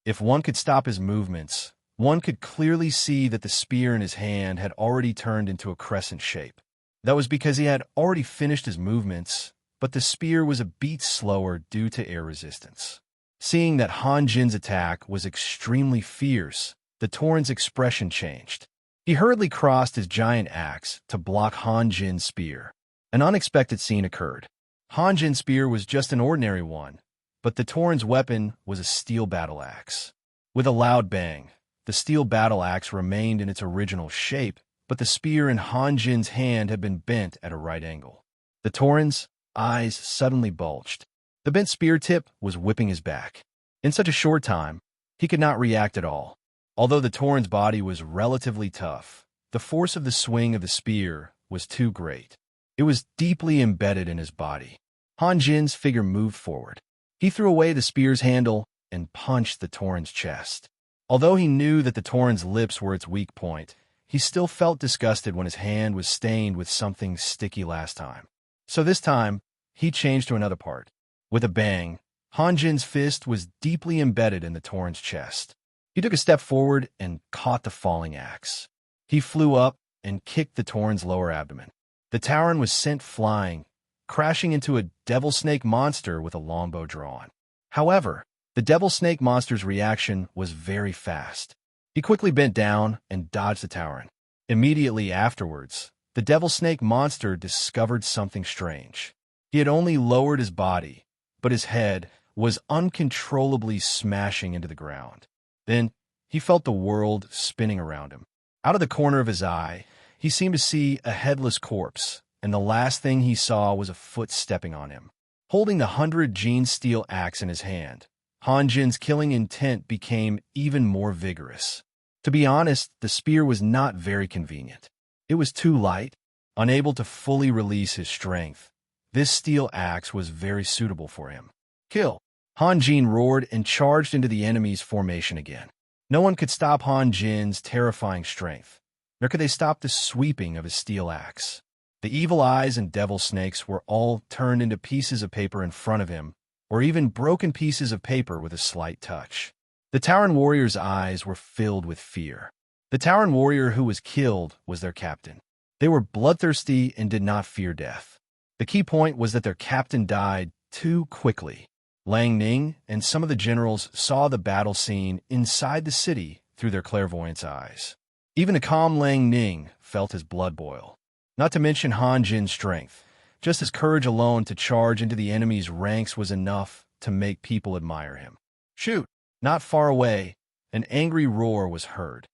If one could stop his movements, one could clearly see that the spear in his hand had already turned into a crescent shape. That was because he had already finished his movements, but the spear was a beat slower due to air resistance. Seeing that Hanjin's attack was extremely fierce, the Tauren's expression changed. He hurriedly crossed his giant axe to block Hanjin's spear. An unexpected scene occurred. Hanjin's spear was just an ordinary one, but the Tauren's weapon was a steel battle axe. With a loud bang, the steel battle axe remained in its original shape, but the spear in Hanjin's hand had been bent at a right angle. The Tauren's eyes suddenly bulged. The bent spear tip was whipping his back. In such a short time, he could not react at all. Although the Tauren's body was relatively tough, the force of the swing of the spear was too great. It was deeply embedded in his body. Hanjin's figure moved forward. He threw away the spear's handle and punched the Tauren's chest. Although he knew that the Tauren's lips were its weak point, he still felt disgusted when his hand was stained with something sticky last time. So this time, he changed to another part. With a bang, Hanjin's fist was deeply embedded in the Tauren's chest. He took a step forward and caught the falling axe. He flew up and kicked the Tauren's lower abdomen. The Tauren was sent flying, crashing into a devil snake monster with a longbow drawn. However, the devil snake monster's reaction was very fast. He quickly bent down and dodged the Tauren. Immediately afterwards, the devil snake monster discovered something strange. He had only lowered his body, but his head was uncontrollably smashing into the ground. Then, he felt the world spinning around him. Out of the corner of his eye, he seemed to see a headless corpse, and the last thing he saw was a foot stepping on him. Holding the 100-gene steel axe in his hand, Hanjin's killing intent became even more vigorous. To be honest, the spear was not very convenient. It was too light, unable to fully release his strength. This steel axe was very suitable for him. Kill! Hanjin roared and charged into the enemy's formation again. No one could stop Hanjin's terrifying strength, nor could they stop the sweeping of his steel axe. The evil eyes and devil snakes were all turned into pieces of paper in front of him, or even broken pieces of paper with a slight touch. The Tauren warrior's eyes were filled with fear. The Tauren warrior who was killed was their captain. They were bloodthirsty and did not fear death. The key point was that their captain died too quickly. Lang Ning and some of the generals saw the battle scene inside the city through their clairvoyant's eyes. Even a calm Lang Ning felt his blood boil. Not to mention Hanjin's strength. Just his courage alone to charge into the enemy's ranks was enough to make people admire him. Shoot! Not far away, an angry roar was heard.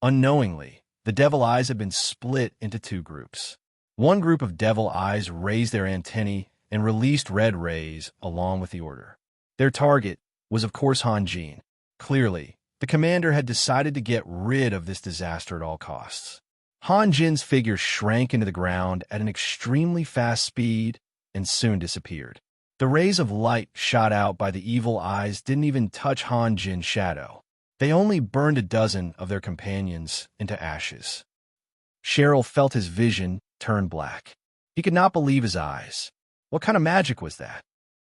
Unknowingly, the devil eyes had been split into two groups. One group of devil eyes raised their antennae and released red rays along with the order. Their target was, of course, Hanjin. Clearly, the commander had decided to get rid of this disaster at all costs. Han Jin's figure shrank into the ground at an extremely fast speed and soon disappeared. The rays of light shot out by the evil eyes didn't even touch Han Jin's shadow. They only burned a dozen of their companions into ashes. Cheryl felt his vision turn black. He could not believe his eyes. What kind of magic was that?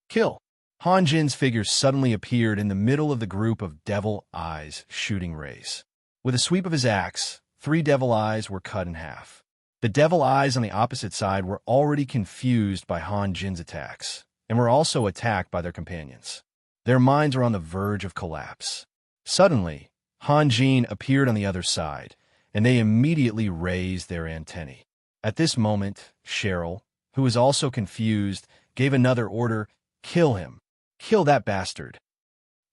Kill! Han Jin's figure suddenly appeared in the middle of the group of devil eyes shooting rays. With a sweep of his axe, 3 devil eyes were cut in half. The devil eyes on the opposite side were already confused by Han Jin's attacks, and were also attacked by their companions. Their minds were on the verge of collapse. Suddenly, Han Jin appeared on the other side, and they immediately raised their antennae. At this moment, Cheryl, who was also confused, gave another order, "Kill him! Kill that bastard!"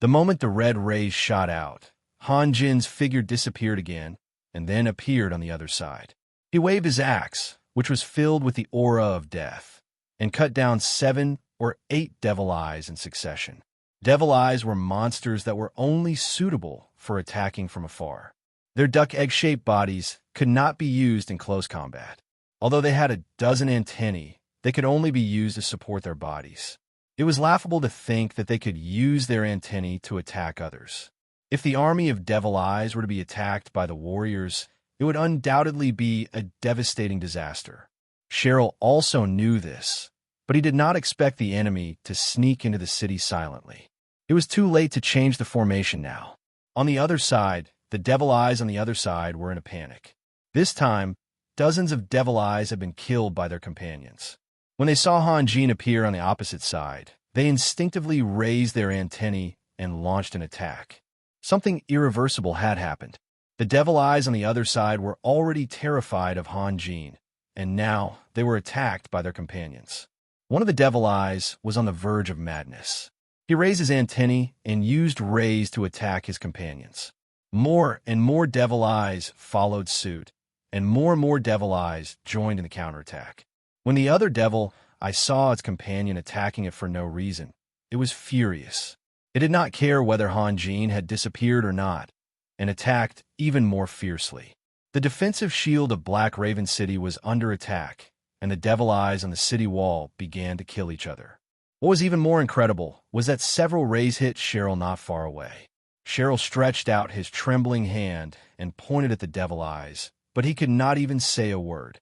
The moment the red rays shot out, Han Jin's figure disappeared again, and then appeared on the other side. He waved his axe, which was filled with the aura of death, and cut down 7 or 8 devil eyes in succession. Devil eyes were monsters that were only suitable for attacking from afar. Their duck egg-shaped bodies could not be used in close combat. Although they had a dozen antennae, they could only be used to support their bodies. It was laughable to think that they could use their antennae to attack others. If the army of devil eyes were to be attacked by the warriors, it would undoubtedly be a devastating disaster. Cheryl also knew this, but he did not expect the enemy to sneak into the city silently. It was too late to change the formation now. On the other side, the devil eyes on the other side were in a panic. This time, dozens of devil eyes had been killed by their companions. When they saw Han Jin appear on the opposite side, they instinctively raised their antennae and launched an attack. Something irreversible had happened. The devil eyes on the other side were already terrified of Han Jin, and now they were attacked by their companions. One of the devil eyes was on the verge of madness. He raised his antennae and used rays to attack his companions. More and more devil eyes followed suit, and more devil eyes joined in the counterattack. When the other devil eye saw its companion attacking it for no reason, it was furious. It did not care whether Han Jin had disappeared or not, and attacked even more fiercely. The defensive shield of Black Raven City was under attack, and the devil eyes on the city wall began to kill each other. What was even more incredible was that several rays hit Cheryl not far away. Cheryl stretched out his trembling hand and pointed at the devil eyes, but he could not even say a word.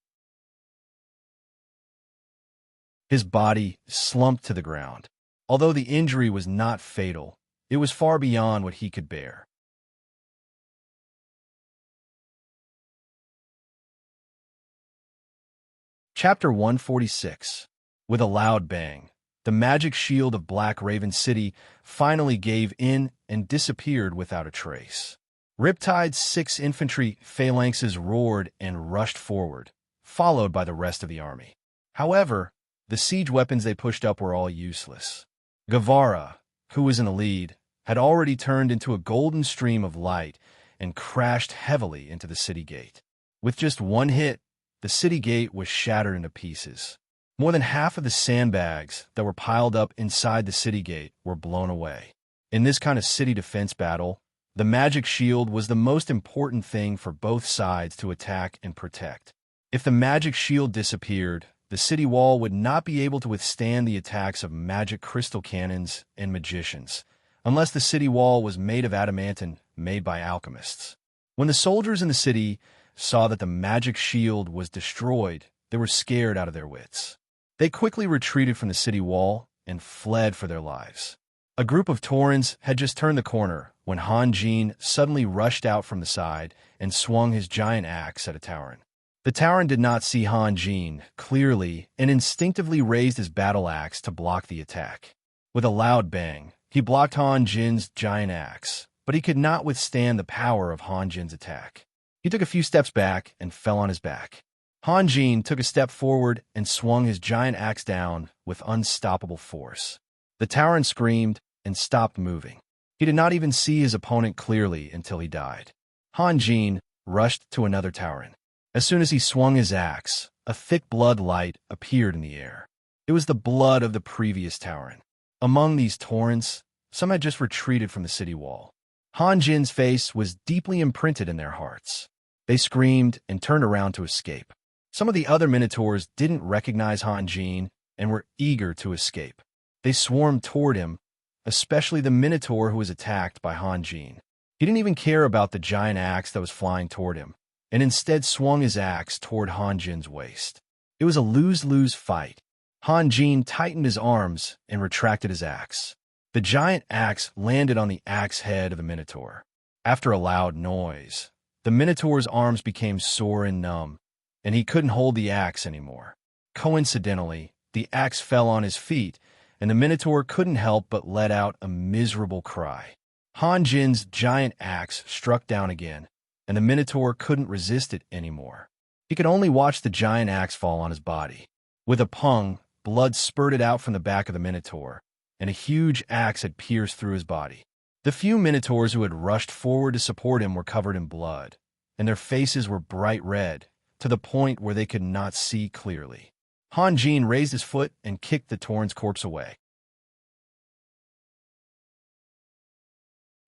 His body slumped to the ground. Although the injury was not fatal, it was far beyond what he could bear. Chapter 146. With a loud bang, the magic shield of Black Raven City finally gave in and disappeared without a trace. Riptide's 6 infantry phalanxes roared and rushed forward, followed by the rest of the army. However, the siege weapons they pushed up were all useless. Guevara, who was in the lead, had already turned into a golden stream of light and crashed heavily into the city gate. With just one hit, the city gate was shattered into pieces. More than half of the sandbags that were piled up inside the city gate were blown away. In this kind of city defense battle, the magic shield was the most important thing for both sides to attack and protect. If the magic shield disappeared, the city wall would not be able to withstand the attacks of magic crystal cannons and magicians, unless the city wall was made of adamantine made by alchemists. When the soldiers in the city saw that the magic shield was destroyed, they were scared out of their wits. They quickly retreated from the city wall and fled for their lives. A group of Taurens had just turned the corner when Han Jin suddenly rushed out from the side and swung his giant axe at a Tauren. The Tauren did not see Han Jin clearly and instinctively raised his battle axe to block the attack. With a loud bang, he blocked Han Jin's giant axe, but he could not withstand the power of Han Jin's attack. He took a few steps back and fell on his back. Han Jin took a step forward and swung his giant axe down with unstoppable force. The Tauren screamed and stopped moving. He did not even see his opponent clearly until he died. Han Jin rushed to another Tauren. As soon as he swung his axe, a thick blood light appeared in the air. It was the blood of the previous Tauren. Among these Taurens, some had just retreated from the city wall. Han Jin's face was deeply imprinted in their hearts. They screamed and turned around to escape. Some of the other Minotaurs didn't recognize Han Jin and were eager to escape. They swarmed toward him, especially the Minotaur who was attacked by Han Jin. He didn't even care about the giant axe that was flying toward him, and instead swung his axe toward Han Jin's waist. It was a lose-lose fight. Han Jin tightened his arms and retracted his axe. The giant axe landed on the axe head of the Minotaur. After a loud noise, the Minotaur's arms became sore and numb, and he couldn't hold the axe anymore. Coincidentally, the axe fell on his feet, and the Minotaur couldn't help but let out a miserable cry. Han Jin's giant axe struck down again, and the Minotaur couldn't resist it anymore. He could only watch the giant axe fall on his body. With a pung, blood spurted out from the back of the Minotaur, and a huge axe had pierced through his body. The few Minotaurs who had rushed forward to support him were covered in blood, and their faces were bright red, to the point where they could not see clearly. Han Jin raised his foot and kicked the Tauren's corpse away.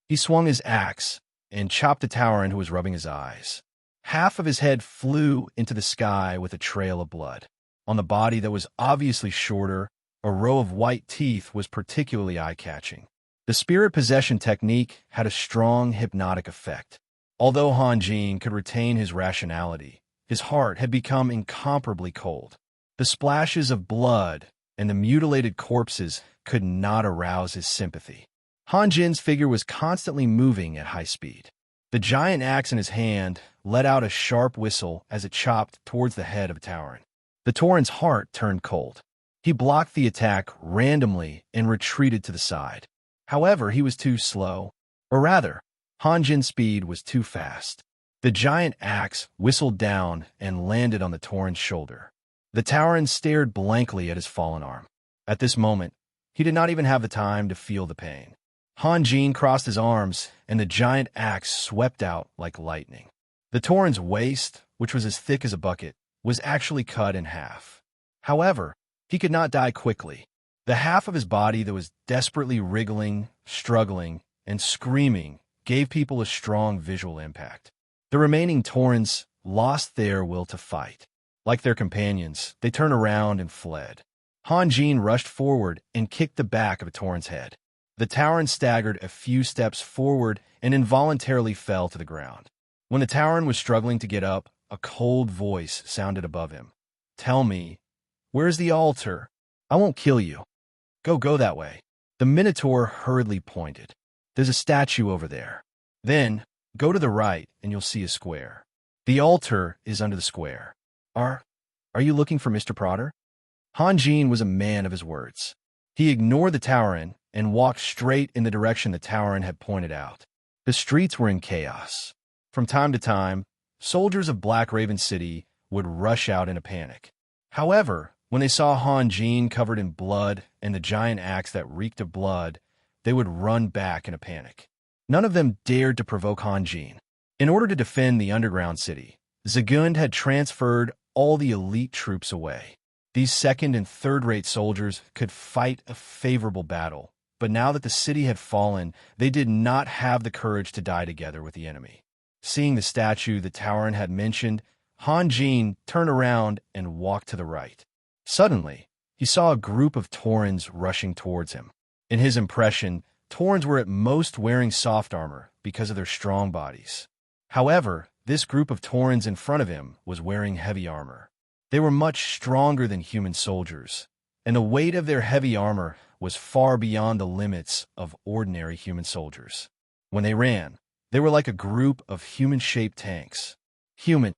He swung his axe and chopped the Tauren who was rubbing his eyes. Half of his head flew into the sky with a trail of blood. On the body that was obviously shorter, a row of white teeth was particularly eye-catching. The spirit possession technique had a strong hypnotic effect. Although Han Jin could retain his rationality, his heart had become incomparably cold. The splashes of blood and the mutilated corpses could not arouse his sympathy. Han Jin's figure was constantly moving at high speed. The giant axe in his hand let out a sharp whistle as it chopped towards the head of Tauren. The Tauren's heart turned cold. He blocked the attack randomly and retreated to the side. However, he was too slow, or rather, Han Jin's speed was too fast. The giant axe whistled down and landed on the Tauren's shoulder. The Tauren stared blankly at his fallen arm. At this moment, he did not even have the time to feel the pain. Han Jin crossed his arms, and the giant axe swept out like lightning. The Tauren's waist, which was as thick as a bucket, was actually cut in half. However, he could not die quickly. The half of his body that was desperately wriggling, struggling, and screaming gave people a strong visual impact. The remaining Taurens lost their will to fight. Like their companions, they turned around and fled. Han Jin rushed forward and kicked the back of a Tauren's head. The Tauren staggered a few steps forward and involuntarily fell to the ground. When the Tauren was struggling to get up, a cold voice sounded above him. "Tell me, where's the altar? I won't kill you. Go that way." The Minotaur hurriedly pointed. "There's a statue over there. Then, go to the right and you'll see a square. The altar is under the square. Are you looking for Mr. Protter?" Han Jin was a man of his words. He ignored the Tauren and walked straight in the direction the Tauren had pointed out. The streets were in chaos. From time to time, soldiers of Black Raven City would rush out in a panic. However, when they saw Han Jin covered in blood and the giant axe that reeked of blood, they would run back in a panic. None of them dared to provoke Han Jin. In order to defend the underground city, Zagund had transferred all the elite troops away. These second- and third-rate soldiers could fight a favorable battle, but now that the city had fallen, they did not have the courage to die together with the enemy. Seeing the statue the Tauren had mentioned, Han Jin turned around and walked to the right. Suddenly, he saw a group of Taurens rushing towards him. In his impression, Taurens were at most wearing soft armor because of their strong bodies. However, this group of Taurens in front of him was wearing heavy armor. They were much stronger than human soldiers, and the weight of their heavy armor was far beyond the limits of ordinary human soldiers. When they ran, they were like a group of human-shaped tanks. The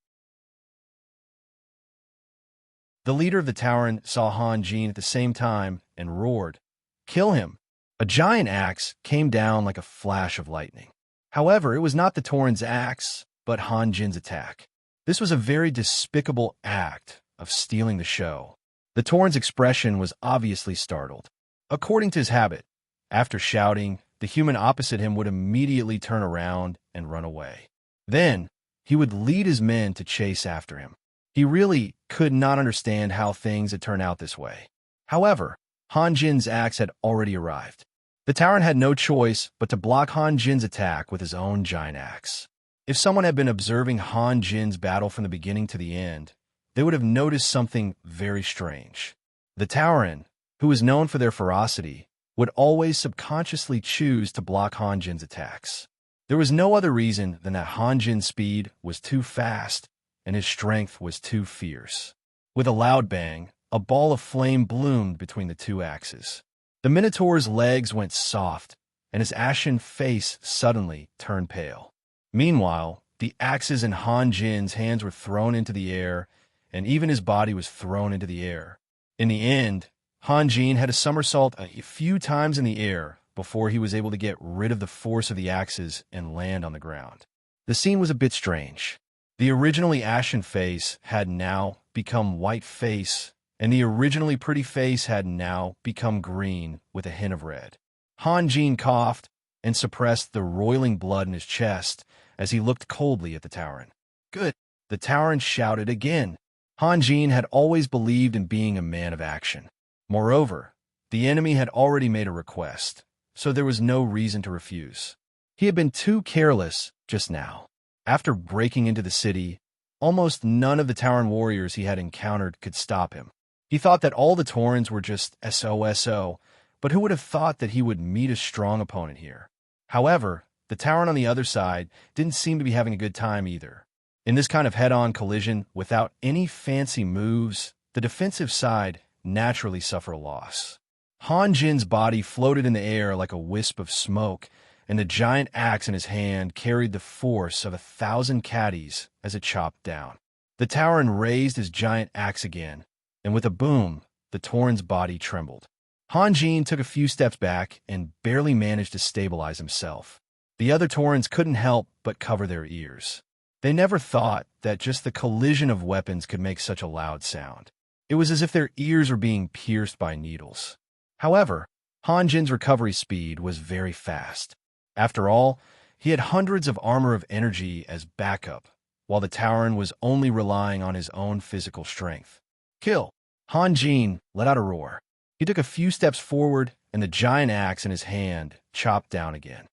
leader of the Tauren saw Han Jin at the same time and roared, "Kill him!" A giant axe came down like a flash of lightning. However, it was not the Tauren's axe, but Han Jin's attack. This was a very despicable act of stealing the show. The Tauren's expression was obviously startled. According to his habit, after shouting, the human opposite him would immediately turn around and run away. Then, he would lead his men to chase after him. He really could not understand how things had turned out this way. However, Han Jin's axe had already arrived. The Tauren had no choice but to block Han Jin's attack with his own giant axe. If someone had been observing Han Jin's battle from the beginning to the end, they would have noticed something very strange. The Tauren, who was known for their ferocity, would always subconsciously choose to block Han Jin's attacks. There was no other reason than that Han Jin's speed was too fast and his strength was too fierce. With a loud bang, a ball of flame bloomed between the two axes. The Minotaur's legs went soft, and his ashen face suddenly turned pale. Meanwhile, the axes in Han Jin's hands were thrown into the air, and even his body was thrown into the air. In the end, Han Jin had to somersault a few times in the air before he was able to get rid of the force of the axes and land on the ground. The scene was a bit strange. The originally ashen face had now become white face, and the originally pretty face had now become green with a hint of red. Han Jin coughed and suppressed the roiling blood in his chest as he looked coldly at the Tauren. Good, the Tauren shouted again. Han Jin had always believed in being a man of action. Moreover, the enemy had already made a request, so there was no reason to refuse. He had been too careless just now. After breaking into the city, almost none of the Tauren warriors he had encountered could stop him. He thought that all the Taurens were just SOSO, but who would have thought that he would meet a strong opponent here? However, the Tauren on the other side didn't seem to be having a good time either. In this kind of head-on collision, without any fancy moves, the defensive side naturally suffered a loss. Han Jin's body floated in the air like a wisp of smoke, and the giant axe in his hand carried the force of 1,000 caddies as it chopped down. The Tauren raised his giant axe again, and with a boom, the Tauren's body trembled. Han Jin took a few steps back and barely managed to stabilize himself. The other Taurens couldn't help but cover their ears. They never thought that just the collision of weapons could make such a loud sound. It was as if their ears were being pierced by needles. However, Han Jin's recovery speed was very fast. After all, he had hundreds of armor of energy as backup, while the Tauren was only relying on his own physical strength. Kill! Han Jin let out a roar. He took a few steps forward, and the giant axe in his hand chopped down again.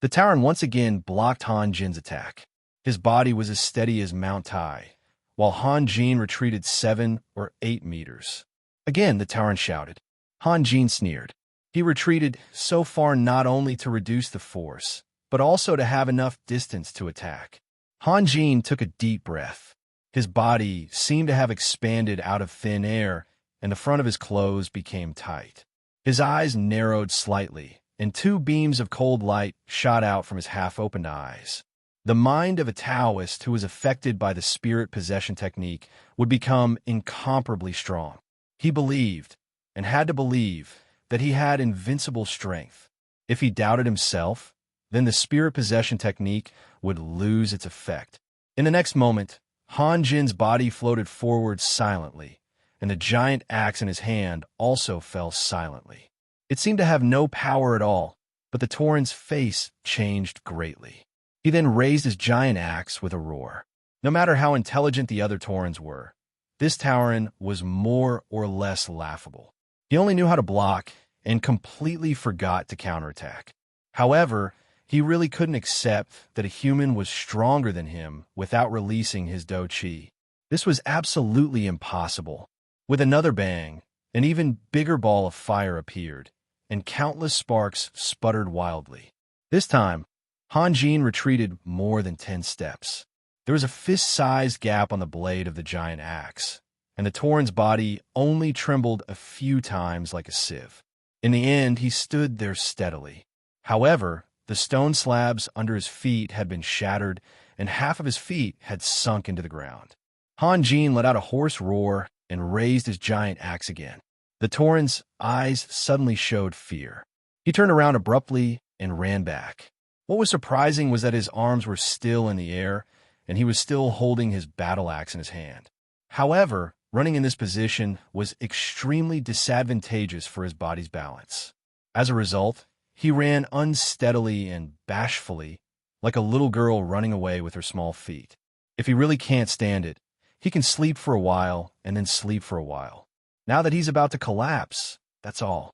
The Tauren once again blocked Han Jin's attack. His body was as steady as Mount Tai, while Han Jin retreated 7 or 8 meters. Again, the Tauren shouted. Han Jin sneered. He retreated so far not only to reduce the force, but also to have enough distance to attack. Han Jin took a deep breath. His body seemed to have expanded out of thin air, and the front of his clothes became tight. His eyes narrowed slightly, and 2 beams of cold light shot out from his half-opened eyes. The mind of a Taoist who was affected by the spirit possession technique would become incomparably strong. He believed, and had to believe, that he had invincible strength. If he doubted himself, then the spirit possession technique would lose its effect. In the next moment, Han Jin's body floated forward silently, and the giant axe in his hand also fell silently. It seemed to have no power at all, but the Tauren's face changed greatly. He then raised his giant axe with a roar. No matter how intelligent the other Taurens were, this Tauren was more or less laughable. He only knew how to block and completely forgot to counterattack. However, he really couldn't accept that a human was stronger than him without releasing his Do Chi. This was absolutely impossible. With another bang, an even bigger ball of fire appeared, and countless sparks sputtered wildly. This time, Han Jin retreated more than 10 steps. There was a fist-sized gap on the blade of the giant axe, and the Tauren's body only trembled a few times like a sieve. In the end, he stood there steadily. However, the stone slabs under his feet had been shattered, and half of his feet had sunk into the ground. Han Jin let out a hoarse roar and raised his giant axe again. The Tauren's eyes suddenly showed fear. He turned around abruptly and ran back. What was surprising was that his arms were still in the air, and he was still holding his battle axe in his hand. However, running in this position was extremely disadvantageous for his body's balance. As a result, he ran unsteadily and bashfully, like a little girl running away with her small feet. If he really can't stand it, he can sleep for a while and then sleep for a while. Now that he's about to collapse, That's all.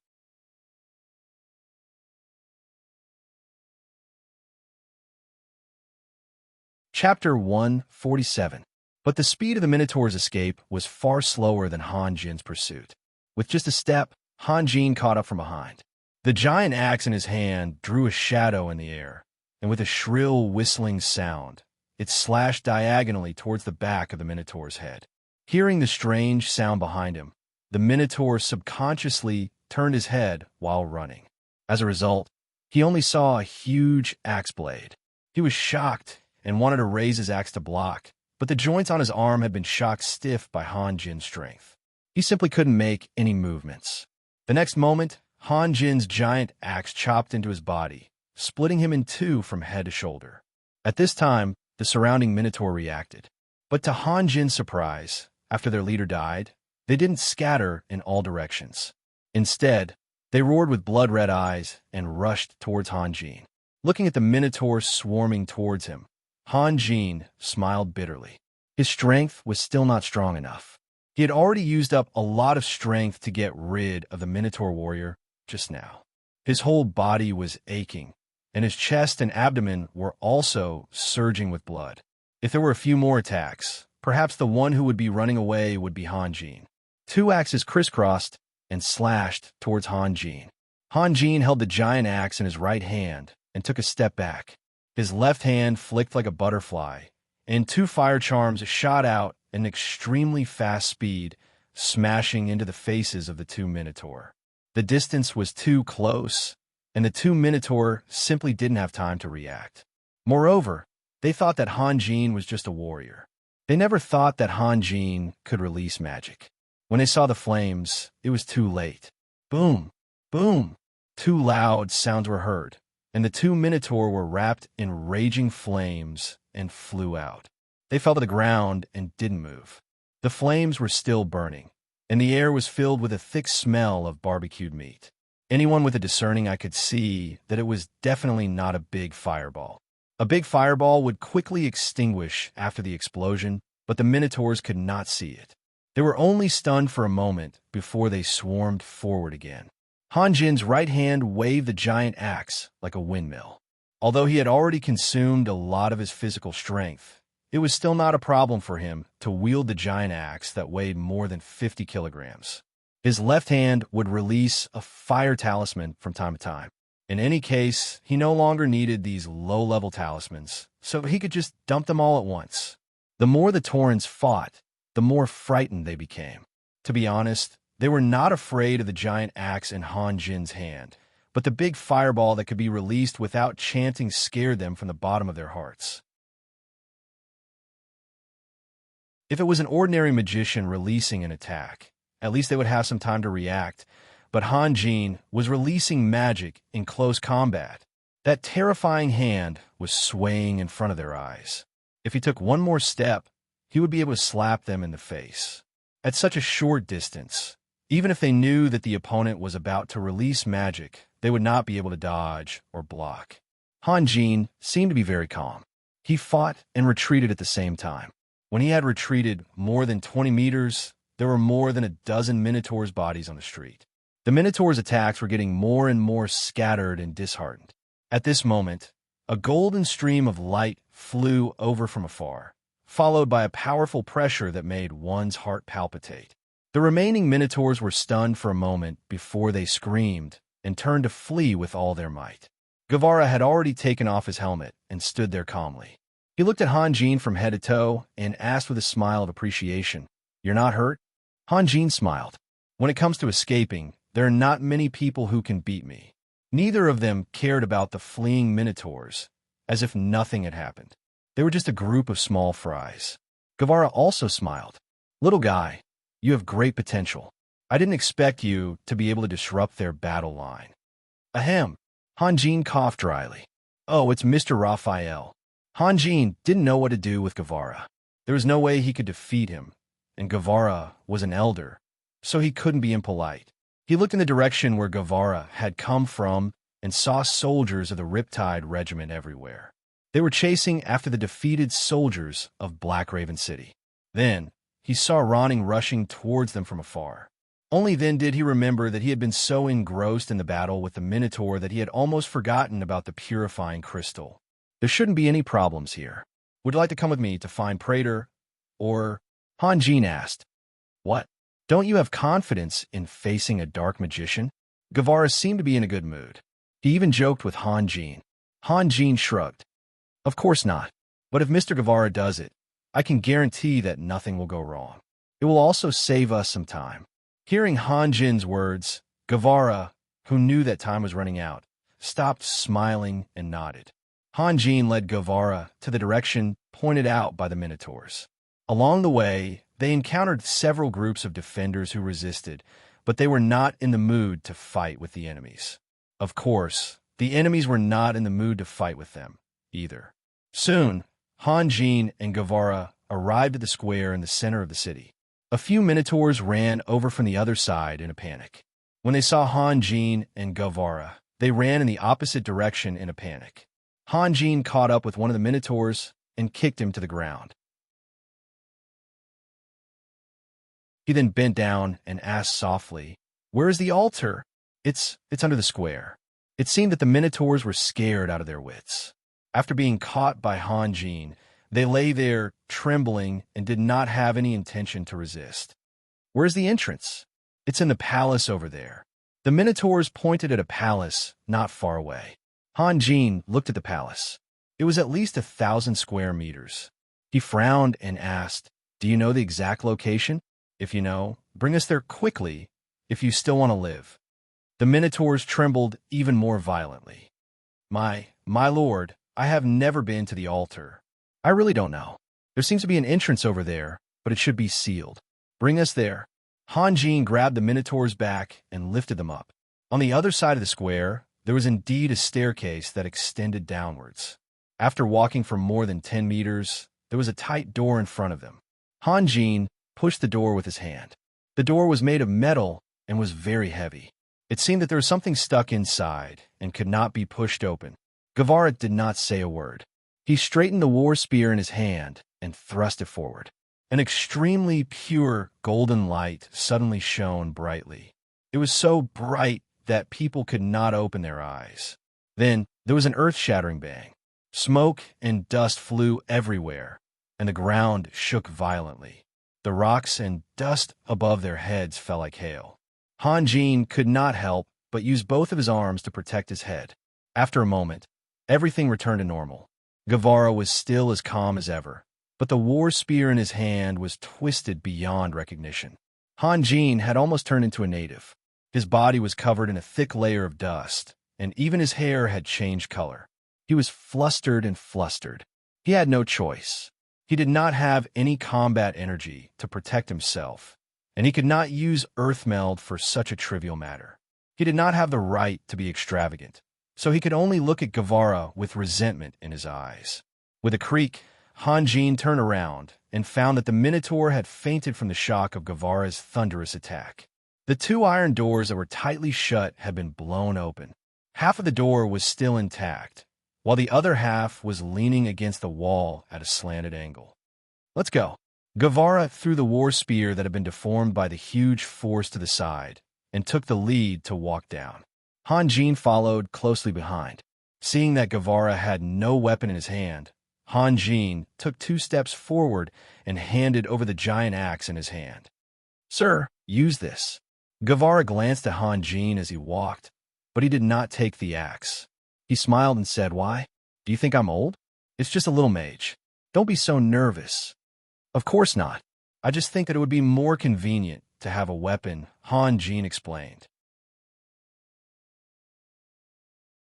Chapter 147. But the speed of the Minotaur's escape was far slower than Han Jin's pursuit. With just a step, Han Jin caught up from behind. The giant axe in his hand drew a shadow in the air, and with a shrill whistling sound, it slashed diagonally towards the back of the Minotaur's head. Hearing the strange sound behind him, the Minotaur subconsciously turned his head while running. As a result, he only saw a huge axe blade. He was shocked and wanted to raise his axe to block, but the joints on his arm had been shocked stiff by Han Jin's strength. He simply couldn't make any movements. The next moment, Han Jin's giant axe chopped into his body, splitting him in two from head to shoulder. At this time, the surrounding Minotaur reacted. But to Han Jin's surprise, after their leader died, they didn't scatter in all directions. Instead, they roared with blood-red eyes and rushed towards Han Jin. Looking at the Minotaur swarming towards him, Han Jin smiled bitterly. His strength was still not strong enough. He had already used up a lot of strength to get rid of the Minotaur warrior just now. His whole body was aching, and his chest and abdomen were also surging with blood. If there were a few more attacks, perhaps the one who would be running away would be Han Jin. Two axes crisscrossed and slashed towards Han Jin. Han Jin held the giant axe in his right hand and took a step back. His left hand flicked like a butterfly, and two fire charms shot out at an extremely fast speed, smashing into the faces of the two Minotaur. The distance was too close, and the two Minotaur simply didn't have time to react. Moreover, they thought that Han Jin was just a warrior. They never thought that Han Jin could release magic. When they saw the flames, it was too late. Boom! Boom! Two loud sounds were heard, and the two Minotaur were wrapped in raging flames and flew out. They fell to the ground and didn't move. The flames were still burning, and the air was filled with a thick smell of barbecued meat. Anyone with a discerning eye could see that it was definitely not a big fireball. A big fireball would quickly extinguish after the explosion, but the Minotaurs could not see it. They were only stunned for a moment before they swarmed forward again. Han Jin's right hand waved the giant axe like a windmill. Although he had already consumed a lot of his physical strength, it was still not a problem for him to wield the giant axe that weighed more than 50 kilograms. His left hand would release a fire talisman from time to time. In any case, he no longer needed these low-level talismans, so he could just dump them all at once. The more the Taurans fought, the more frightened they became. To be honest, they were not afraid of the giant axe in Han Jin's hand, but the big fireball that could be released without chanting scared them from the bottom of their hearts. If it was an ordinary magician releasing an attack, at least they would have some time to react, but Han Jin was releasing magic in close combat. That terrifying hand was swaying in front of their eyes. If he took one more step, he would be able to slap them in the face. At such a short distance, even if they knew that the opponent was about to release magic, they would not be able to dodge or block. Han Jin seemed to be very calm. He fought and retreated at the same time. When he had retreated more than 20 meters, there were more than a dozen Minotaurs' bodies on the street. The Minotaurs' attacks were getting more and more scattered and disheartened. At this moment, a golden stream of light flew over from afar, followed by a powerful pressure that made one's heart palpitate. The remaining Minotaurs were stunned for a moment before they screamed and turned to flee with all their might. Guevara had already taken off his helmet and stood there calmly. He looked at Han Jin from head to toe and asked with a smile of appreciation, "You're not hurt?" Han Jin smiled. "When it comes to escaping, there are not many people who can beat me." Neither of them cared about the fleeing Minotaurs, as if nothing had happened. They were just a group of small fries. Guevara also smiled. "Little guy, you have great potential. I didn't expect you to be able to disrupt their battle line." Ahem. Han Jin coughed dryly. "Oh, it's Mr. Raphael." Han Jin didn't know what to do with Guevara. There was no way he could defeat him, and Guevara was an elder, so he couldn't be impolite. He looked in the direction where Guevara had come from and saw soldiers of the Riptide Regiment everywhere. They were chasing after the defeated soldiers of Black Raven City. Then, he saw Ronning rushing towards them from afar. Only then did he remember that he had been so engrossed in the battle with the Minotaur that he had almost forgotten about the purifying crystal. There shouldn't be any problems here. Would you like to come with me to find Praetor? Or, Han Jin asked. What? Don't you have confidence in facing a dark magician? Guevara seemed to be in a good mood. He even joked with Han Jin. Han Jin shrugged. Of course not. But if Mr. Guevara does it, I can guarantee that nothing will go wrong. It will also save us some time. Hearing Han Jin's words, Guevara, who knew that time was running out, stopped smiling and nodded. Han Jin led Guevara to the direction pointed out by the Minotaurs. Along the way, they encountered several groups of defenders who resisted, but they were not in the mood to fight with the enemies. Of course, the enemies were not in the mood to fight with them, either. Soon, Han Jin and Guevara arrived at the square in the center of the city. A few Minotaurs ran over from the other side in a panic. When they saw Han Jin and Guevara, they ran in the opposite direction in a panic. Han Jin caught up with one of the Minotaurs and kicked him to the ground. He then bent down and asked softly, "Where is the altar?" It's under the square." It seemed that the Minotaurs were scared out of their wits. After being caught by Han Jin, they lay there, trembling, and did not have any intention to resist. "Where's the entrance?" "It's in the palace over there." The Minotaurs pointed at a palace not far away. Han Jin looked at the palace. It was at least 1,000 square meters. He frowned and asked, "Do you know the exact location? If you know, bring us there quickly, if you still want to live." The Minotaurs trembled even more violently. My lord, I have never been to the altar. I really don't know. There seems to be an entrance over there, but it should be sealed. Bring us there." Han Jin grabbed the Minotaurs back and lifted them up. On the other side of the square, there was indeed a staircase that extended downwards. After walking for more than 10 meters, there was a tight door in front of them. Han Jin pushed the door with his hand. The door was made of metal and was very heavy. It seemed that there was something stuck inside and could not be pushed open. Guevara did not say a word. He straightened the war spear in his hand and thrust it forward. An extremely pure golden light suddenly shone brightly. It was so bright that people could not open their eyes. Then there was an earth-shattering bang. Smoke and dust flew everywhere, and the ground shook violently. The rocks and dust above their heads fell like hail. Han Jin could not help but use both of his arms to protect his head. After a moment, everything returned to normal. Guevara was still as calm as ever, but the war spear in his hand was twisted beyond recognition. Han Jin had almost turned into a native. His body was covered in a thick layer of dust, and even his hair had changed color. He was flustered and flustered. He had no choice. He did not have any combat energy to protect himself, and he could not use Earthmeld for such a trivial matter. He did not have the right to be extravagant, so he could only look at Guevara with resentment in his eyes. With a creak, Han Jin turned around and found that the Minotaur had fainted from the shock of Guevara's thunderous attack. The two iron doors that were tightly shut had been blown open. Half of the door was still intact, while the other half was leaning against the wall at a slanted angle. "Let's go." Guevara threw the war spear that had been deformed by the huge force to the side and took the lead to walk down. Han Jin followed closely behind. Seeing that Guevara had no weapon in his hand, Han Jin took 2 steps forward and handed over the giant axe in his hand. "Sir, use this." Guevara glanced at Han Jin as he walked, but he did not take the axe. He smiled and said, "Why? Do you think I'm old? It's just a little mage. Don't be so nervous." "Of course not. I just think that it would be more convenient to have a weapon," Han Jin explained.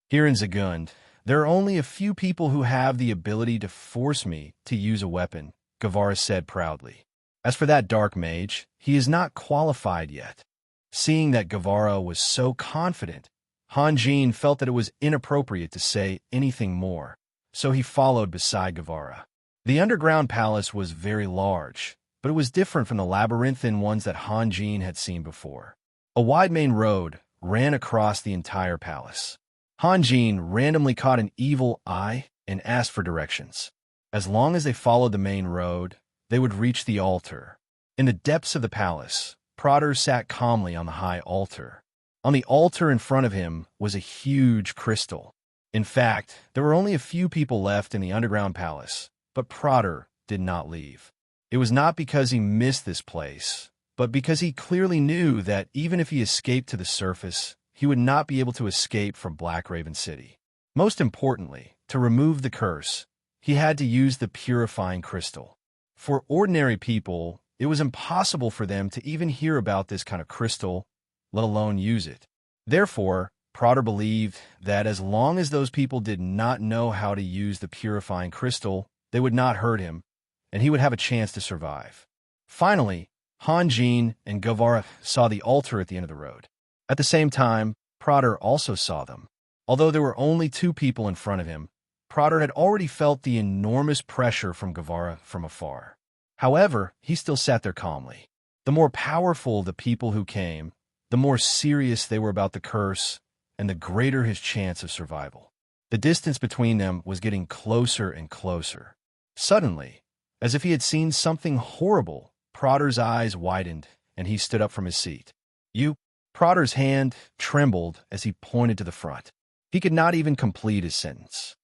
"Here in Zagund, there are only a few people who have the ability to force me to use a weapon," Guevara said proudly. "As for that dark mage, he is not qualified yet." Seeing that Guevara was so confident, Han Jin felt that it was inappropriate to say anything more, so he followed beside Guevara. The underground palace was very large, but it was different from the labyrinthine ones that Han Jin had seen before. A wide main road ran across the entire palace. Han Jin randomly caught an evil eye and asked for directions. As long as they followed the main road, they would reach the altar. In the depths of the palace, Prater sat calmly on the high altar. On the altar in front of him was a huge crystal. In fact, there were only a few people left in the underground palace, but Prater did not leave. It was not because he missed this place, but because he clearly knew that even if he escaped to the surface, he would not be able to escape from Black Raven City. Most importantly, to remove the curse, he had to use the purifying crystal. For ordinary people, it was impossible for them to even hear about this kind of crystal, let alone use it. Therefore, Prater believed that as long as those people did not know how to use the purifying crystal, they would not hurt him, and he would have a chance to survive. Finally, Hanjin and Guevara saw the altar at the end of the road. At the same time, Prater also saw them. Although there were only two people in front of him, Prater had already felt the enormous pressure from Guevara from afar. However, he still sat there calmly. The more powerful the people who came, the more serious they were about the curse, and the greater his chance of survival. The distance between them was getting closer and closer. Suddenly, as if he had seen something horrible, Prater's eyes widened, and he stood up from his seat. "You?" Prater's hand trembled as he pointed to the front. He could not even complete his sentence.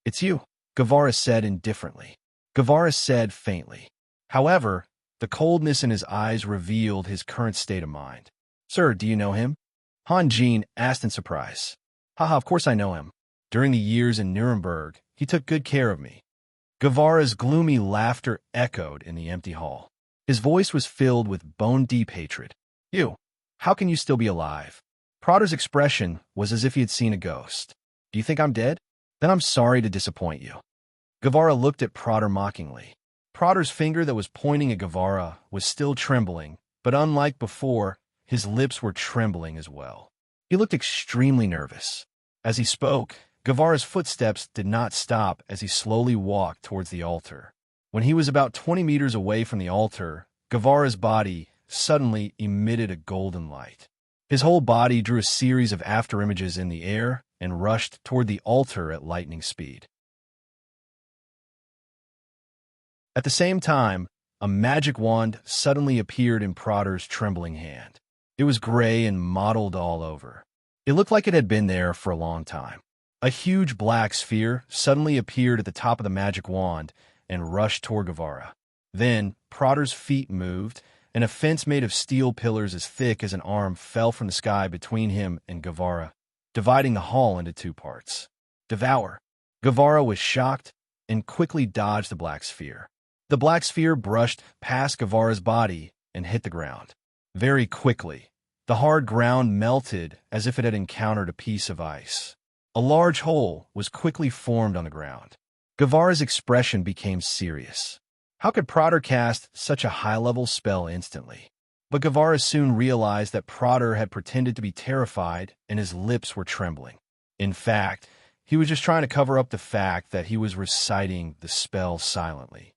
"It's you," Guevara said indifferently. Guevara said faintly. However, the coldness in his eyes revealed his current state of mind. "Sir, do you know him?" Hanjin asked in surprise. "Haha, of course I know him. During the years in Nuremberg, he took good care of me." Guevara's gloomy laughter echoed in the empty hall. His voice was filled with bone-deep hatred. "You? How can you still be alive?" Prater's expression was as if he had seen a ghost. "Do you think I'm dead? Then I'm sorry to disappoint you." Guevara looked at Prater mockingly. Prater's finger that was pointing at Guevara was still trembling, but unlike before, his lips were trembling as well. He looked extremely nervous. As he spoke, Guevara's footsteps did not stop as he slowly walked towards the altar. When he was about 20 meters away from the altar, Guevara's body suddenly emitted a golden light. His whole body drew a series of afterimages in the air and rushed toward the altar at lightning speed. At the same time, a magic wand suddenly appeared in Prater's trembling hand. It was gray and mottled all over. It looked like it had been there for a long time. A huge black sphere suddenly appeared at the top of the magic wand and rushed toward Guevara. Then, Prater's feet moved, and a fence made of steel pillars as thick as an arm fell from the sky between him and Guevara, dividing the hall into two parts. "Devour!" Guevara was shocked and quickly dodged the black sphere. The black sphere brushed past Guevara's body and hit the ground. Very quickly, the hard ground melted as if it had encountered a piece of ice. A large hole was quickly formed on the ground. Guevara's expression became serious. How could Prater cast such a high-level spell instantly? But Guevara soon realized that Prater had pretended to be terrified and his lips were trembling. In fact, he was just trying to cover up the fact that he was reciting the spell silently.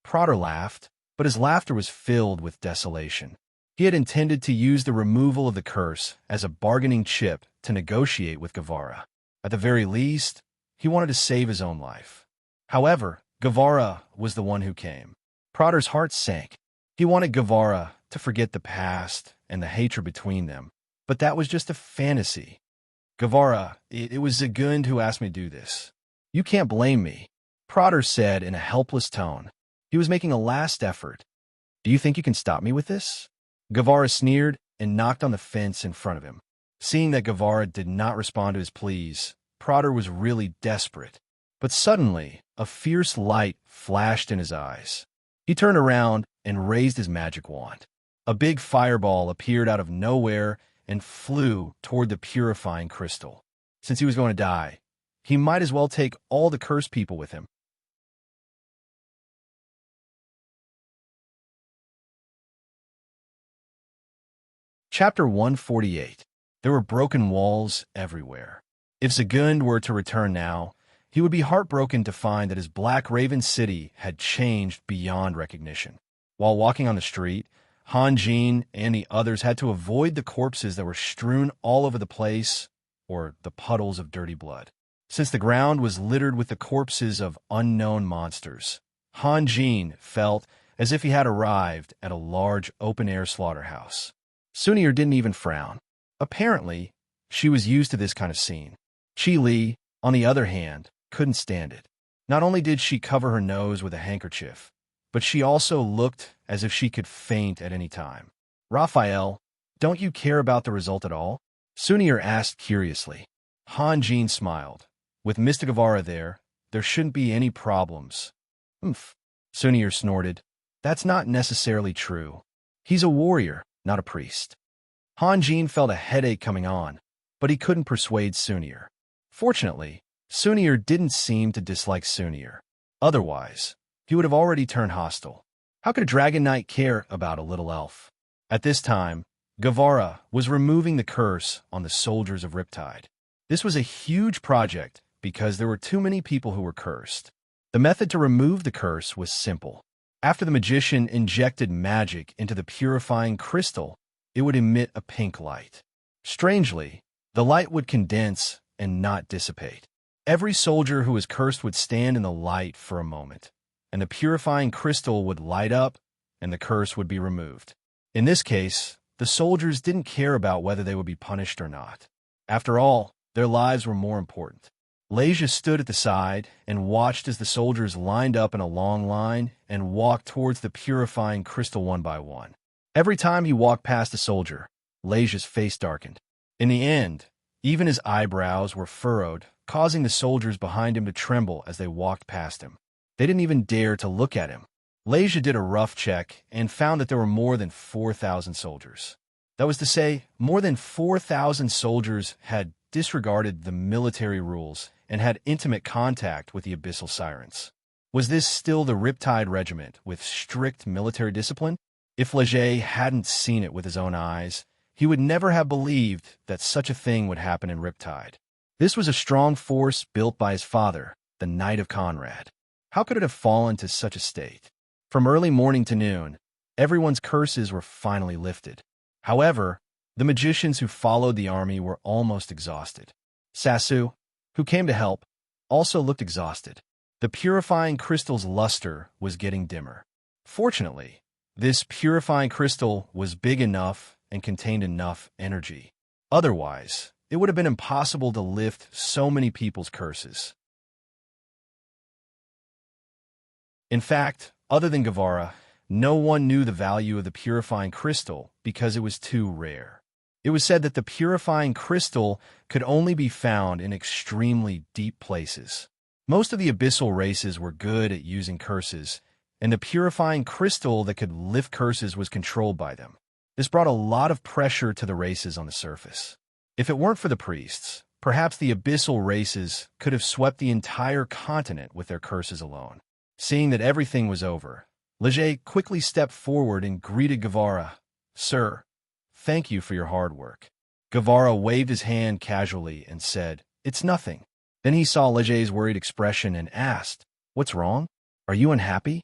Prater laughed, but his laughter was filled with desolation. He had intended to use the removal of the curse as a bargaining chip to negotiate with Guevara. At the very least, he wanted to save his own life. However, Guevara was the one who came. Prater's heart sank. He wanted Guevara to forget the past and the hatred between them, but that was just a fantasy. "Guevara, it was Zagund who asked me to do this. You can't blame me," Prater said in a helpless tone. He was making a last effort. "Do you think you can stop me with this?" Guevara sneered and knocked on the fence in front of him. Seeing that Guevara did not respond to his pleas, Prater was really desperate. But suddenly, a fierce light flashed in his eyes. He turned around and raised his magic wand. A big fireball appeared out of nowhere and flew toward the purifying crystal. Since he was going to die, he might as well take all the cursed people with him. Chapter 148. There were broken walls everywhere. If Zagund were to return now, he would be heartbroken to find that his Black Raven City had changed beyond recognition. While walking on the street, Hanjin and the others had to avoid the corpses that were strewn all over the place, or the puddles of dirty blood. Since the ground was littered with the corpses of unknown monsters, Hanjin felt as if he had arrived at a large open-air slaughterhouse. Sunir didn't even frown. Apparently, she was used to this kind of scene. Chi Li, on the other hand, couldn't stand it. Not only did she cover her nose with a handkerchief, but she also looked as if she could faint at any time. Raphael, don't you care about the result at all? Sunir asked curiously. Han Jin smiled. With Mr. Guevara there shouldn't be any problems. Oomph. Sunir snorted. That's not necessarily true. He's a warrior, not a priest. Han Jin felt a headache coming on, but he couldn't persuade Sunir. Fortunately, Sunir didn't seem to dislike Sunir. Otherwise, he would have already turned hostile. How could a Dragon Knight care about a little elf? At this time, Guevara was removing the curse on the soldiers of Riptide. This was a huge project because there were too many people who were cursed. The method to remove the curse was simple. After the magician injected magic into the purifying crystal, it would emit a pink light. Strangely, the light would condense and not dissipate. Every soldier who was cursed would stand in the light for a moment, and the purifying crystal would light up, and the curse would be removed. In this case, the soldiers didn't care about whether they would be punished or not. After all, their lives were more important. Leja stood at the side and watched as the soldiers lined up in a long line and walked towards the purifying crystal one by one. Every time he walked past a soldier, Leja's face darkened. In the end, even his eyebrows were furrowed, causing the soldiers behind him to tremble as they walked past him. They didn't even dare to look at him. Leja did a rough check and found that there were more than 4,000 soldiers. That was to say, more than 4,000 soldiers had disregarded the military rules and had intimate contact with the Abyssal Sirens. Was this still the Riptide Regiment with strict military discipline? If Leger hadn't seen it with his own eyes, he would never have believed that such a thing would happen in Riptide. This was a strong force built by his father, the Knight of Conrad. How could it have fallen to such a state? From early morning to noon, everyone's curses were finally lifted. However, the magicians who followed the army were almost exhausted. Sasu, who came to help, also looked exhausted. The purifying crystal's luster was getting dimmer. Fortunately, this purifying crystal was big enough and contained enough energy. Otherwise, it would have been impossible to lift so many people's curses. In fact, other than Guevara, no one knew the value of the purifying crystal because it was too rare. It was said that the purifying crystal could only be found in extremely deep places. Most of the abyssal races were good at using curses, and the purifying crystal that could lift curses was controlled by them. This brought a lot of pressure to the races on the surface. If it weren't for the priests, perhaps the abyssal races could have swept the entire continent with their curses alone. Seeing that everything was over, Leger quickly stepped forward and greeted Guevara. "Sir, thank you for your hard work." Guevara waved his hand casually and said, "It's nothing." Then he saw Leger's worried expression and asked, "What's wrong? Are you unhappy?"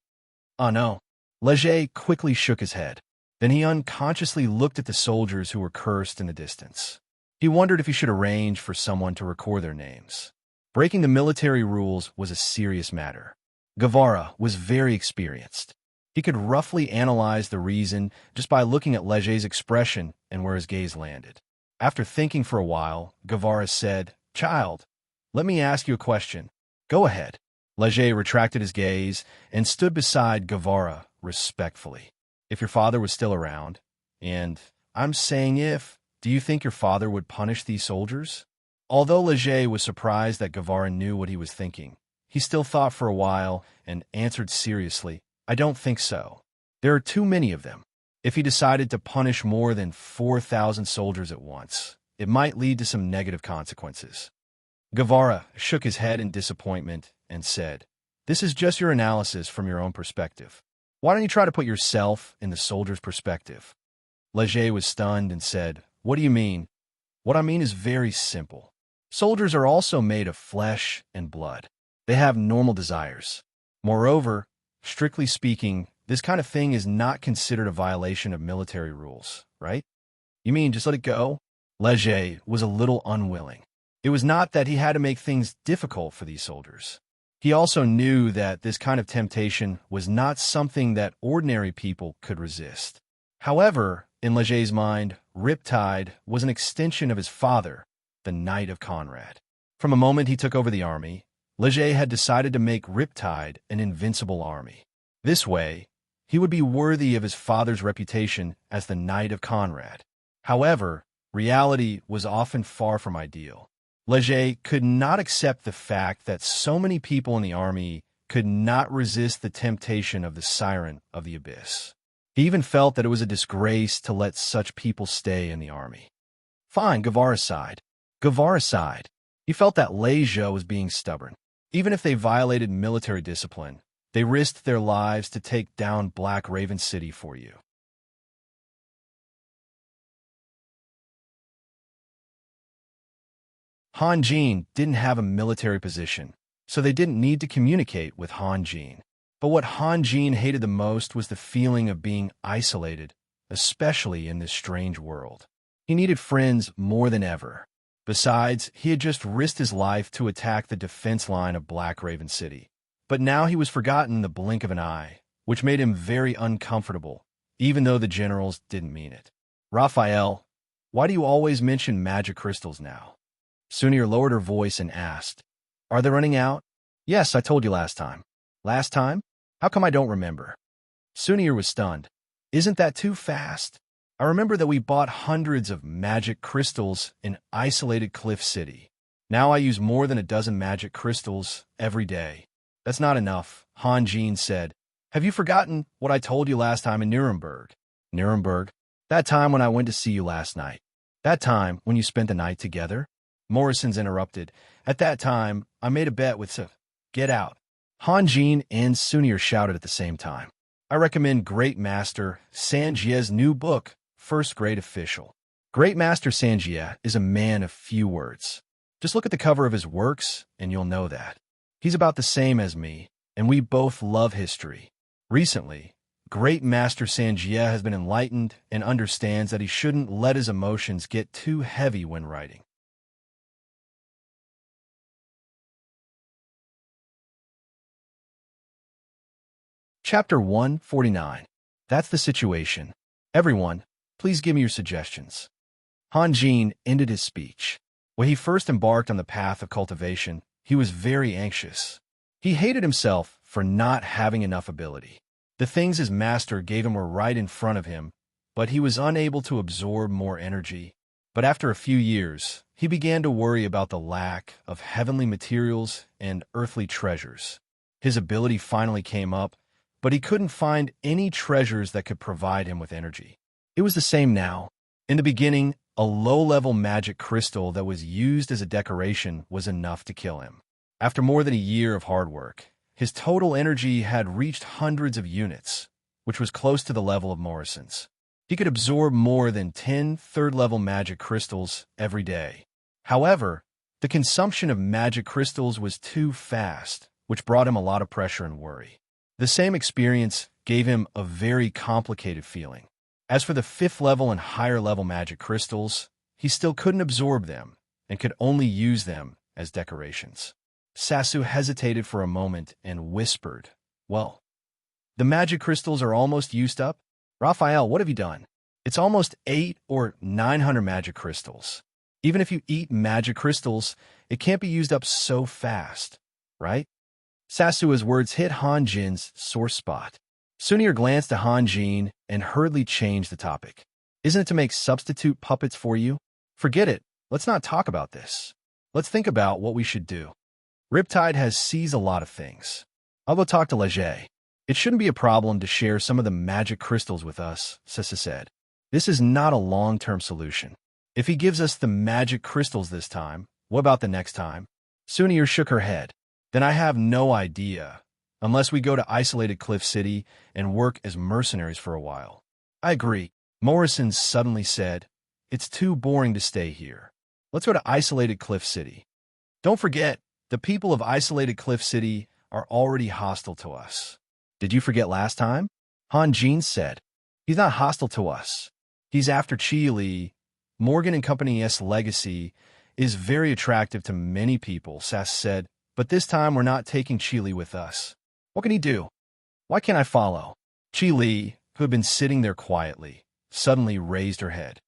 "Oh no." Leger quickly shook his head. Then he unconsciously looked at the soldiers who were cursed in the distance. He wondered if he should arrange for someone to record their names. Breaking the military rules was a serious matter. Guevara was very experienced. He could roughly analyze the reason just by looking at Leger's expression and where his gaze landed. After thinking for a while, Guevara said, "Child, let me ask you a question. Go ahead." Leger retracted his gaze and stood beside Guevara respectfully. "If your father was still around, and I'm saying if, do you think your father would punish these soldiers?" Although Leger was surprised that Guevara knew what he was thinking, he still thought for a while and answered seriously, "I don't think so. There are too many of them. If he decided to punish more than 4,000 soldiers at once, it might lead to some negative consequences." Guevara shook his head in disappointment and said, "This is just your analysis from your own perspective. Why don't you try to put yourself in the soldier's perspective?" Leger was stunned and said, "What do you mean?" "What I mean is very simple. Soldiers are also made of flesh and blood. They have normal desires. Moreover, strictly speaking, this kind of thing is not considered a violation of military rules, right? You mean just let it go?" Leger was a little unwilling. It was not that he had to make things difficult for these soldiers. He also knew that this kind of temptation was not something that ordinary people could resist. However, in Leger's mind, Riptide was an extension of his father, the Knight of Conrad. From the moment he took over the army, Leger had decided to make Riptide an invincible army. This way, he would be worthy of his father's reputation as the Knight of Conrad. However, reality was often far from ideal. Leger could not accept the fact that so many people in the army could not resist the temptation of the Siren of the Abyss. He even felt that it was a disgrace to let such people stay in the army. Fine, Guevara sighed. He felt that Leger was being stubborn. Even if they violated military discipline, they risked their lives to take down Black Raven City for you. Han Jin didn't have a military position, so they didn't need to communicate with Han Jin. But what Han Jin hated the most was the feeling of being isolated, especially in this strange world. He needed friends more than ever. Besides, he had just risked his life to attack the defense line of Black Raven City. But now he was forgotten in the blink of an eye, which made him very uncomfortable, even though the generals didn't mean it. Raphael, why do you always mention magic crystals now? Sunir lowered her voice and asked, Are they running out? Yes, I told you last time. Last time? How come I don't remember? Sunir was stunned. Isn't that too fast? I remember that we bought hundreds of magic crystals in isolated Cliff City. Now I use more than a dozen magic crystals every day. That's not enough, Han Jin said. Have you forgotten what I told you last time in Nuremberg? Nuremberg? That time when I went to see you last night. That time when you spent the night together? Morrison's interrupted. At that time, I made a bet with Get out. Han Jin and Sunir shouted at the same time. I recommend Great Master Sanjie's new book, First Grade Official. Great Master Sanjie is a man of few words. Just look at the cover of his works, and you'll know that. He's about the same as me, and we both love history. Recently, Great Master Sanjie has been enlightened and understands that he shouldn't let his emotions get too heavy when writing. Chapter 149. That's the situation. Everyone, please give me your suggestions. Han Jin ended his speech. When he first embarked on the path of cultivation, he was very anxious. He hated himself for not having enough ability. The things his master gave him were right in front of him, but he was unable to absorb more energy. But after a few years, he began to worry about the lack of heavenly materials and earthly treasures. His ability finally came up, but he couldn't find any treasures that could provide him with energy. It was the same now. In the beginning, a low-level magic crystal that was used as a decoration was enough to kill him. After more than a year of hard work, his total energy had reached hundreds of units, which was close to the level of Morrison's. He could absorb more than 10 third-level magic crystals every day. However, the consumption of magic crystals was too fast, which brought him a lot of pressure and worry. The same experience gave him a very complicated feeling. As for the 5th level and higher level magic crystals, he still couldn't absorb them and could only use them as decorations. Sasu hesitated for a moment and whispered, Well, the magic crystals are almost used up. Raphael, what have you done? It's almost 800 or 900 magic crystals. Even if you eat magic crystals, it can't be used up so fast, right? Sasua's words hit Han Jin's sore spot. Sunir glanced at Han Jin and hurriedly changed the topic. Isn't it to make substitute puppets for you? Forget it. Let's not talk about this. Let's think about what we should do. Riptide has seized a lot of things. I'll go talk to Leger. It shouldn't be a problem to share some of the magic crystals with us, Sissa said. This is not a long-term solution. If he gives us the magic crystals this time, what about the next time? Sunir shook her head. Then I have no idea, unless we go to isolated Cliff City and work as mercenaries for a while. I agree. Morrison suddenly said, It's too boring to stay here. Let's go to isolated Cliff City. Don't forget, the people of isolated Cliff City are already hostile to us. Did you forget last time? Han Jin said. He's not hostile to us. He's after Chile. Morgan and Company's legacy is very attractive to many people, Sass said, But this time we're not taking Li with us. What can he do? Why can't I follow? Li, who had been sitting there quietly, suddenly raised her head.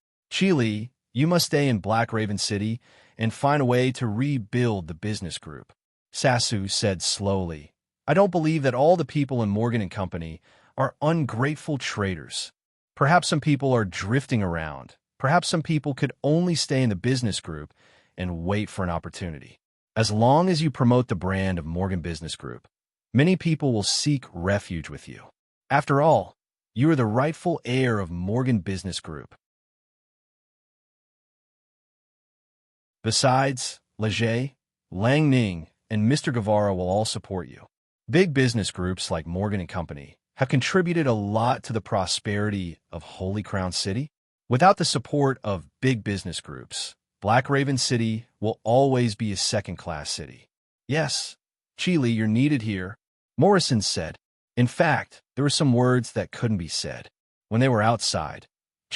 Li, you must stay in Black Raven City and find a way to rebuild the business group. Sasu said slowly, I don't believe that all the people in Morgan and Company are ungrateful traitors. Perhaps some people are drifting around. Perhaps some people could only stay in the business group and wait for an opportunity. As long as you promote the brand of Morgan Business Group, many people will seek refuge with you. After all, you are the rightful heir of Morgan Business Group. Besides, Leger, Lang Ning, and Mr. Guevara will all support you. Big business groups like Morgan and Company have contributed a lot to the prosperity of Holy Crown City. Without the support of big business groups, Black Raven City will always be a second-class city. Yes, Li, you're needed here, Morrison said. In fact, there were some words that couldn't be said. When they were outside,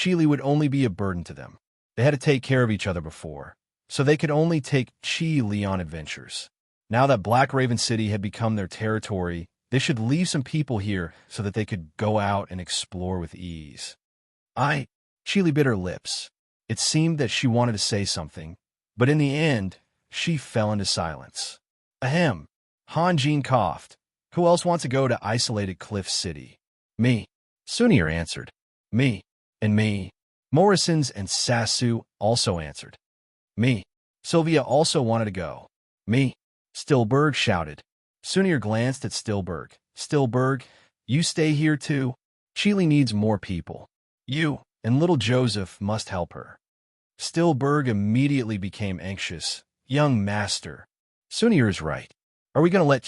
Li would only be a burden to them. They had to take care of each other before, so they could only take Li on adventures. Now that Black Raven City had become their territory, they should leave some people here so that they could go out and explore with ease. Li bit her lips. It seemed that she wanted to say something, but in the end, she fell into silence. Ahem. Han Jin coughed. Who else wants to go to isolated Cliff City? Me. Sunir answered. Me. And me. Morrison's and Sasu also answered. Me. Sylvia also wanted to go. Me. Stillberg shouted. Sunir glanced at Stillberg. Stillberg, you stay here too? Li needs more people. You and little Joseph must help her. Stillberg immediately became anxious. Young master. Sunir is right. Are we going to let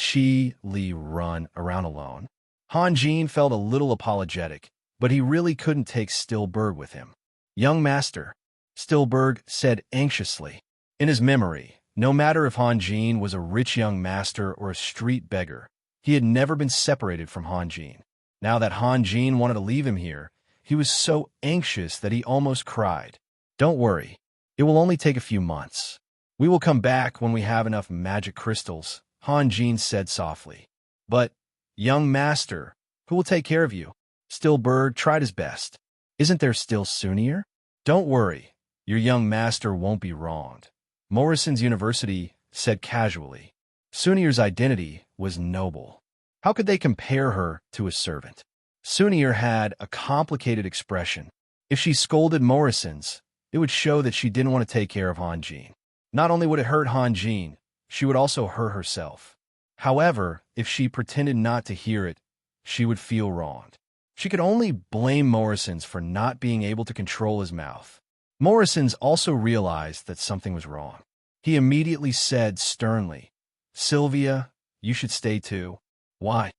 Li run around alone? Han Jin felt a little apologetic, but he really couldn't take Stillberg with him. Young master, Stillberg said anxiously. In his memory, no matter if Han Jin was a rich young master or a street beggar, he had never been separated from Han Jin. Now that Han Jin wanted to leave him here, he was so anxious that he almost cried. Don't worry, it will only take a few months. We will come back when we have enough magic crystals, Han Jin said softly. But, young master, who will take care of you? Stillberg tried his best. Isn't there still Sunir? Don't worry, your young master won't be wronged. Morrison's University said casually. Sunir's identity was noble. How could they compare her to a servant? Sunir had a complicated expression. If she scolded Morrison's, it would show that she didn't want to take care of Han Jin. Not only would it hurt Han Jin, she would also hurt herself. However, if she pretended not to hear it, she would feel wronged. She could only blame Morrison's for not being able to control his mouth. Morrison's also realized that something was wrong. He immediately said sternly, Sylvia, you should stay too. Why?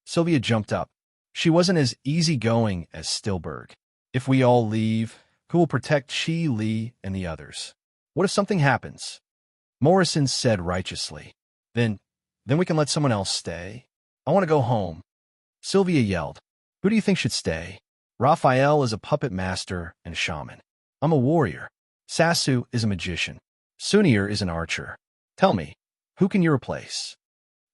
Sylvia jumped up. She wasn't as easygoing as Stillberg. If we all leave, who will protect Li and the others? What if something happens? Morrison said righteously. Then we can let someone else stay. I want to go home. Sylvia yelled. Who do you think should stay? Raphael is a puppet master and a shaman. I'm a warrior. Sasu is a magician. Sunir is an archer. Tell me, who can you replace?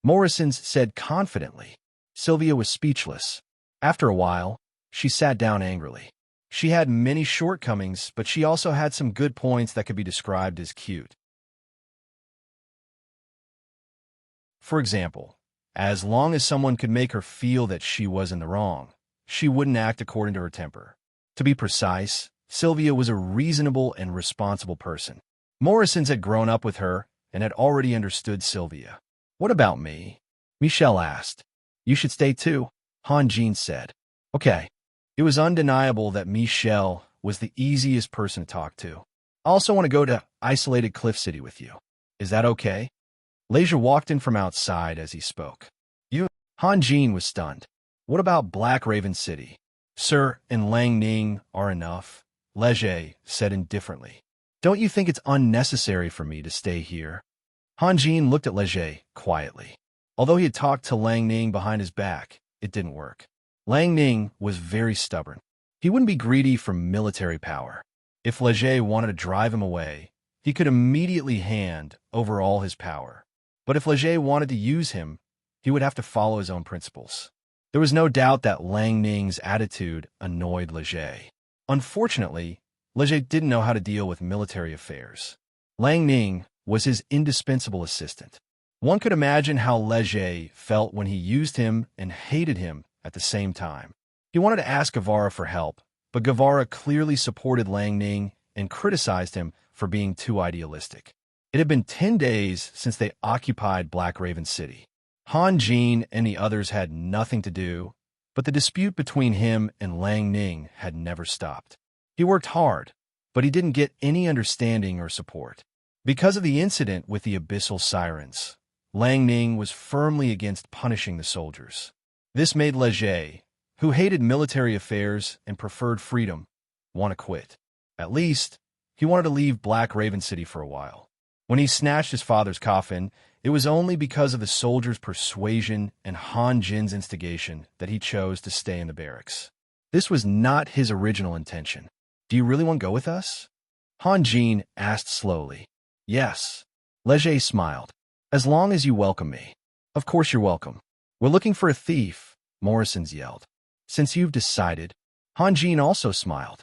Morrison said confidently. Sylvia was speechless. After a while, she sat down angrily. She had many shortcomings, but she also had some good points that could be described as cute. For example, as long as someone could make her feel that she was in the wrong, she wouldn't act according to her temper. To be precise, Sylvia was a reasonable and responsible person. Morrison's had grown up with her and had already understood Sylvia. What about me? Michelle asked. You should stay too, Han Jin said. Okay. It was undeniable that Michelle was the easiest person to talk to. I also want to go to isolated Cliff City with you. Is that okay? Leisure walked in from outside as he spoke. Han Jin was stunned. What about Black Raven City? Sir and Lang Ning are enough, Leger said indifferently. Don't you think it's unnecessary for me to stay here? Han Jin looked at Leger quietly. Although he had talked to Lang Ning behind his back, it didn't work. Lang Ning was very stubborn. He wouldn't be greedy for military power. If Leger wanted to drive him away, he could immediately hand over all his power. But if Leger wanted to use him, he would have to follow his own principles. There was no doubt that Lang Ning's attitude annoyed Leger. Unfortunately, Leger didn't know how to deal with military affairs. Lang Ning was his indispensable assistant. One could imagine how Leger felt when he used him and hated him at the same time. He wanted to ask Guevara for help, but Guevara clearly supported Lang Ning and criticized him for being too idealistic. It had been 10 days since they occupied Black Raven City. Han Jin and the others had nothing to do, but the dispute between him and Lang Ning had never stopped. He worked hard, but he didn't get any understanding or support. Because of the incident with the abyssal sirens, Lang Ning was firmly against punishing the soldiers. This made Leger, who hated military affairs and preferred freedom, want to quit. At least, he wanted to leave Black Raven City for a while. When he snatched his father's coffin, it was only because of the soldiers' persuasion and Han Jin's instigation that he chose to stay in the barracks. This was not his original intention. "Do you really want to go with us?" Han Jin asked slowly. "Yes." Leger smiled. "As long as you welcome me." "Of course you're welcome." "We're looking for a thief," Morrison's yelled. "Since you've decided." Han Jin also smiled.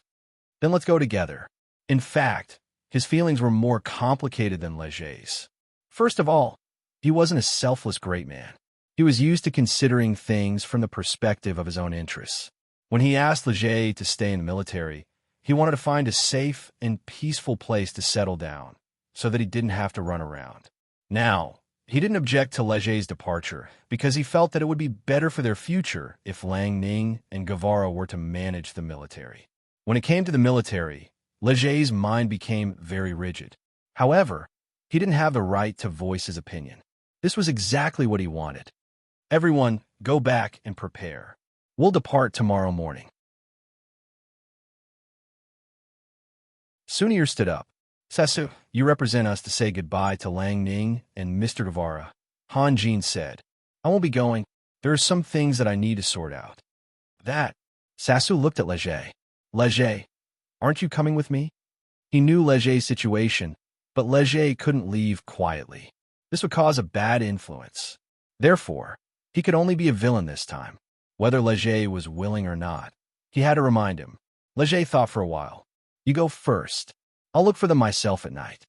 "Then let's go together." In fact, his feelings were more complicated than Leger's. First of all, he wasn't a selfless great man. He was used to considering things from the perspective of his own interests. When he asked Leger to stay in the military, he wanted to find a safe and peaceful place to settle down so that he didn't have to run around. Now, he didn't object to Leger's departure because he felt that it would be better for their future if Lang Ning and Guevara were to manage the military. When it came to the military, Leger's mind became very rigid. However, he didn't have the right to voice his opinion. This was exactly what he wanted. "Everyone, go back and prepare. We'll depart tomorrow morning." Sunir stood up. "Sasu, you represent us to say goodbye to Lang Ning and Mr. Guevara." Han Jin said, "I won't be going. There are some things that I need to sort out." "That." Sasu looked at Leger. "Leger, aren't you coming with me?" He knew Leger's situation, but Leger couldn't leave quietly. This would cause a bad influence. Therefore, he could only be a villain this time. Whether Leger was willing or not, he had to remind him. Leger thought for a while. "You go first. I'll look for them myself at night."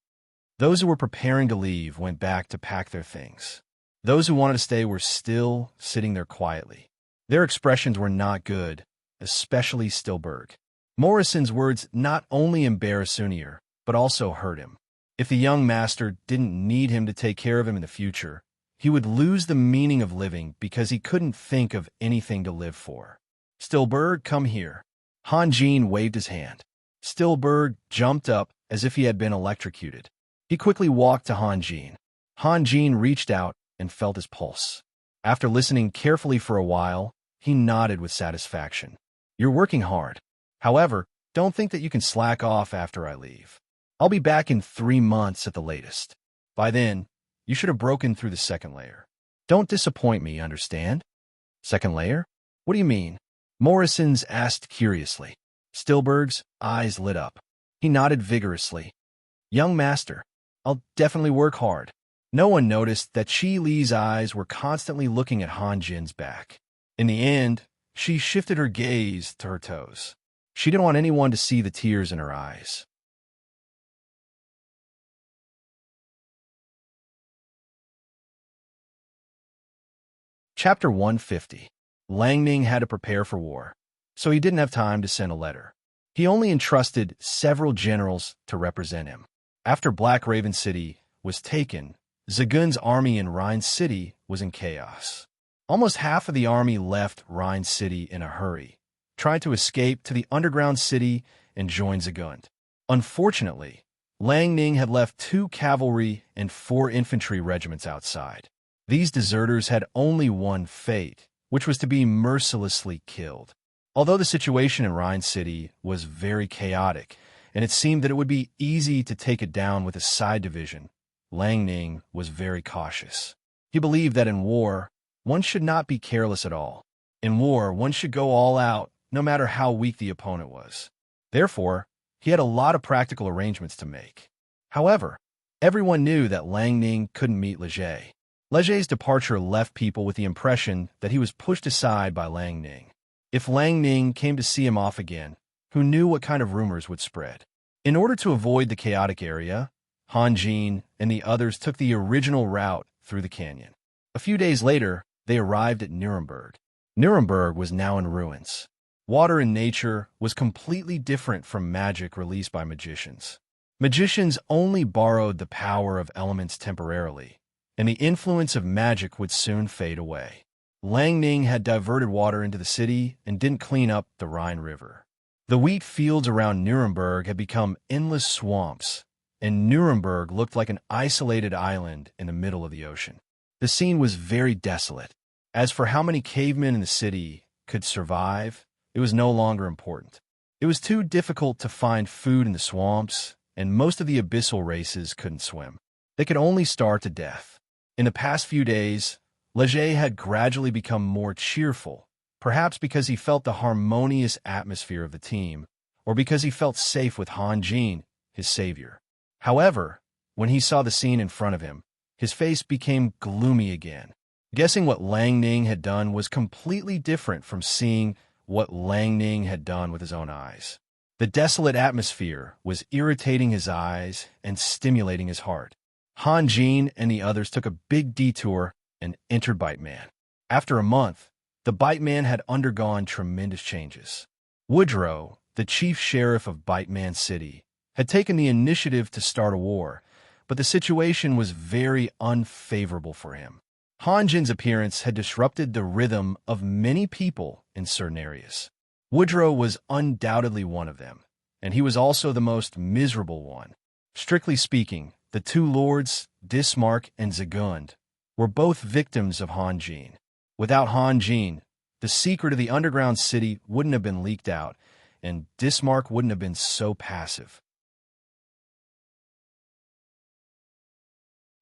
Those who were preparing to leave went back to pack their things. Those who wanted to stay were still sitting there quietly. Their expressions were not good, especially Stillberg. Morrison's words not only embarrassed Sunir, but also hurt him. If the young master didn't need him to take care of him in the future, he would lose the meaning of living because he couldn't think of anything to live for. "Stillberg, come here." Han Jin waved his hand. Stillberg jumped up as if he had been electrocuted. He quickly walked to Han Jin. Han Jin reached out and felt his pulse. After listening carefully for a while, he nodded with satisfaction. "You're working hard. However, don't think that you can slack off after I leave. I'll be back in 3 months at the latest. By then, you should have broken through the second layer. Don't disappoint me, understand?" "Second layer? What do you mean?" Morrison's asked curiously. Stillberg's eyes lit up. He nodded vigorously. "Young master, I'll definitely work hard." No one noticed that Chi Li's eyes were constantly looking at Han Jin's back. In the end, she shifted her gaze to her toes. She didn't want anyone to see the tears in her eyes. Chapter 150. Lang Ning had to prepare for war, so he didn't have time to send a letter. He only entrusted several generals to represent him. After Black Raven City was taken, Zagun's army in Rhine City was in chaos. Almost half of the army left Rhine City in a hurry, tried to escape to the underground city and join Zagun. Unfortunately, Lang Ning had left 2 cavalry and 4 infantry regiments outside. These deserters had only one fate, which was to be mercilessly killed. Although the situation in Rhine City was very chaotic, and it seemed that it would be easy to take it down with a side division, Lang Ning was very cautious. He believed that in war, one should not be careless at all. In war, one should go all out, no matter how weak the opponent was. Therefore, he had a lot of practical arrangements to make. However, everyone knew that Lang Ning couldn't meet Leger. Legé's departure left people with the impression that he was pushed aside by Lang Ning. If Lang Ning came to see him off again, who knew what kind of rumors would spread? In order to avoid the chaotic area, Han Jin and the others took the original route through the canyon. A few days later, they arrived at Nuremberg. Nuremberg was now in ruins. Water in nature was completely different from magic released by magicians. Magicians only borrowed the power of elements temporarily, and the influence of magic would soon fade away. Lang Ning had diverted water into the city and didn't clean up the Rhine River. The wheat fields around Nuremberg had become endless swamps, and Nuremberg looked like an isolated island in the middle of the ocean. The scene was very desolate. As for how many cavemen in the city could survive, it was no longer important. It was too difficult to find food in the swamps, and most of the abyssal races couldn't swim. They could only starve to death. In the past few days, Legé had gradually become more cheerful, perhaps because he felt the harmonious atmosphere of the team, or because he felt safe with Han Jin, his savior. However, when he saw the scene in front of him, his face became gloomy again. Guessing what Lang Ning had done was completely different from seeing what Lang Ning had done with his own eyes. The desolate atmosphere was irritating his eyes and stimulating his heart. Han Jin and the others took a big detour and entered Bite Man. After a month, the Bite Man had undergone tremendous changes. Woodrow, the chief sheriff of Bite Man City, had taken the initiative to start a war, but the situation was very unfavorable for him. Han Jin's appearance had disrupted the rhythm of many people in certain areas. Woodrow was undoubtedly one of them, and he was also the most miserable one. Strictly speaking, the two lords, Bismarck and Zagund, were both victims of Han Jin. Without Han Jin, the secret of the underground city wouldn't have been leaked out, and Bismarck wouldn't have been so passive.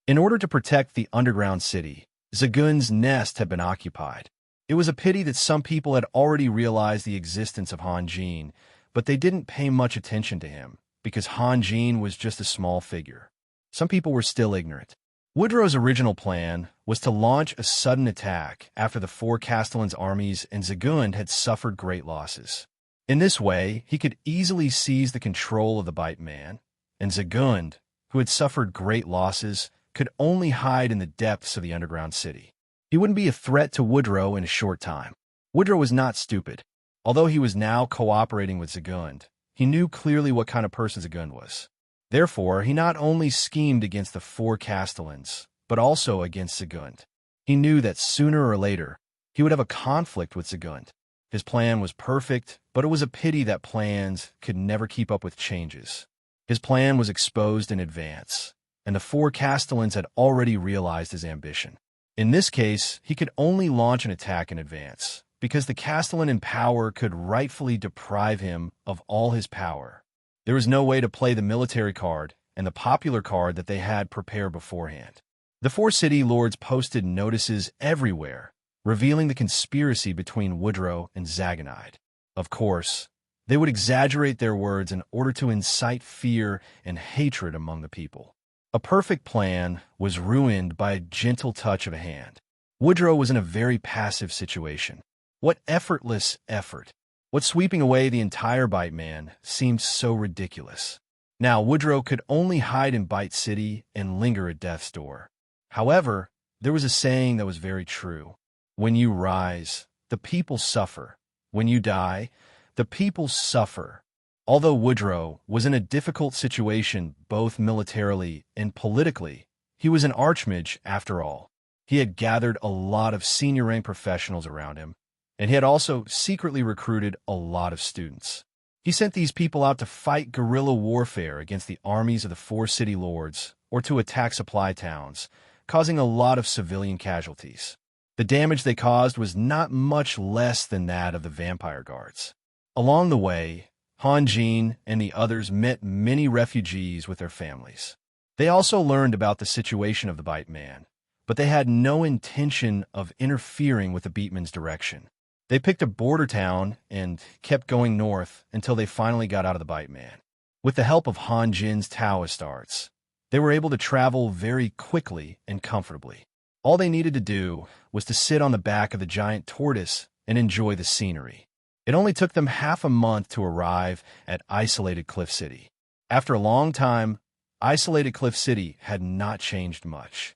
In order to protect the underground city, Zagund's nest had been occupied. It was a pity that some people had already realized the existence of Han Jin, but they didn't pay much attention to him, because Han Jin was just a small figure. Some people were still ignorant. Woodrow's original plan was to launch a sudden attack after the four Castellan's armies and Zagund had suffered great losses. In this way, he could easily seize the control of the Bite Man, and Zagund, who had suffered great losses, could only hide in the depths of the underground city. He wouldn't be a threat to Woodrow in a short time. Woodrow was not stupid. Although he was now cooperating with Zagund, he knew clearly what kind of person Zagund was. Therefore, he not only schemed against the four Castellans, but also against Zagund. He knew that sooner or later, he would have a conflict with Zagund. His plan was perfect, but it was a pity that plans could never keep up with changes. His plan was exposed in advance, and the four Castellans had already realized his ambition. In this case, he could only launch an attack in advance, because the Castellan in power could rightfully deprive him of all his power. There was no way to play the military card and the popular card that they had prepared beforehand. The four city lords posted notices everywhere, revealing the conspiracy between Woodrow and Zaganide. Of course, they would exaggerate their words in order to incite fear and hatred among the people. A perfect plan was ruined by a gentle touch of a hand. Woodrow was in a very passive situation. What effortless effort! What sweeping away the entire Bite Man seemed so ridiculous. Now Woodrow could only hide in Bite City and linger at death's door. However, there was a saying that was very true. When you rise, the people suffer. When you die, the people suffer. Although Woodrow was in a difficult situation both militarily and politically, he was an archmage after all. He had gathered a lot of senior-rank professionals around him, and he had also secretly recruited a lot of students. He sent these people out to fight guerrilla warfare against the armies of the four city lords or to attack supply towns, causing a lot of civilian casualties. The damage they caused was not much less than that of the vampire guards. Along the way, Han Jin and the others met many refugees with their families. They also learned about the situation of the Bite Man, but they had no intention of interfering with the Beatman's direction. They picked a border town and kept going north until they finally got out of the Bite Man. With the help of Han Jin's Taoist arts, they were able to travel very quickly and comfortably. All they needed to do was to sit on the back of the giant tortoise and enjoy the scenery. It only took them half a month to arrive at isolated Cliff City. After a long time, isolated Cliff City had not changed much.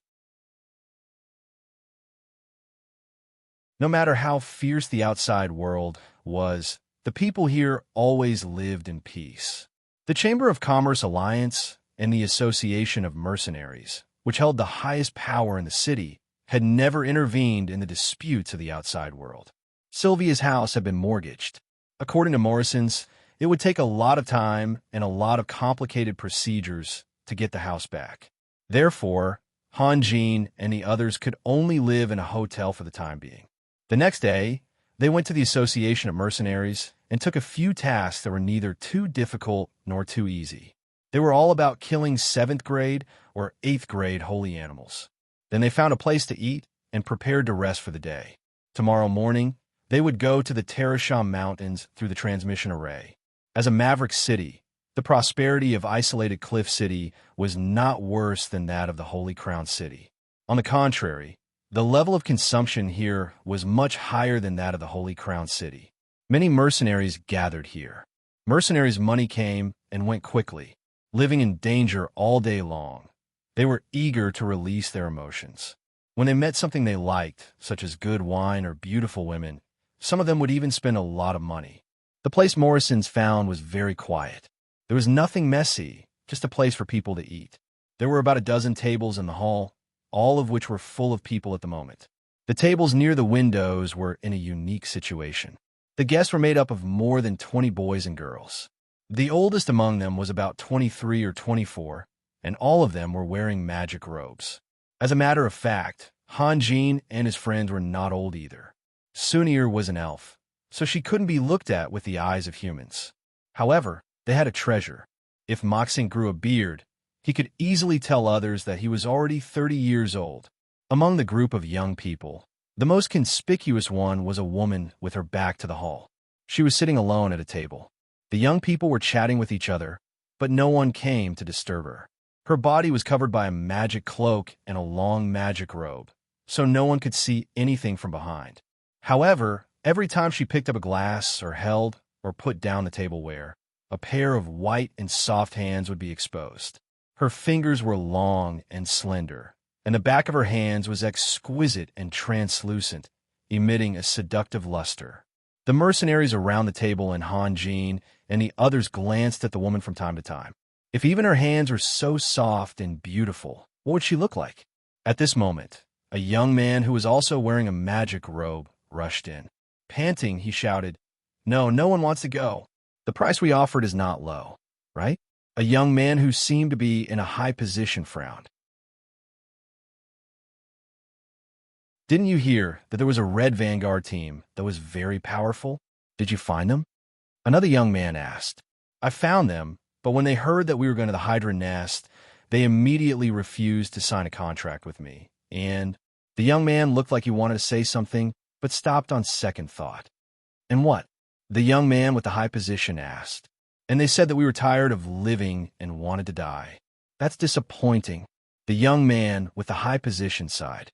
No matter how fierce the outside world was, the people here always lived in peace. The Chamber of Commerce Alliance and the Association of Mercenaries, which held the highest power in the city, had never intervened in the disputes of the outside world. Sylvia's house had been mortgaged. According to Morrison's, it would take a lot of time and a lot of complicated procedures to get the house back. Therefore, Han Jin and the others could only live in a hotel for the time being. The next day, they went to the Association of Mercenaries and took a few tasks that were neither too difficult nor too easy. They were all about killing 7th grade or 8th grade holy animals. Then they found a place to eat and prepared to rest for the day. Tomorrow morning, they would go to the Terasham Mountains through the transmission array. As a maverick city, the prosperity of isolated Cliff City was not worse than that of the Holy Crown City. On the contrary, the level of consumption here was much higher than that of the Holy Crown City. Many mercenaries gathered here. Mercenaries' money came and went quickly, living in danger all day long. They were eager to release their emotions. When they met something they liked, such as good wine or beautiful women, some of them would even spend a lot of money. The place Morrison's found was very quiet. There was nothing messy, just a place for people to eat. There were about a dozen tables in the hall, all of which were full of people at the moment. The tables near the windows were in a unique situation. The guests were made up of more than 20 boys and girls. The oldest among them was about 23 or 24, and all of them were wearing magic robes. As a matter of fact, Han Jin and his friends were not old either. Sunir was an elf, so she couldn't be looked at with the eyes of humans. However, they had a treasure. If Moxing grew a beard, he could easily tell others that he was already 30 years old. Among the group of young people, the most conspicuous one was a woman with her back to the hall. She was sitting alone at a table. The young people were chatting with each other, but no one came to disturb her. Her body was covered by a magic cloak and a long magic robe, so no one could see anything from behind. However, every time she picked up a glass or held or put down the tableware, a pair of white and soft hands would be exposed. Her fingers were long and slender, and the back of her hands was exquisite and translucent, emitting a seductive luster. The mercenaries around the table and Han Jin and the others glanced at the woman from time to time. If even her hands were so soft and beautiful, what would she look like? At this moment, a young man who was also wearing a magic robe rushed in. Panting, he shouted, "No, no one wants to go. The price we offered is not low, right?" A young man who seemed to be in a high position frowned. "Didn't you hear that there was a red vanguard team that was very powerful? Did you find them?" Another young man asked. "I found them, but when they heard that we were going to the Hydra Nest, they immediately refused to sign a contract with me." And the young man looked like he wanted to say something, but stopped on second thought. "And what?" the young man with the high position asked. "And they said that we were tired of living and wanted to die." "That's disappointing," the young man with the high position sighed.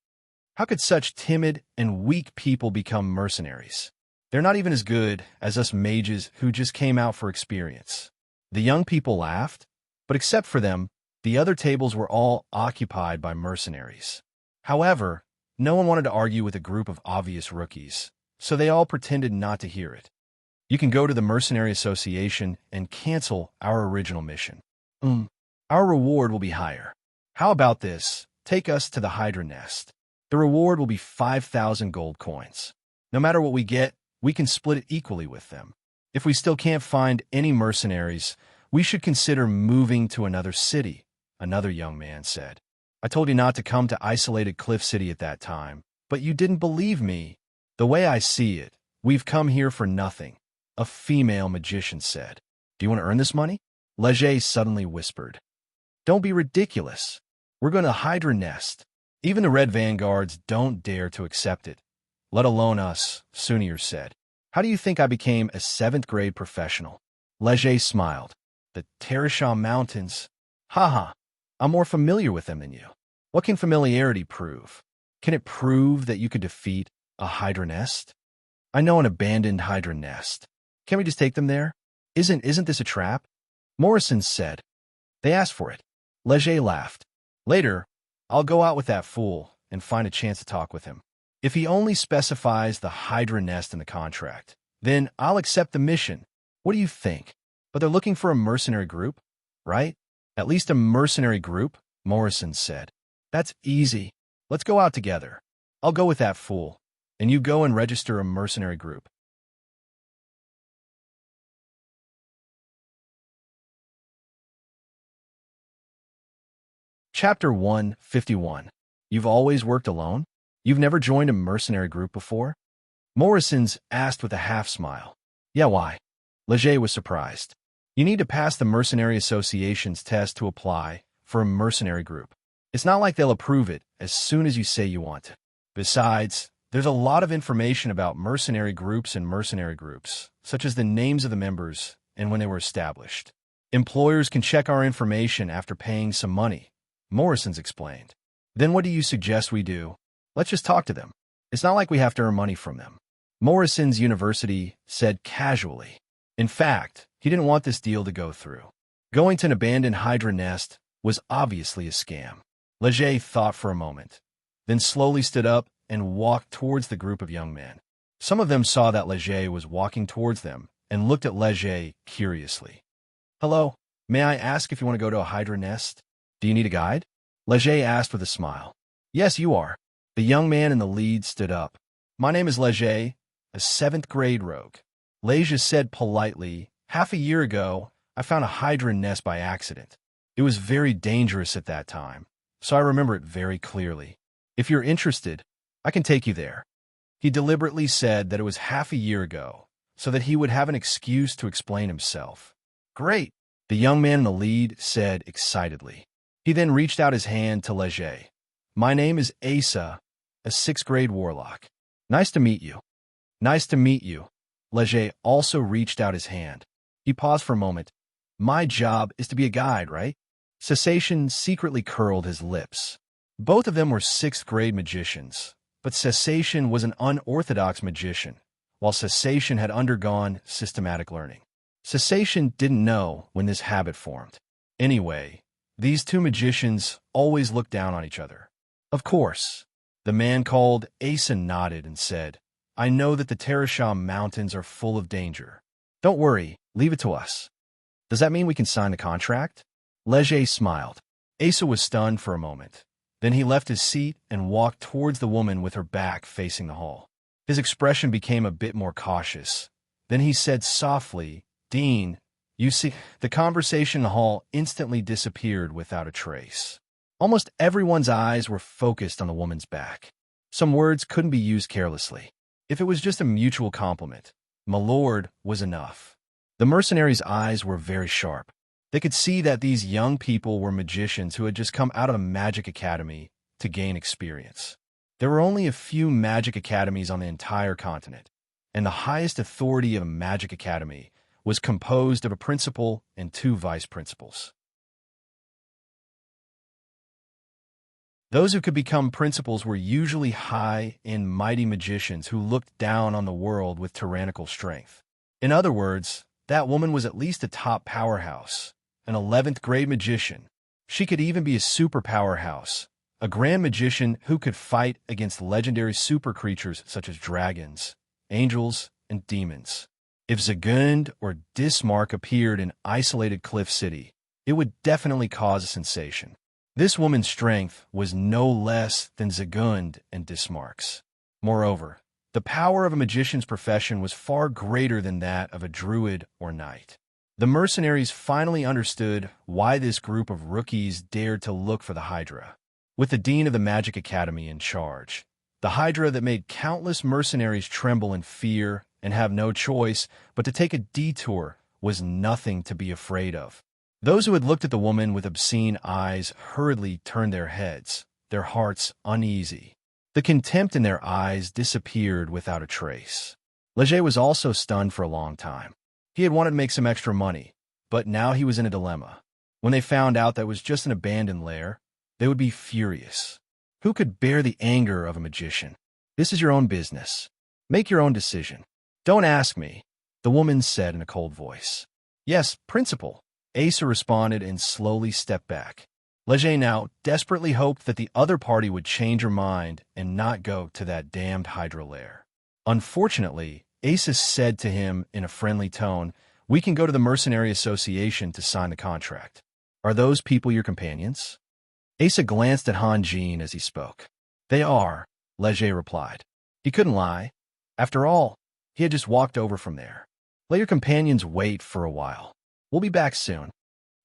"How could such timid and weak people become mercenaries? They're not even as good as us mages who just came out for experience." The young people laughed, but except for them, the other tables were all occupied by mercenaries. However, no one wanted to argue with a group of obvious rookies, so they all pretended not to hear it. "You can go to the Mercenary Association and cancel our original mission. Our reward will be higher. How about this? Take us to the Hydra Nest. The reward will be 5,000 gold coins. No matter what we get, we can split it equally with them. If we still can't find any mercenaries, we should consider moving to another city," another young man said. "I told you not to come to isolated Cliff City at that time, but you didn't believe me." "The way I see it, we've come here for nothing," a female magician said. "Do you want to earn this money?" Leger suddenly whispered. "Don't be ridiculous. We're going to Hydra Nest. Even the Red Vanguards don't dare to accept it, let alone us," Sunir said. "How do you think I became a 7th grade professional?" Leger smiled. "The Terasham Mountains. Haha, I'm more familiar with them than you." "What can familiarity prove?" Can it prove that you could defeat a hydra nest? I know an abandoned hydra nest. Can't we just take them there? Isn't this a trap? Morrison said. They asked for it. Leger laughed. Later, I'll go out with that fool and find a chance to talk with him. If he only specifies the hydra nest in the contract, then I'll accept the mission. What do you think? But they're looking for a mercenary group, right? At least a mercenary group, Morrison said. That's easy. Let's go out together. I'll go with that fool, and you go and register a mercenary group. Chapter 151. You've always worked alone? You've never joined a mercenary group before? Morrison's asked with a half-smile. Yeah, why? Leger was surprised. You need to pass the Mercenary Association's test to apply for a mercenary group. It's not like they'll approve it as soon as you say you want to. Besides, there's a lot of information about mercenary groups and mercenary groups, such as the names of the members and when they were established. Employers can check our information after paying some money, Morrison's explained. Then what do you suggest we do? Let's just talk to them. It's not like we have to earn money from them, Morrison's University said casually. In fact, he didn't want this deal to go through. Going to an abandoned hydra nest was obviously a scam. Leger thought for a moment, then slowly stood up and walked towards the group of young men. Some of them saw that Leger was walking towards them and looked at Leger curiously. Hello, may I ask if you want to go to a hydra nest? Do you need a guide? Leger asked with a smile. Yes, you are. The young man in the lead stood up. My name is Leger, a 7th grade rogue. Leger said politely, half a year ago, I found a hydra nest by accident. It was very dangerous at that time, so I remember it very clearly. If you're interested, I can take you there. He deliberately said that it was half a year ago, so that he would have an excuse to explain himself. Great, the young man in the lead said excitedly. He then reached out his hand to Leger. My name is Asa, a 6th grade warlock. Nice to meet you. Nice to meet you. Leger also reached out his hand. He paused for a moment. My job is to be a guide, right? Cessation secretly curled his lips. Both of them were 6th grade magicians, but Cessation was an unorthodox magician, while Cessation had undergone systematic learning. Cessation didn't know when this habit formed. Anyway, these two magicians always looked down on each other. Of course. The man called Asa nodded and said, I know that the Teresham Mountains are full of danger. Don't worry, leave it to us. Does that mean we can sign the contract? Leger smiled. Asa was stunned for a moment. Then he left his seat and walked towards the woman with her back facing the hall. His expression became a bit more cautious. Then he said softly, Dean, you see, the conversation in the hall instantly disappeared without a trace. Almost everyone's eyes were focused on the woman's back. Some words couldn't be used carelessly. If it was just a mutual compliment, my lord was enough. The mercenaries' eyes were very sharp. They could see that these young people were magicians who had just come out of a magic academy to gain experience. There were only a few magic academies on the entire continent, and the highest authority of a magic academy was composed of a principal and 2 vice principals. Those who could become principals were usually high and mighty magicians who looked down on the world with tyrannical strength. In other words, that woman was at least a top powerhouse, an 11th grade magician. She could even be a super powerhouse, a grand magician who could fight against legendary super creatures such as dragons, angels, and demons. If Zagund or Dismark appeared in isolated Cliff City, it would definitely cause a sensation. This woman's strength was no less than Zagund and Dismark's. Moreover, the power of a magician's profession was far greater than that of a druid or knight. The mercenaries finally understood why this group of rookies dared to look for the Hydra. With the dean of the Magic Academy in charge, the Hydra that made countless mercenaries tremble in fear and have no choice but to take a detour was nothing to be afraid of. Those who had looked at the woman with obscene eyes hurriedly turned their heads, their hearts uneasy. The contempt in their eyes disappeared without a trace. Leger was also stunned for a long time. He had wanted to make some extra money, but now he was in a dilemma. When they found out that it was just an abandoned lair, they would be furious. Who could bear the anger of a magician? This is your own business. Make your own decision. Don't ask me, the woman said in a cold voice. Yes, principal, Asa responded and slowly stepped back. Leger now desperately hoped that the other party would change her mind and not go to that damned Hydra lair. Unfortunately, Asa said to him in a friendly tone, "We can go to the Mercenary Association to sign the contract. Are those people your companions?" Asa glanced at Han Jin as he spoke. "They are," Leger replied. He couldn't lie. After all, he had just walked over from there. "Let your companions wait for a while. We'll be back soon."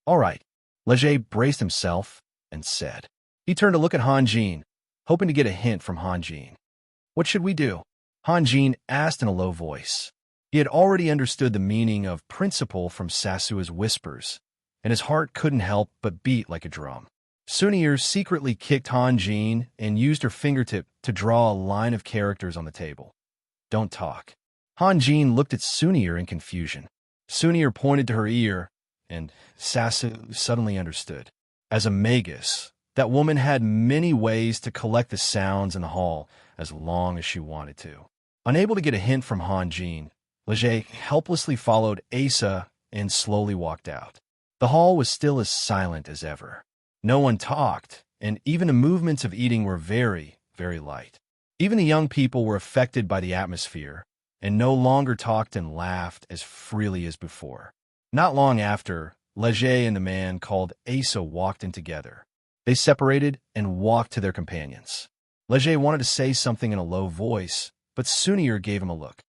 "All right." Leger braced himself and said. He turned to look at Han Jin, hoping to get a hint from Han Jin. "What should we do?" Han Jin asked in a low voice. He had already understood the meaning of principle from Sasua's whispers, and his heart couldn't help but beat like a drum. Sunir secretly kicked Han Jin and used her fingertip to draw a line of characters on the table. "Don't talk." Han Jin looked at Sunir in confusion. Sunir pointed to her ear, and Sasu suddenly understood. As a magus, that woman had many ways to collect the sounds in the hall as long as she wanted to. Unable to get a hint from Han Jin, Leger helplessly followed Asa and slowly walked out. The hall was still as silent as ever. No one talked, and even the movements of eating were very, very light. Even the young people were affected by the atmosphere, and no longer talked and laughed as freely as before. Not long after, Leger and the man called Asa walked in together. They separated and walked to their companions. Leger wanted to say something in a low voice, but Sunir gave him a look.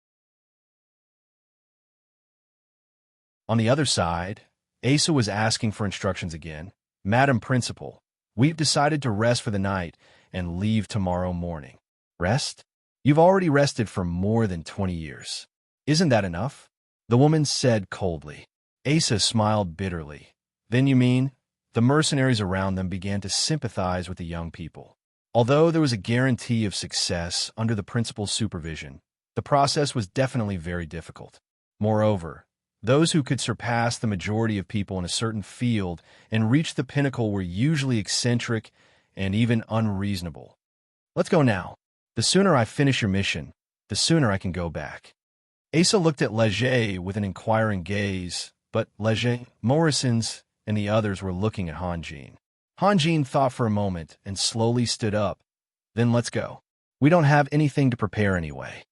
On the other side, Asa was asking for instructions again. "Madam Principal, we've decided to rest for the night and leave tomorrow morning." "Rest? You've already rested for more than 20 years. Isn't that enough?" the woman said coldly. Asa smiled bitterly. "Then you mean?" The mercenaries around them began to sympathize with the young people. Although there was a guarantee of success under the principal's supervision, the process was definitely very difficult. Moreover, those who could surpass the majority of people in a certain field and reach the pinnacle were usually eccentric and even unreasonable. "Let's go now. The sooner I finish your mission, the sooner I can go back." Asa looked at Leger with an inquiring gaze, but Leger, Morrison's, and the others were looking at Han Jin. Han Jin thought for a moment and slowly stood up. "Then let's go. We don't have anything to prepare anyway."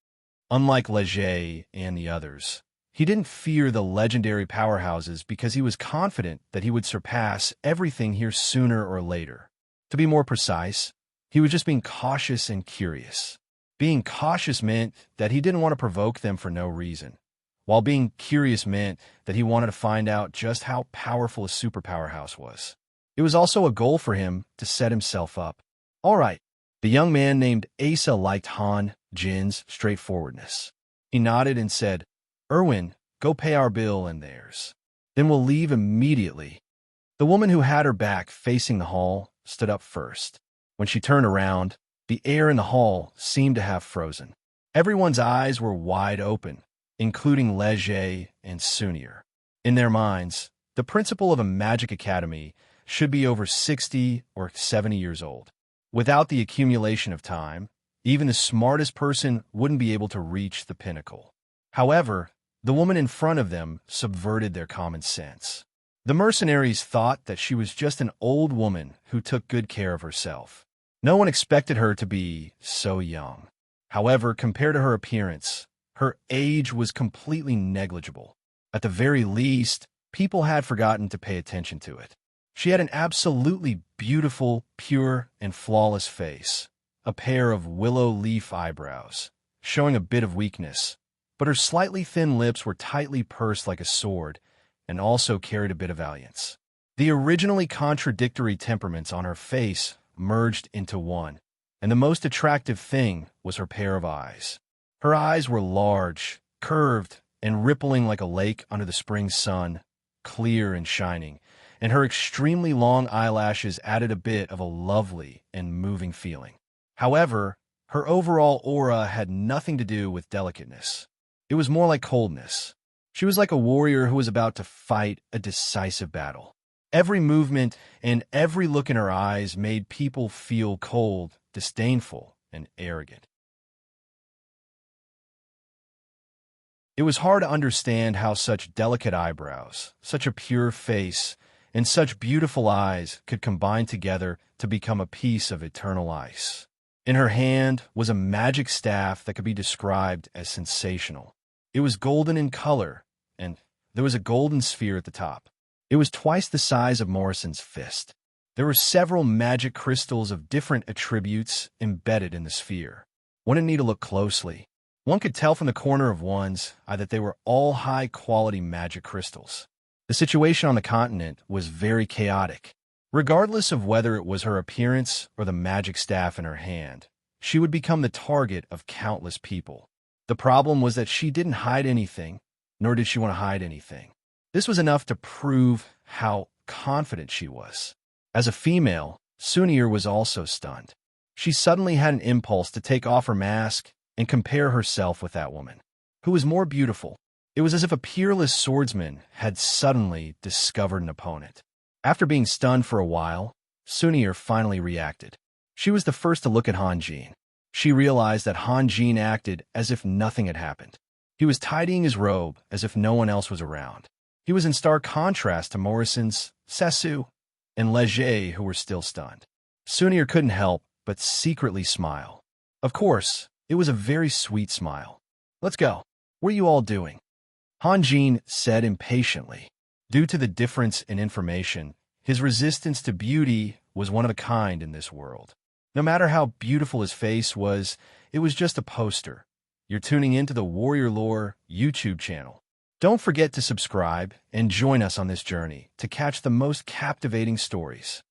Unlike Leger and the others, he didn't fear the legendary powerhouses because he was confident that he would surpass everything here sooner or later. To be more precise, he was just being cautious and curious. Being cautious meant that he didn't want to provoke them for no reason, while being curious meant that he wanted to find out just how powerful a superpowerhouse was. It was also a goal for him to set himself up. All right. The young man named Asa liked Han Jin's straightforwardness. He nodded and said, "Erwin, go pay our bill and theirs. Then we'll leave immediately." The woman who had her back facing the hall stood up first. When she turned around, the air in the hall seemed to have frozen. Everyone's eyes were wide open, including Leger and Sunir. In their minds, the principal of a magic academy should be over 60 or 70 years old. Without the accumulation of time, even the smartest person wouldn't be able to reach the pinnacle. However, the woman in front of them subverted their common sense. The mercenaries thought that she was just an old woman who took good care of herself. No one expected her to be so young. However, compared to her appearance, her age was completely negligible. At the very least, people had forgotten to pay attention to it. She had an absolutely beautiful, pure, and flawless face, a pair of willow leaf eyebrows, showing a bit of weakness, but her slightly thin lips were tightly pursed like a sword and also carried a bit of valiance. The originally contradictory temperaments on her face merged into one, and the most attractive thing was her pair of eyes. Her eyes were large, curved, and rippling like a lake under the spring sun, clear and shining, and her extremely long eyelashes added a bit of a lovely and moving feeling. However, her overall aura had nothing to do with delicateness. It was more like coldness. She was like a warrior who was about to fight a decisive battle. Every movement and every look in her eyes made people feel cold disdainful, and arrogant. It was hard to understand how such delicate eyebrows, such a pure face, and such beautiful eyes could combine together to become a piece of eternal ice. In her hand was a magic staff that could be described as sensational. It was golden in color, and there was a golden sphere at the top. It was twice the size of Morrison's fist. There were several magic crystals of different attributes embedded in the sphere. One didn't need to look closely. One could tell from the corner of one's eye that they were all high-quality magic crystals. The situation on the continent was very chaotic. Regardless of whether it was her appearance or the magic staff in her hand, she would become the target of countless people. The problem was that she didn't hide anything, nor did she want to hide anything. This was enough to prove how confident she was. As a female, Sunir was also stunned. She suddenly had an impulse to take off her mask and compare herself with that woman. Who was more beautiful? It was as if a peerless swordsman had suddenly discovered an opponent. After being stunned for a while, Sunir finally reacted. She was the first to look at Hanjin. She realized that Hanjin acted as if nothing had happened. He was tidying his robe as if no one else was around. He was in stark contrast to Morrison's, Sesu, and Leger, who were still stunned. Sunir couldn't help but secretly smile. Of course, it was a very sweet smile. "Let's go. What are you all doing?" Hanjin said impatiently. Due to the difference in information, his resistance to beauty was one of a kind in this world. No matter how beautiful his face was, it was just a poster. You're tuning into the Warrior Lore YouTube channel. Don't forget to subscribe and join us on this journey to catch the most captivating stories.